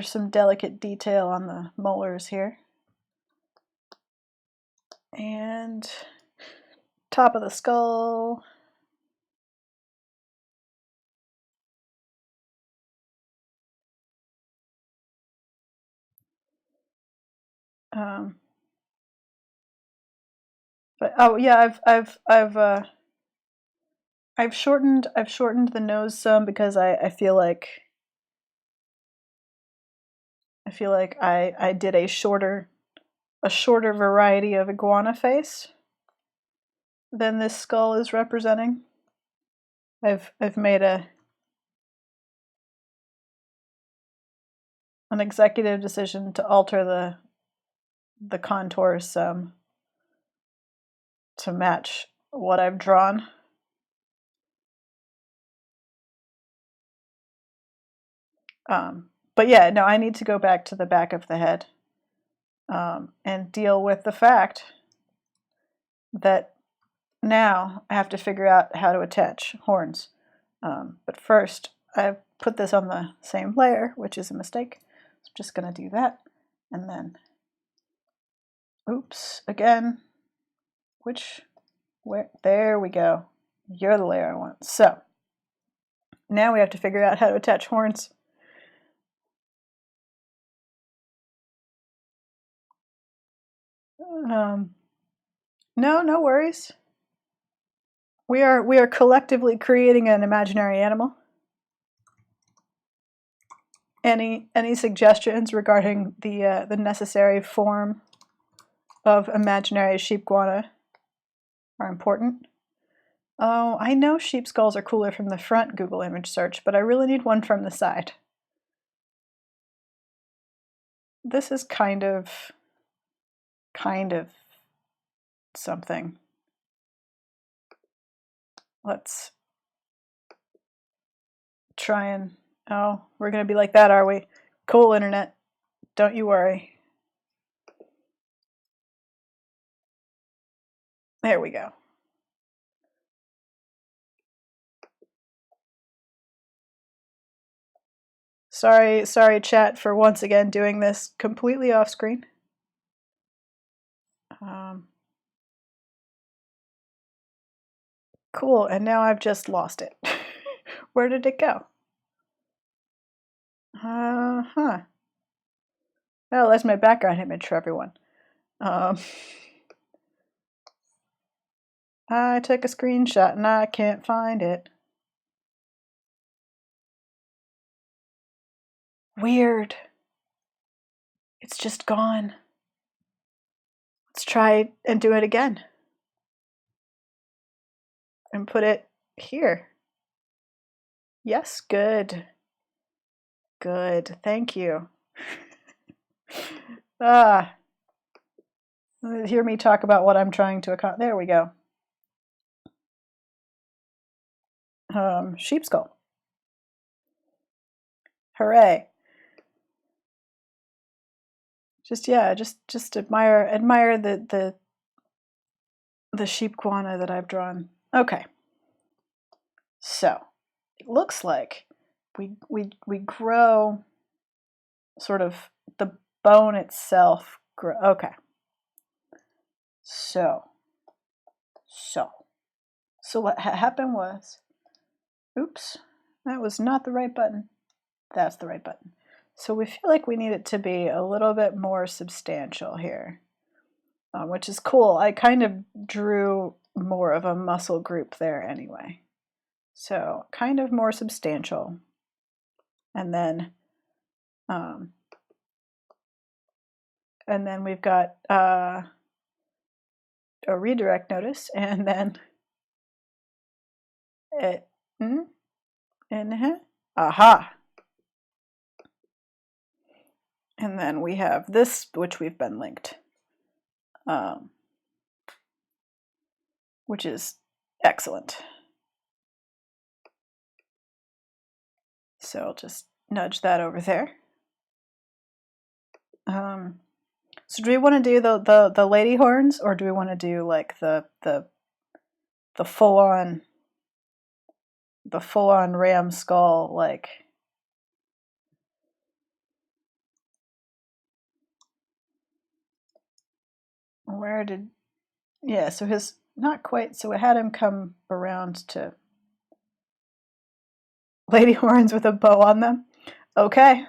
some delicate detail on the molars here. And top of the skull. But oh yeah, I've shortened the nose some because I feel like I did a shorter variety of iguana face than this skull is representing. I've made an executive decision to alter the contours some to match what I've drawn. But yeah, no, I need to go back to the back of the head and deal with the fact that now I have to figure out how to attach horns. But first, I put this on the same layer, which is a mistake. So I'm just going to do that. And then, oops, again, where? There we go. You're the layer I want. So now we have to figure out how to attach horns. No worries. We are collectively creating an imaginary animal. Any suggestions regarding the necessary form of imaginary sheepguana are important? Oh, I know sheep skulls are cooler from the front Google image search, but I really need one from the side. This is kind of something. Let's try and, oh, we're gonna be like that, are we? Cool, internet. Don't you worry. There we go. Sorry, chat, for once again doing this completely off screen. Cool, and now I've just lost it. Where did it go? Huh. Oh, that's my background image for everyone. I took a screenshot and I can't find it. Weird. It's just gone. Let's try and do it again. And put it here. Yes, good. Good, thank you. Hear me talk about what I'm trying to accomplish. There we go. Sheep skull. Hooray. Just admire the sheepguana that I've drawn. Okay. So it looks like we grow sort of the bone itself. Okay. So what happened was, oops, that was not the right button. That's the right button. So we feel like we need it to be a little bit more substantial here, which is cool. I kind of drew more of a muscle group there anyway. So kind of more substantial. And then we've got a redirect notice, and then aha. And then we have this, which we've been linked, which is excellent. So I'll just nudge that over there. So do we want to do the lady horns, or do we want to do like the full on ram skull, like? Where did, yeah, so his, not quite, so I had him come around to lady horns with a bow on them. Okay,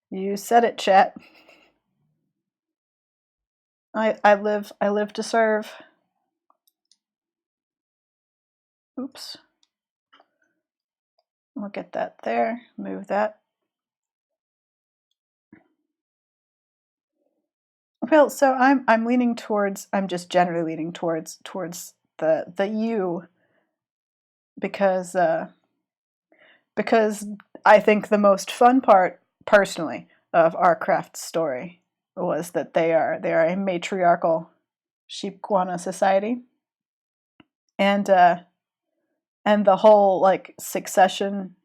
you said it, chat. I live to serve. Oops. We'll get that there, move that. Well, so I'm leaning towards, I'm just generally leaning towards the U, because I think the most fun part, personally, of our craft story was that they are a matriarchal sheepguana society, and the whole like succession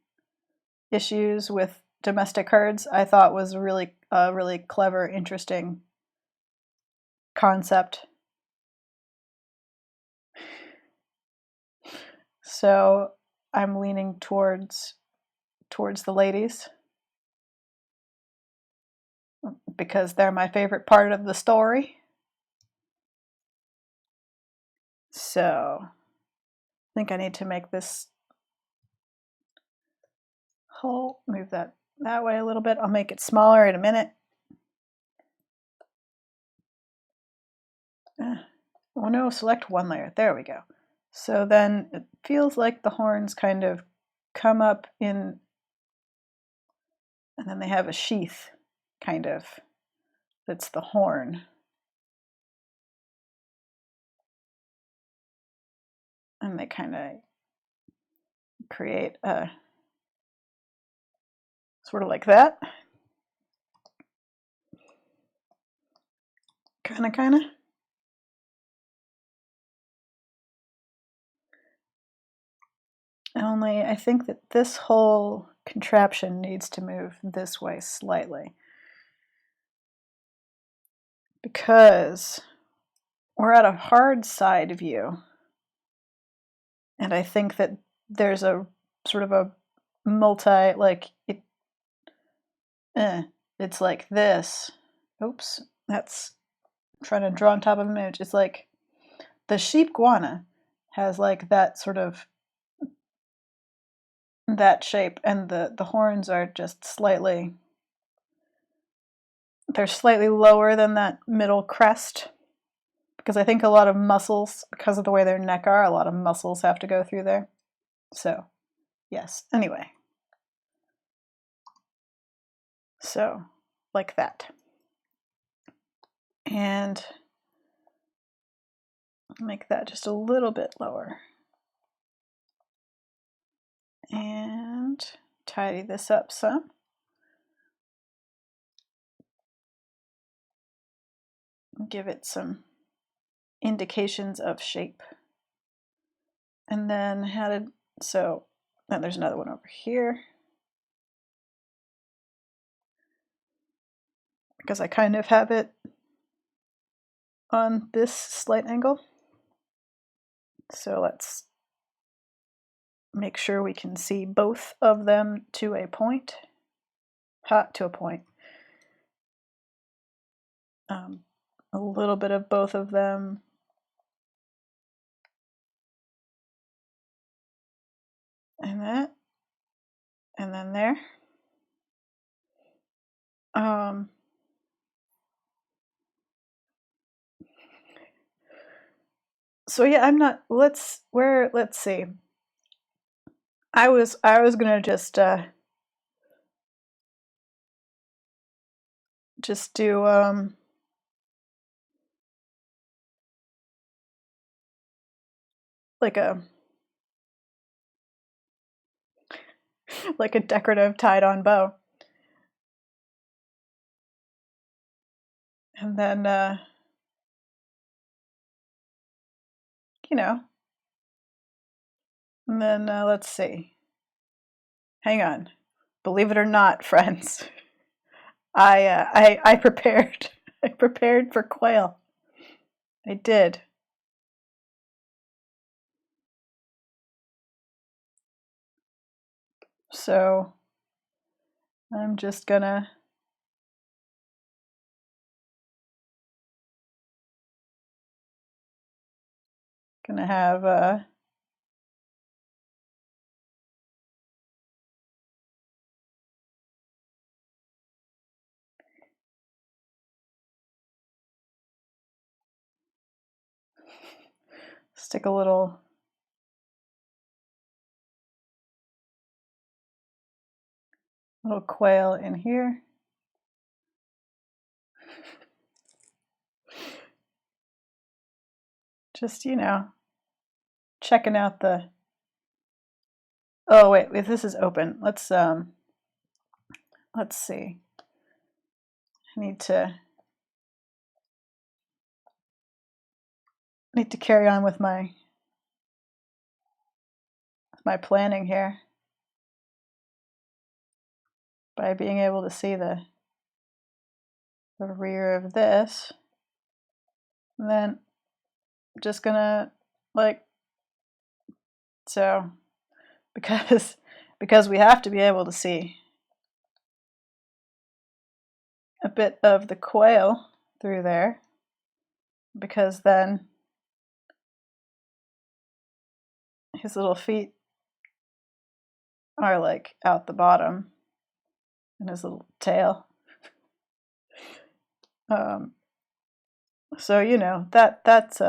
issues with domestic herds I thought was a really clever, interesting concept. So I'm leaning towards the ladies because they're my favorite part of the story. So I think I need to make this hole, move that way a little bit. I'll make it smaller in a minute. Oh no, select one layer. There we go. So then it feels like the horns kind of come up in, and then they have a sheath, kind of, that's the horn. And they kind of create a, sort of like that. Kind of. Only I think that this whole contraption needs to move this way slightly, because we're at a hard side view, and I think that there's a sort of a multi, like it's like this. Oops, that's trying to draw on top of an image. It's like the sheepguana has like that sort of that shape, and the horns are just slightly, they're slightly lower than that middle crest, because I think a lot of muscles, because of the way their neck are, a lot of muscles have to go through there. So yes, anyway, so like that. And make that just a little bit lower. And tidy this up some. Give it some indications of shape. And then then there's another one over here, because I kind of have it on this slight angle. So let's make sure we can see both of them to a point. To a point. A little bit of both of them. And that. And then there. So yeah, I'm not, let's see. I was gonna just do like a decorative tied-on bow. And then you know, and then let's see. Hang on. Believe it or not, friends, I prepared. I prepared for quail. I did. So I'm just gonna have stick a little quail in here. Just, checking out the, oh wait, this is open. Let's see. I need to carry on with my planning here by being able to see the rear of this. And then I'm just gonna so because we have to be able to see a bit of the quail through there, because then his little feet are like out the bottom and his little tail. So you know that's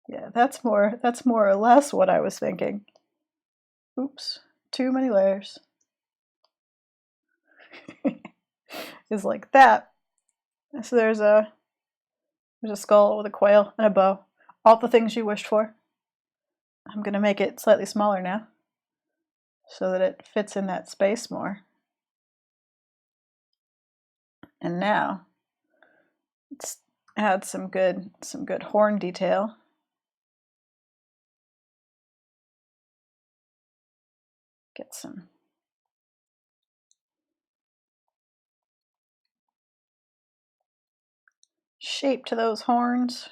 yeah, that's more or less what I was thinking. Oops, too many layers. Is like that. So there's a skull with a quail and a bow. All the things you wished for. I'm gonna make it slightly smaller now, so that it fits in that space more. And now, let's add some good horn detail. Get some shape to those horns,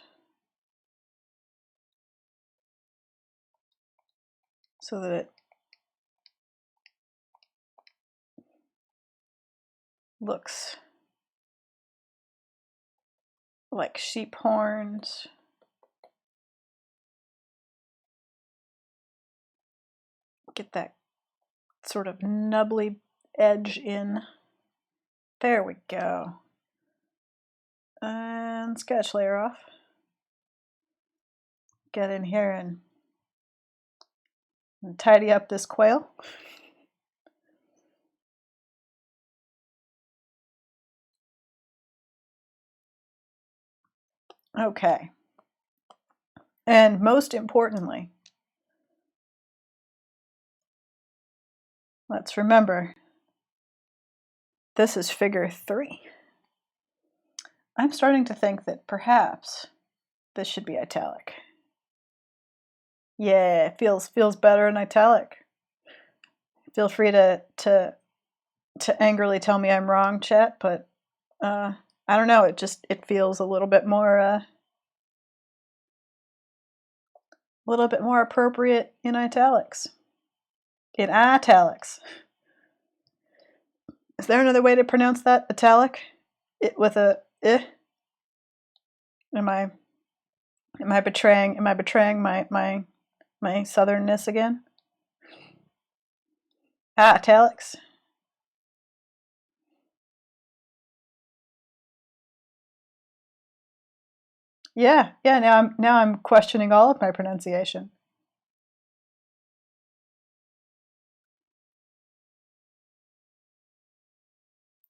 so that it looks like sheep horns. Get that sort of nubbly edge in. There we go. And sketch layer off. Get in here and tidy up this quail. Okay. And most importantly, let's remember, this is figure 3. I'm starting to think that perhaps this should be italic. Yeah, it feels better in italic. Feel free to angrily tell me I'm wrong, chat, but I don't know, it feels a little bit more appropriate in italics. In italics. Is there another way to pronounce that? Italic? It with a eh? Am I betraying my southernness again? Italics. Yeah. Now I'm questioning all of my pronunciation.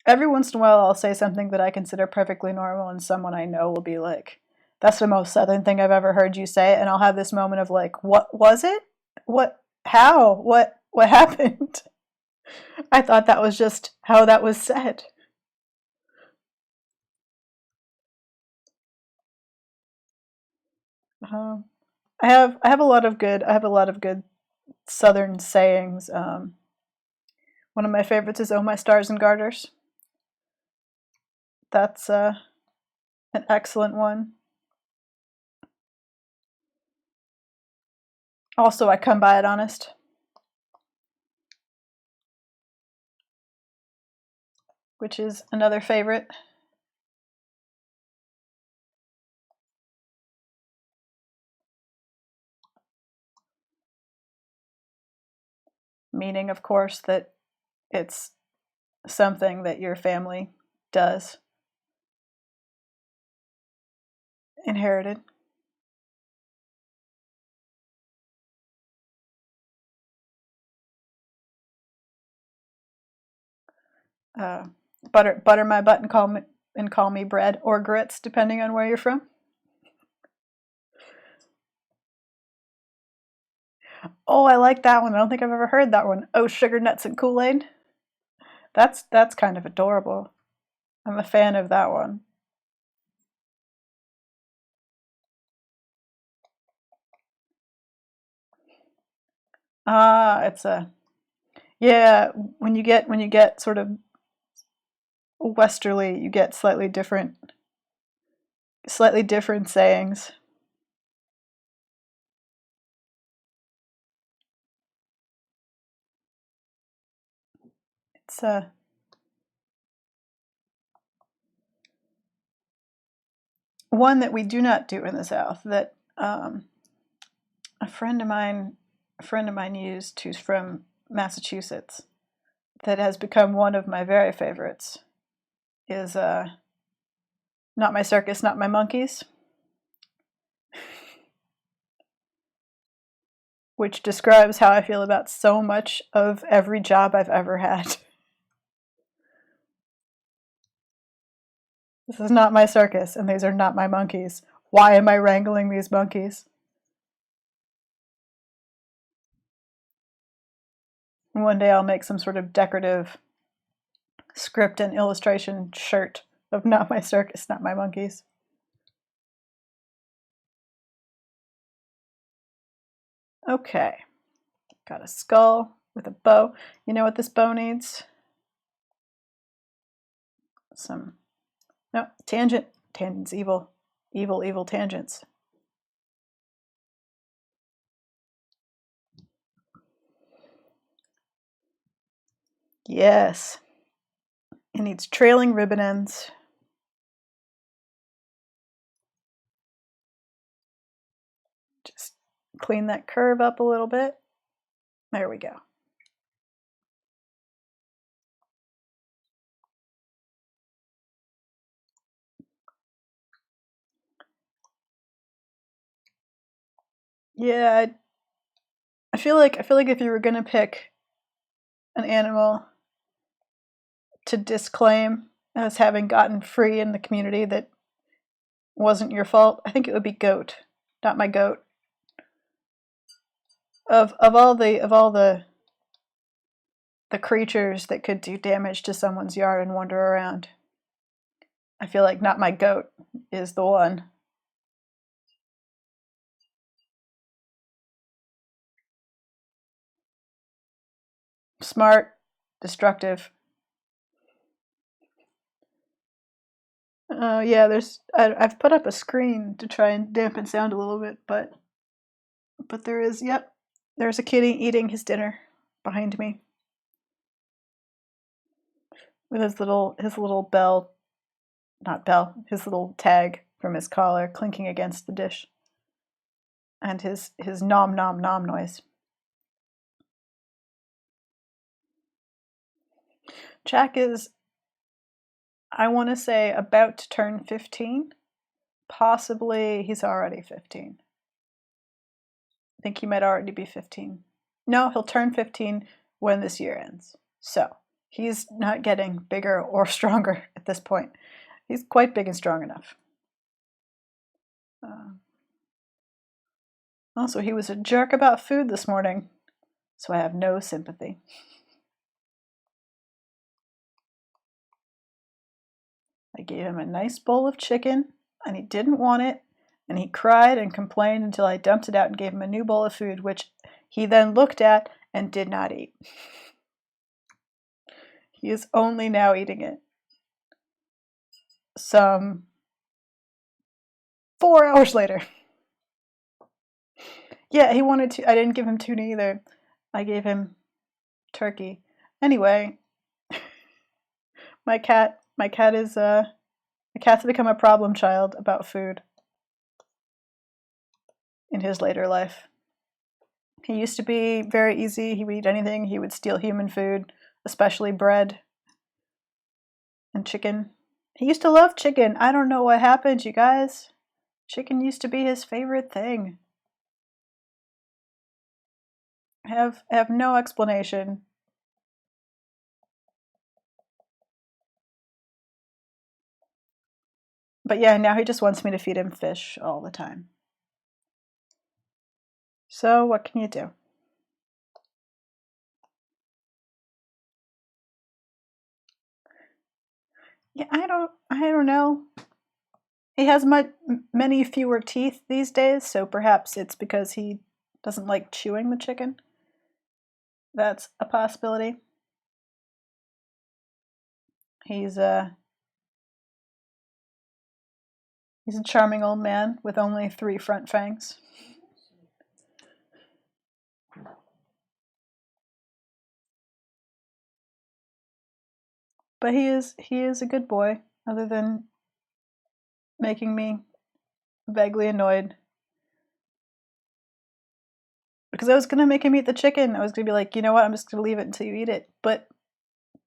Every once in a while, I'll say something that I consider perfectly normal, and someone I know will be like, "That's the most southern thing I've ever heard you say," and I'll have this moment of like, "What was it? What? How? What happened?" I thought that was just how that was said. I have a lot of good southern sayings. One of my favorites is "Oh my stars and garters." That's an excellent one. Also, I come by it honest. Which is another favorite. Meaning, of course, that it's something that your family does. Inherited. Butter my butt and call me bread or grits, depending on where you're from. Oh, I like that one. I don't think I've ever heard that one. Oh, sugar nuts and Kool-Aid. That's kind of adorable. I'm a fan of that one. It's a yeah. When you get sort of westerly, you get slightly different sayings. It's one that we do not do in the South that a friend of mine used, who's from Massachusetts, that has become one of my very favorites, is not my circus, not my monkeys, which describes how I feel about so much of every job I've ever had. This is not my circus, and these are not my monkeys. Why am I wrangling these monkeys? One day I'll make some sort of decorative script and illustration shirt of not my circus, not my monkeys. Okay, got a skull with a bow. You know what this bow needs? No, tangent. Tangent's evil. Evil, evil tangents. Yes. It needs trailing ribbon ends. Just clean that curve up a little bit. There we go. Yeah, I feel like if you were gonna pick an animal to disclaim as having gotten free in the community that wasn't your fault, I think it would be goat, not my goat. Of all the creatures that could do damage to someone's yard and wander around, I feel like not my goat is the one. Smart, destructive. Yeah, I've put up a screen to try and dampen sound a little bit, but there is, yep, there's a kitty eating his dinner behind me with his little bell, not bell, his little tag from his collar clinking against the dish, and his nom nom nom noise. Jack is, I want to say, about to turn 15. Possibly he's already 15. I think he might already be 15. No, he'll turn 15 when this year ends. So he's not getting bigger or stronger at this point. He's quite big and strong enough. Also, he was a jerk about food this morning, so I have no sympathy. I gave him a nice bowl of chicken, and he didn't want it, and he cried and complained until I dumped it out and gave him a new bowl of food, which he then looked at and did not eat. He is only now eating it. Some 4 hours later. Yeah, he wanted to. I didn't give him tuna either. I gave him turkey. Anyway, my cat's become a problem child about food in his later life. He used to be very easy. He would eat anything. He would steal human food, especially bread and chicken. He used to love chicken. I don't know what happened, you guys. Chicken used to be his favorite thing. I have no explanation. But yeah, now he just wants me to feed him fish all the time. So what can you do? Yeah, I don't know. He has many fewer teeth these days, so perhaps it's because he doesn't like chewing the chicken. That's a possibility. He's a charming old man with only 3 front fangs. But he is a good boy, other than making me vaguely annoyed. Because I was gonna make him eat the chicken. I was gonna be like, you know what, I'm just gonna leave it until you eat it. But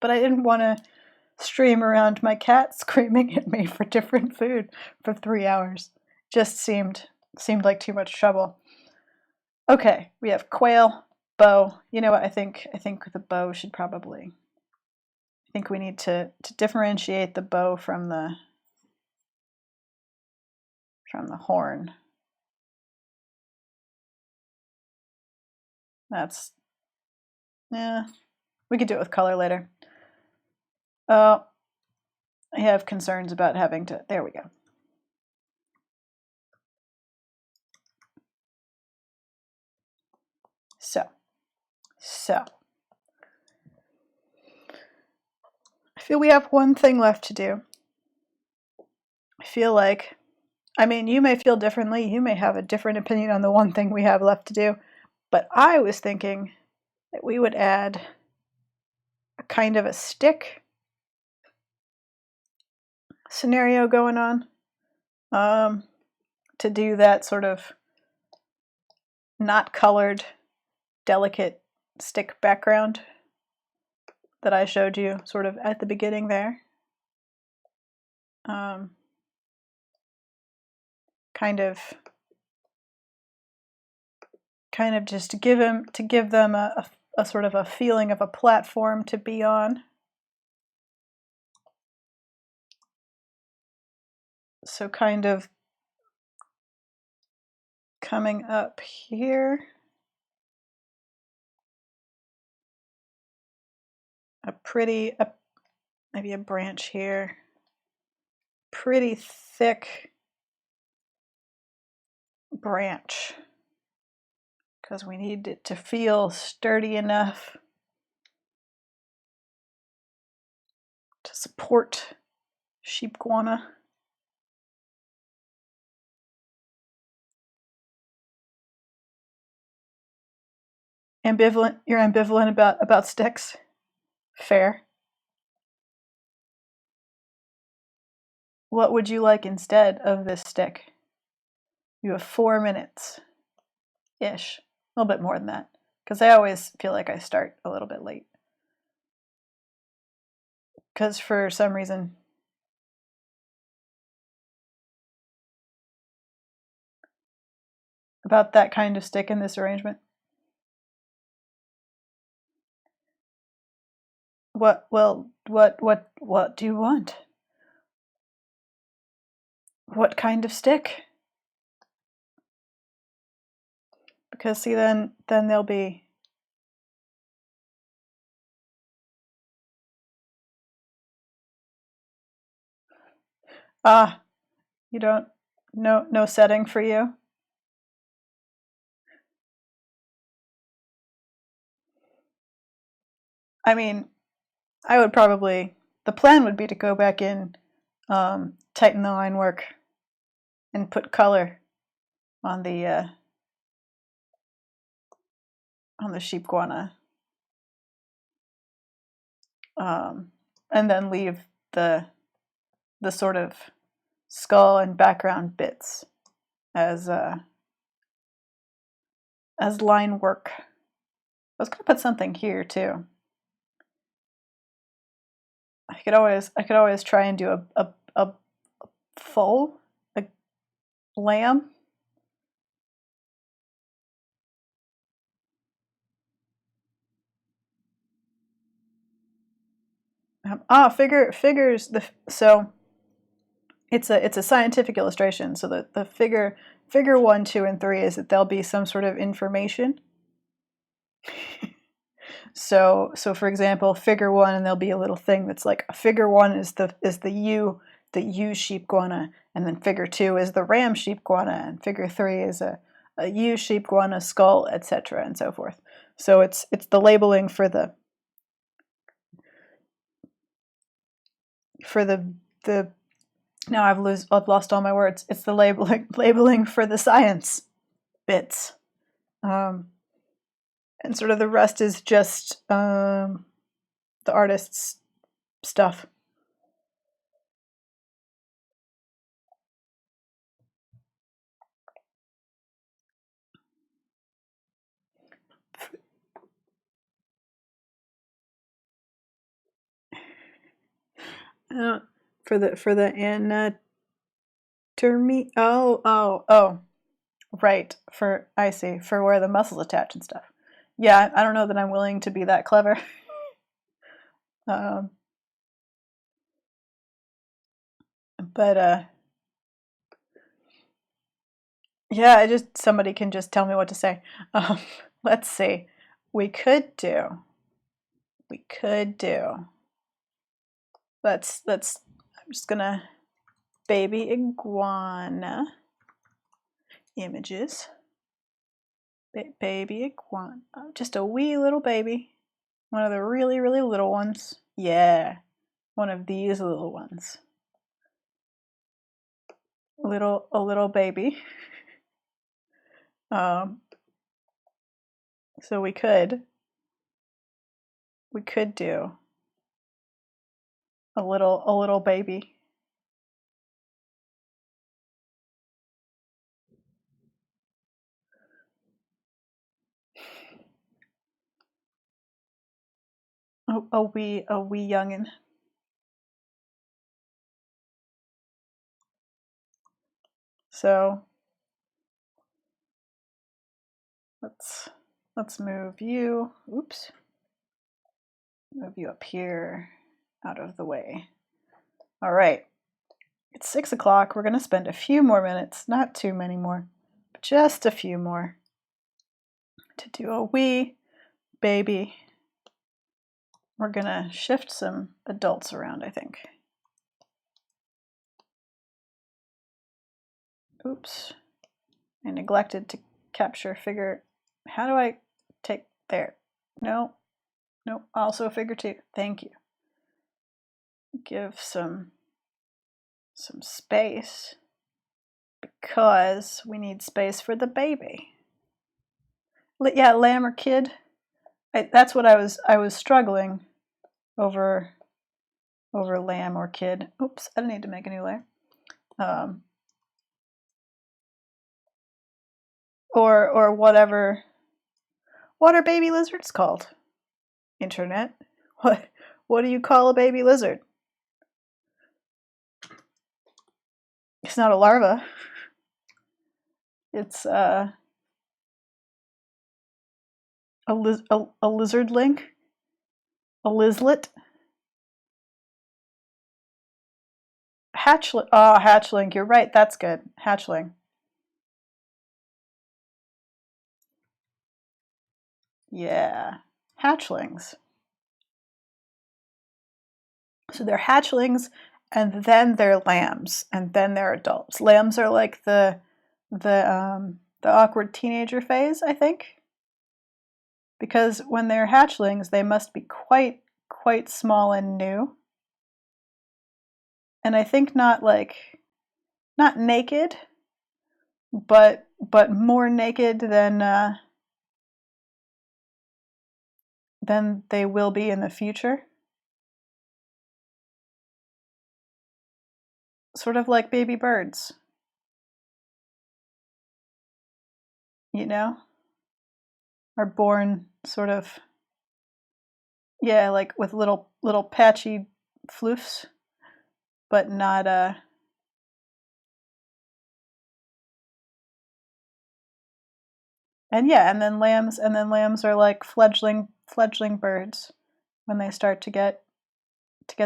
I didn't want to stream around my cat screaming at me for different food for 3 hours. Just seemed like too much trouble. Okay, we have quail, bow. You know what? I think the bow should probably. I think we need to differentiate the bow from the horn. That's, yeah. We could do it with color later. Oh, I have concerns about having to. There we go. So. I feel we have one thing left to do. I feel like, I mean, you may feel differently. You may have a different opinion on the one thing we have left to do. But I was thinking that we would add a kind of a stick scenario going on, to do that sort of not colored, delicate stick background that I showed you sort of at the beginning there. Kind of just to give them a sort of a feeling of a platform to be on. So kind of coming up here, maybe a branch here, pretty thick branch, because we need it to feel sturdy enough to support sheepguana. Ambivalent. You're ambivalent about sticks? Fair. What would you like instead of this stick? You have 4 minutes ish, a little bit more than that, because I always feel like I start a little bit late, because for some reason about that kind of stick in this arrangement. What do you want? What kind of stick? Because see, then there'll be you don't, no setting for you. I mean, I would probably, the plan would be to go back in, tighten the line work, and put color on the sheepguana, and then leave the sort of skull and background bits as line work. I was gonna put something here too. I could always try and do a foal, a lamb. Figures so it's a scientific illustration. So the figure 1, 2, and 3 is that there'll be some sort of information. So for example, figure 1, and there'll be a little thing that's like figure 1 is the ewe sheepguana, and then figure 2 is the ram sheepguana, and figure 3 is a ewe sheepguana skull, etc., and so forth. So it's the labeling for the now I've lost all my words. It's the labeling for the science bits, and sort of the rest is just the artist's stuff. For the anatomy. Oh. Right. I see. For where the muscles attach and stuff. Yeah, I don't know that I'm willing to be that clever. But yeah, somebody can just tell me what to say. Let's see. We could do. I'm just gonna baby iguana images. Baby iguana, just a wee little baby. One of the really, really little ones. Yeah, one of these little ones. A little baby. So we could do a little baby. A wee youngin. So let's move you. Oops. Move you up here, out of the way. All right. It's 6 o'clock. We're going to spend a few more minutes, not too many more, but just a few more, to do a wee baby. We're going to shift some adults around, I think. Oops. I neglected to capture figure. How do I take there? No. Also figure 2. Thank you. Give some space because we need space for the baby. Yeah, lamb or kid. That's what I was struggling over lamb or kid. Oops, I don't need to make a new layer. Or whatever. What are baby lizards called? Internet. What do you call a baby lizard? It's not a larva. It's a lizardling. A lizlet. Hatchling. Oh, hatchling. You're right. That's good. Hatchling. Yeah. Hatchlings. So they're hatchlings, and then they're lambs, and then they're adults. Lambs are like the awkward teenager phase, I think, because when they're hatchlings, they must be quite small and new, and I think not naked, but more naked than they will be in the future. Sort of like baby birds, are born sort of, yeah, like with little patchy floofs, but not and then lambs are like fledgling birds when they start to get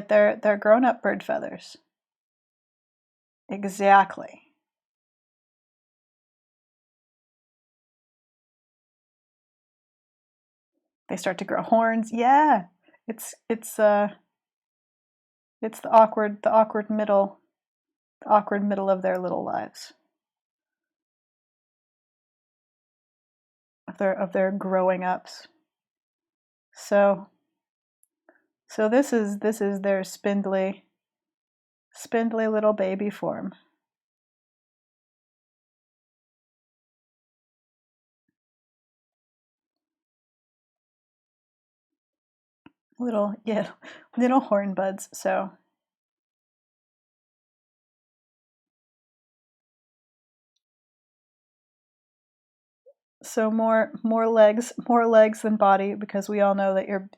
their grown-up bird feathers. Exactly. They start to grow horns. Yeah. It's the awkward middle of their little lives. Of their growing ups. So this is their spindly little baby form. Little, yeah, little horn buds. So more legs than body, because we all know that you're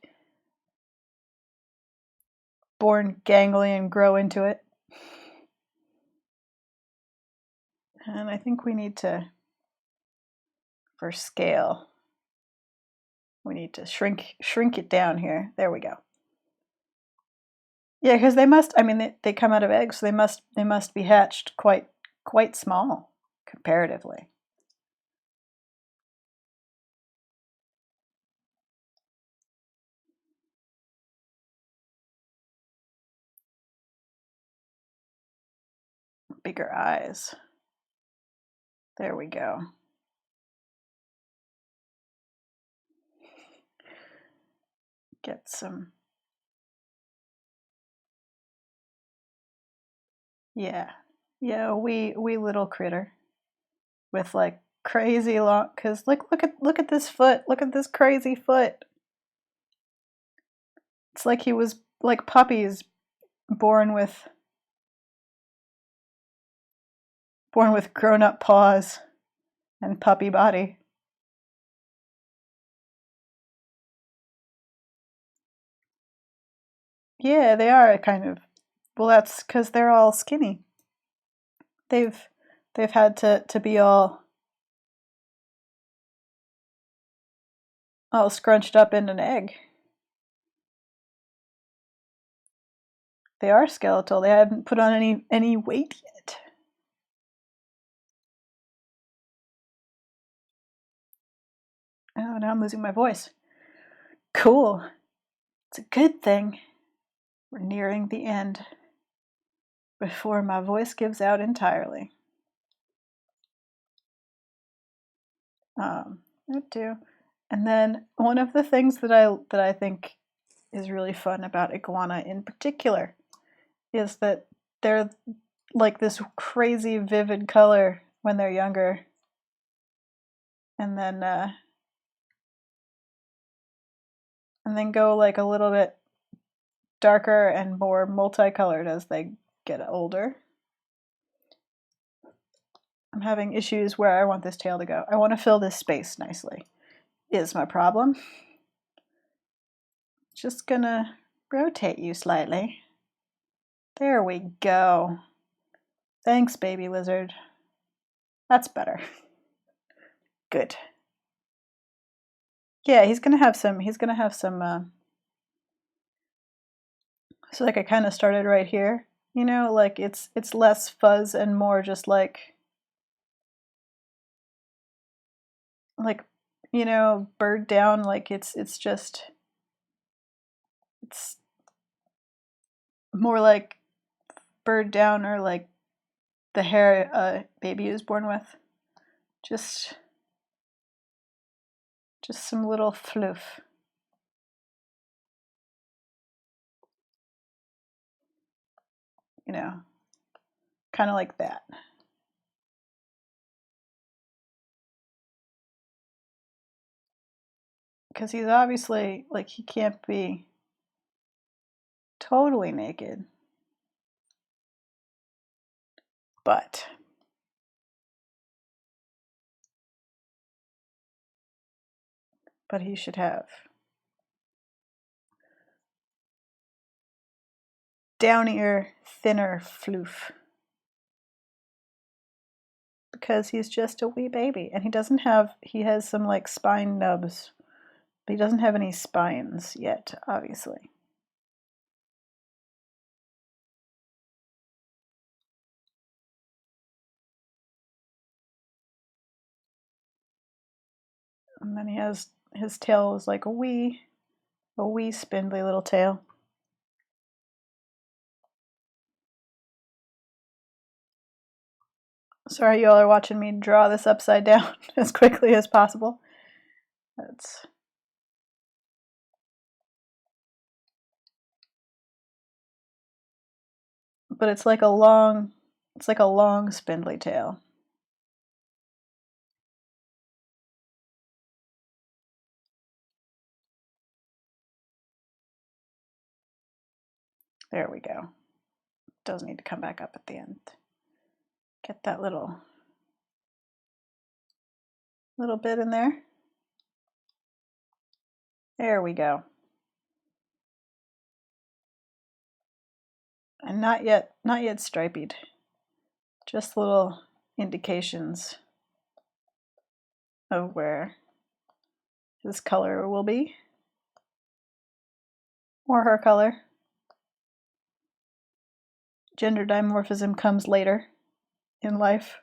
born gangly and grow into it. And I think we need to, for scale, we need to shrink it down here. There we go. Yeah, because they must. I mean, they come out of eggs, so they must be hatched quite small comparatively. Bigger eyes. There we go. Get some. Yeah, yeah. We little critter with like crazy long. Cause look at this foot. Look at this crazy foot. It's like he was like puppies born with grown up paws and puppy body. Yeah, they are kind of. Well, that's because they're all skinny. They've had to be all scrunched up in an egg. They are skeletal. They haven't put on any weight yet. Oh, now I'm losing my voice. Cool. It's a good thing. We're nearing the end before my voice gives out entirely. That too. And then one of the things that I think is really fun about iguana in particular is that they're like this crazy vivid color when they're younger, and then go like a little bit darker and more multicolored as they get older. I'm having issues where I want this tail to go. I want to fill this space nicely, is my problem. Just gonna rotate you slightly. There we go. Thanks, baby lizard. That's better. Good. Yeah, he's gonna have some. So like I kind of started right here. You know, like it's less fuzz and more just like bird down. Like it's just it's more like bird down, or like the hair a baby is born with. Just some little floof. You know, kind of like that. Because he's obviously like he can't be totally naked, but he should have downier, thinner floof, because he's just a wee baby, and he has some like spine nubs, but he doesn't have any spines yet, obviously. And then his tail is like a wee spindly little tail. Sorry, you all are watching me draw this upside down as quickly as possible. But it's like a long spindly tail. There we go. Does need to come back up at the end. Get that little bit in there. There we go. And not yet striped. Just little indications of where his color will be, or her color. Gender dimorphism comes later in life.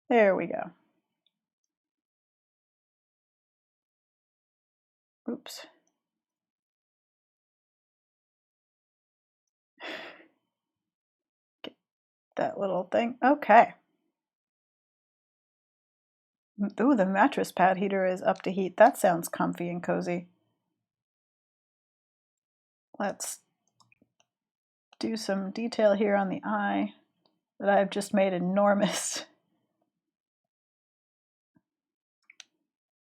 There we go. Oops. Get that little thing. Okay. Ooh, the mattress pad heater is up to heat. That sounds comfy and cozy. Let's do some detail here on the eye that I've just made enormous.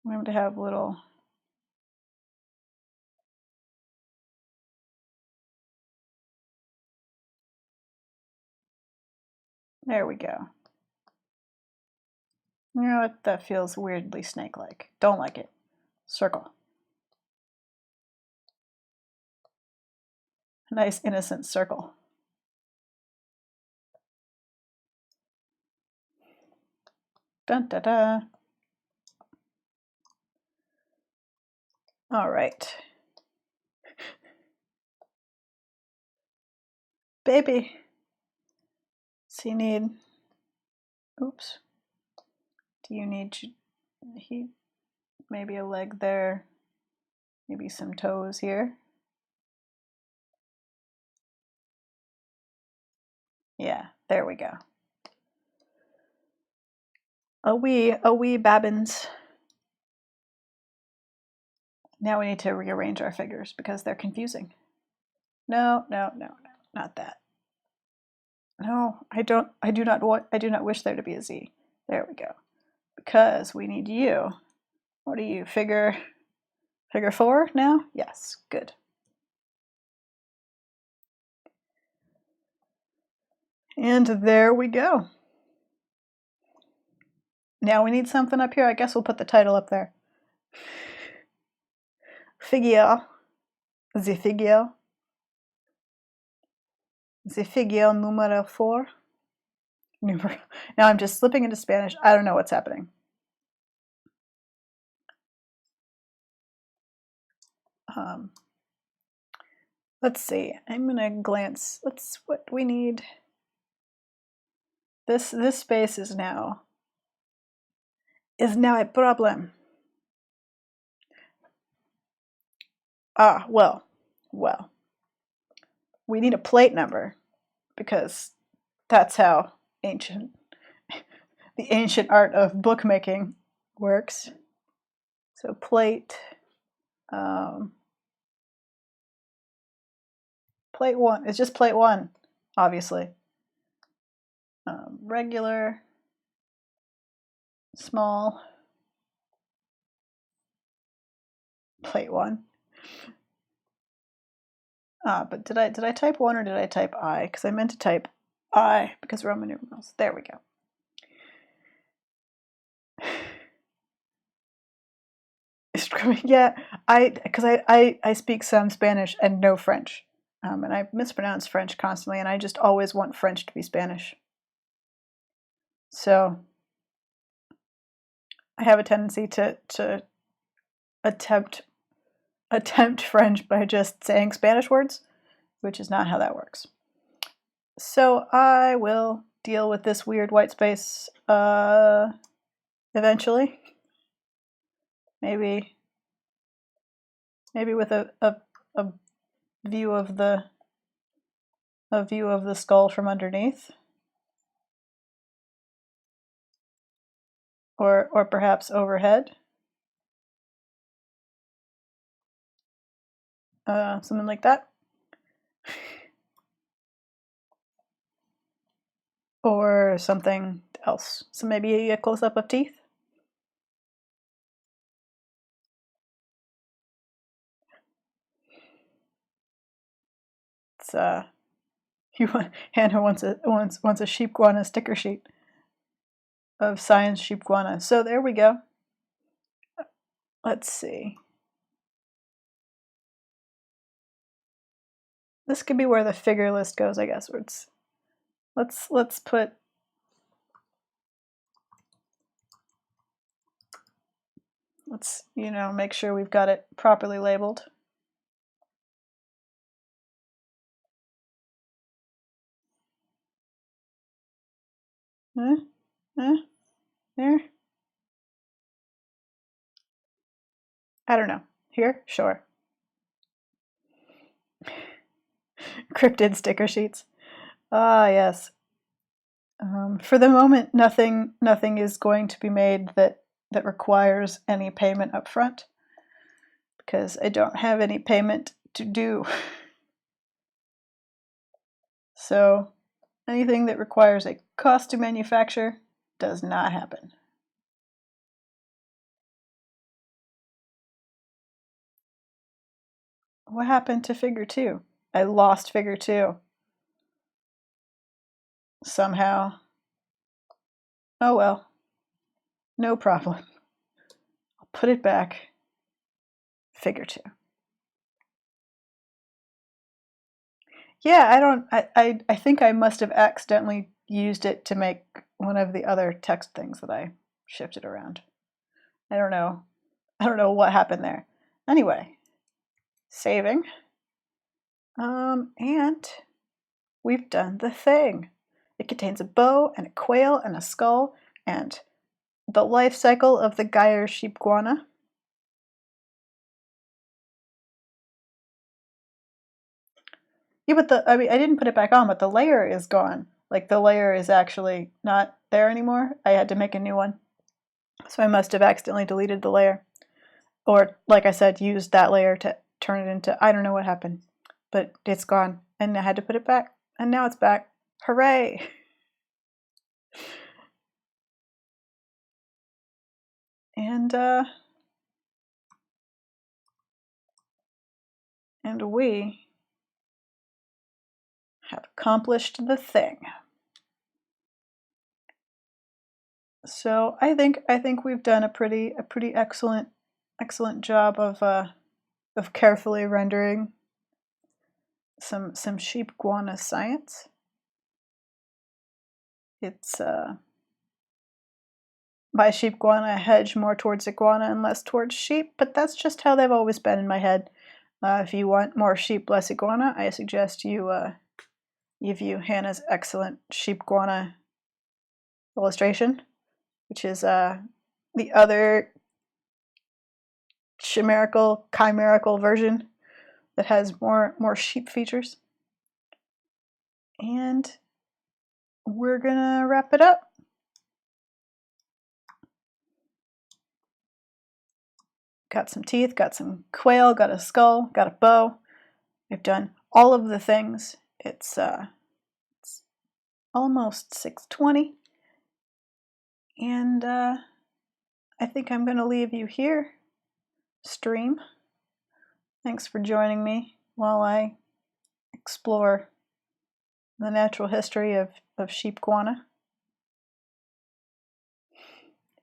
I'm going to have little there we go. You know what? That feels weirdly snake-like. Don't like it. Circle. Nice innocent circle. Dun da da. All right. Baby. Does he need, oops. Do you need, maybe a leg there, maybe some toes here. Yeah, there we go. A wee babbins. Now we need to rearrange our figures because they're confusing. No, not that. No, I do not wish there to be a Z. There we go. Because we need you. What are you, figure 4 now? Yes, good. And there we go. Now we need something up here. I guess we'll put the title up there. Figure. The figure. The figure numero 4. Now I'm just slipping into Spanish. I don't know what's happening. Let's see. I'm gonna glance. What we need. This space is now a problem. Ah, well. We need a plate number because that's how the ancient art of bookmaking works. So plate, plate 1. It's just plate 1, obviously. Regular, small, plate 1. But did I type 1 or did I type I? Because I meant to type I because Roman numerals. There we go. Yeah, because I speak some Spanish and no French, and I mispronounce French constantly, and I just always want French to be Spanish. So I have a tendency to attempt French by just saying Spanish words, which is not how that works. So I will deal with this weird white space eventually. Maybe with a view of the skull from underneath, or perhaps overhead, something like that, or something else. So maybe a close-up of teeth. It's Hannah wants a sheepguana sticker sheet of science sheepguana. So there we go. Let's see. This could be where the figure list goes, I guess. Where it's let's put make sure we've got it properly labeled. There. I don't know. Here? Sure. Cryptid sticker sheets. Ah, yes. For the moment, nothing is going to be made that requires any payment up front, because I don't have any payment to do. So anything that requires a cost to manufacture does not happen. What happened to figure 2? I lost figure 2. Somehow. Oh well. No problem. I'll put it back. Figure 2. Yeah, I think I must have accidentally used it to make one of the other text things that I shifted around. I don't know. I don't know what happened there. Anyway, saving. And we've done the thing. It contains a bow and a quail and a skull and the life cycle of the Geyer sheepguana. Yeah, but I didn't put it back on, but the layer is gone. Like, the layer is actually not there anymore. I had to make a new one. So I must have accidentally deleted the layer. Or, like I said, used that layer to turn it into, I don't know what happened. But it's gone, and I had to put it back. And now it's back. Hooray! And we have accomplished the thing. So I think we've done a pretty excellent job of carefully rendering some sheepguana science. It's by sheepguana I hedge more towards iguana and less towards sheep, but that's just how they've always been in my head. If you want more sheep, less iguana, I suggest you view Hannah's excellent sheepguana illustration, which is the other chimerical version that has more sheep features. And we're gonna wrap it up. Got some teeth, got some quail, got a skull, got a bow. We've done all of the things. It's almost 6:20, and I think I'm gonna leave you here, stream. Thanks for joining me while I explore the natural history of sheepguana.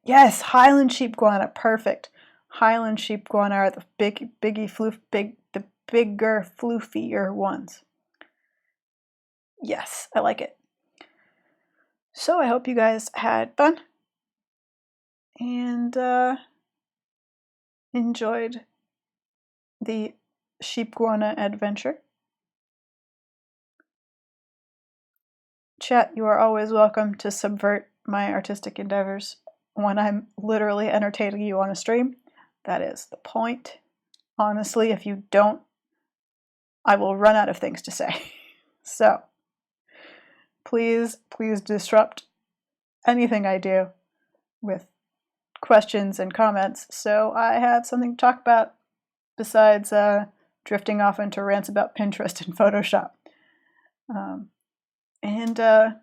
Yes, Highland sheepguana, perfect. Highland sheepguana are the the bigger, floofier ones. Yes, I like it. So I hope you guys had fun and enjoyed the sheepguana adventure. Chat, you are always welcome to subvert my artistic endeavors when I'm literally entertaining you on a stream. That is the point. Honestly, if you don't, I will run out of things to say. So, please disrupt anything I do with questions and comments so I have something to talk about besides drifting off into rants about Pinterest and Photoshop. And to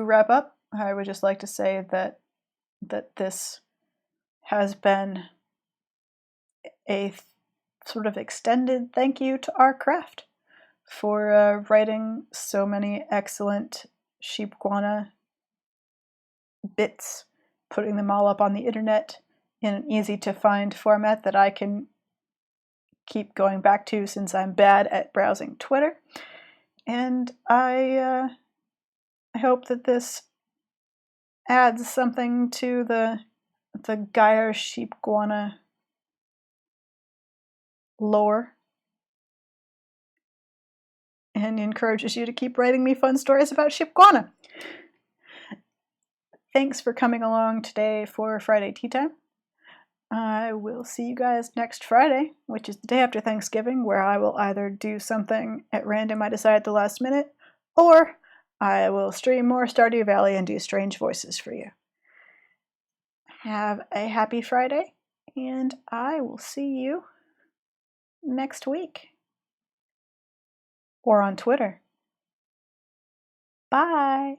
wrap up, I would just like to say that this has been a sort of extended thank you to our craft. for writing so many excellent Sheepguana bits, putting them all up on the internet in an easy-to-find format that I can keep going back to since I'm bad at browsing Twitter. And I hope that this adds something to the Gaia Sheepguana lore and encourages you to keep writing me fun stories about Sheepguana. Thanks for coming along today for Friday Tea Time. I will see you guys next Friday, which is the day after Thanksgiving, where I will either do something at random I decide at the last minute, or I will stream more Stardew Valley and do strange voices for you. Have a happy Friday, and I will see you next week. Or on Twitter. Bye!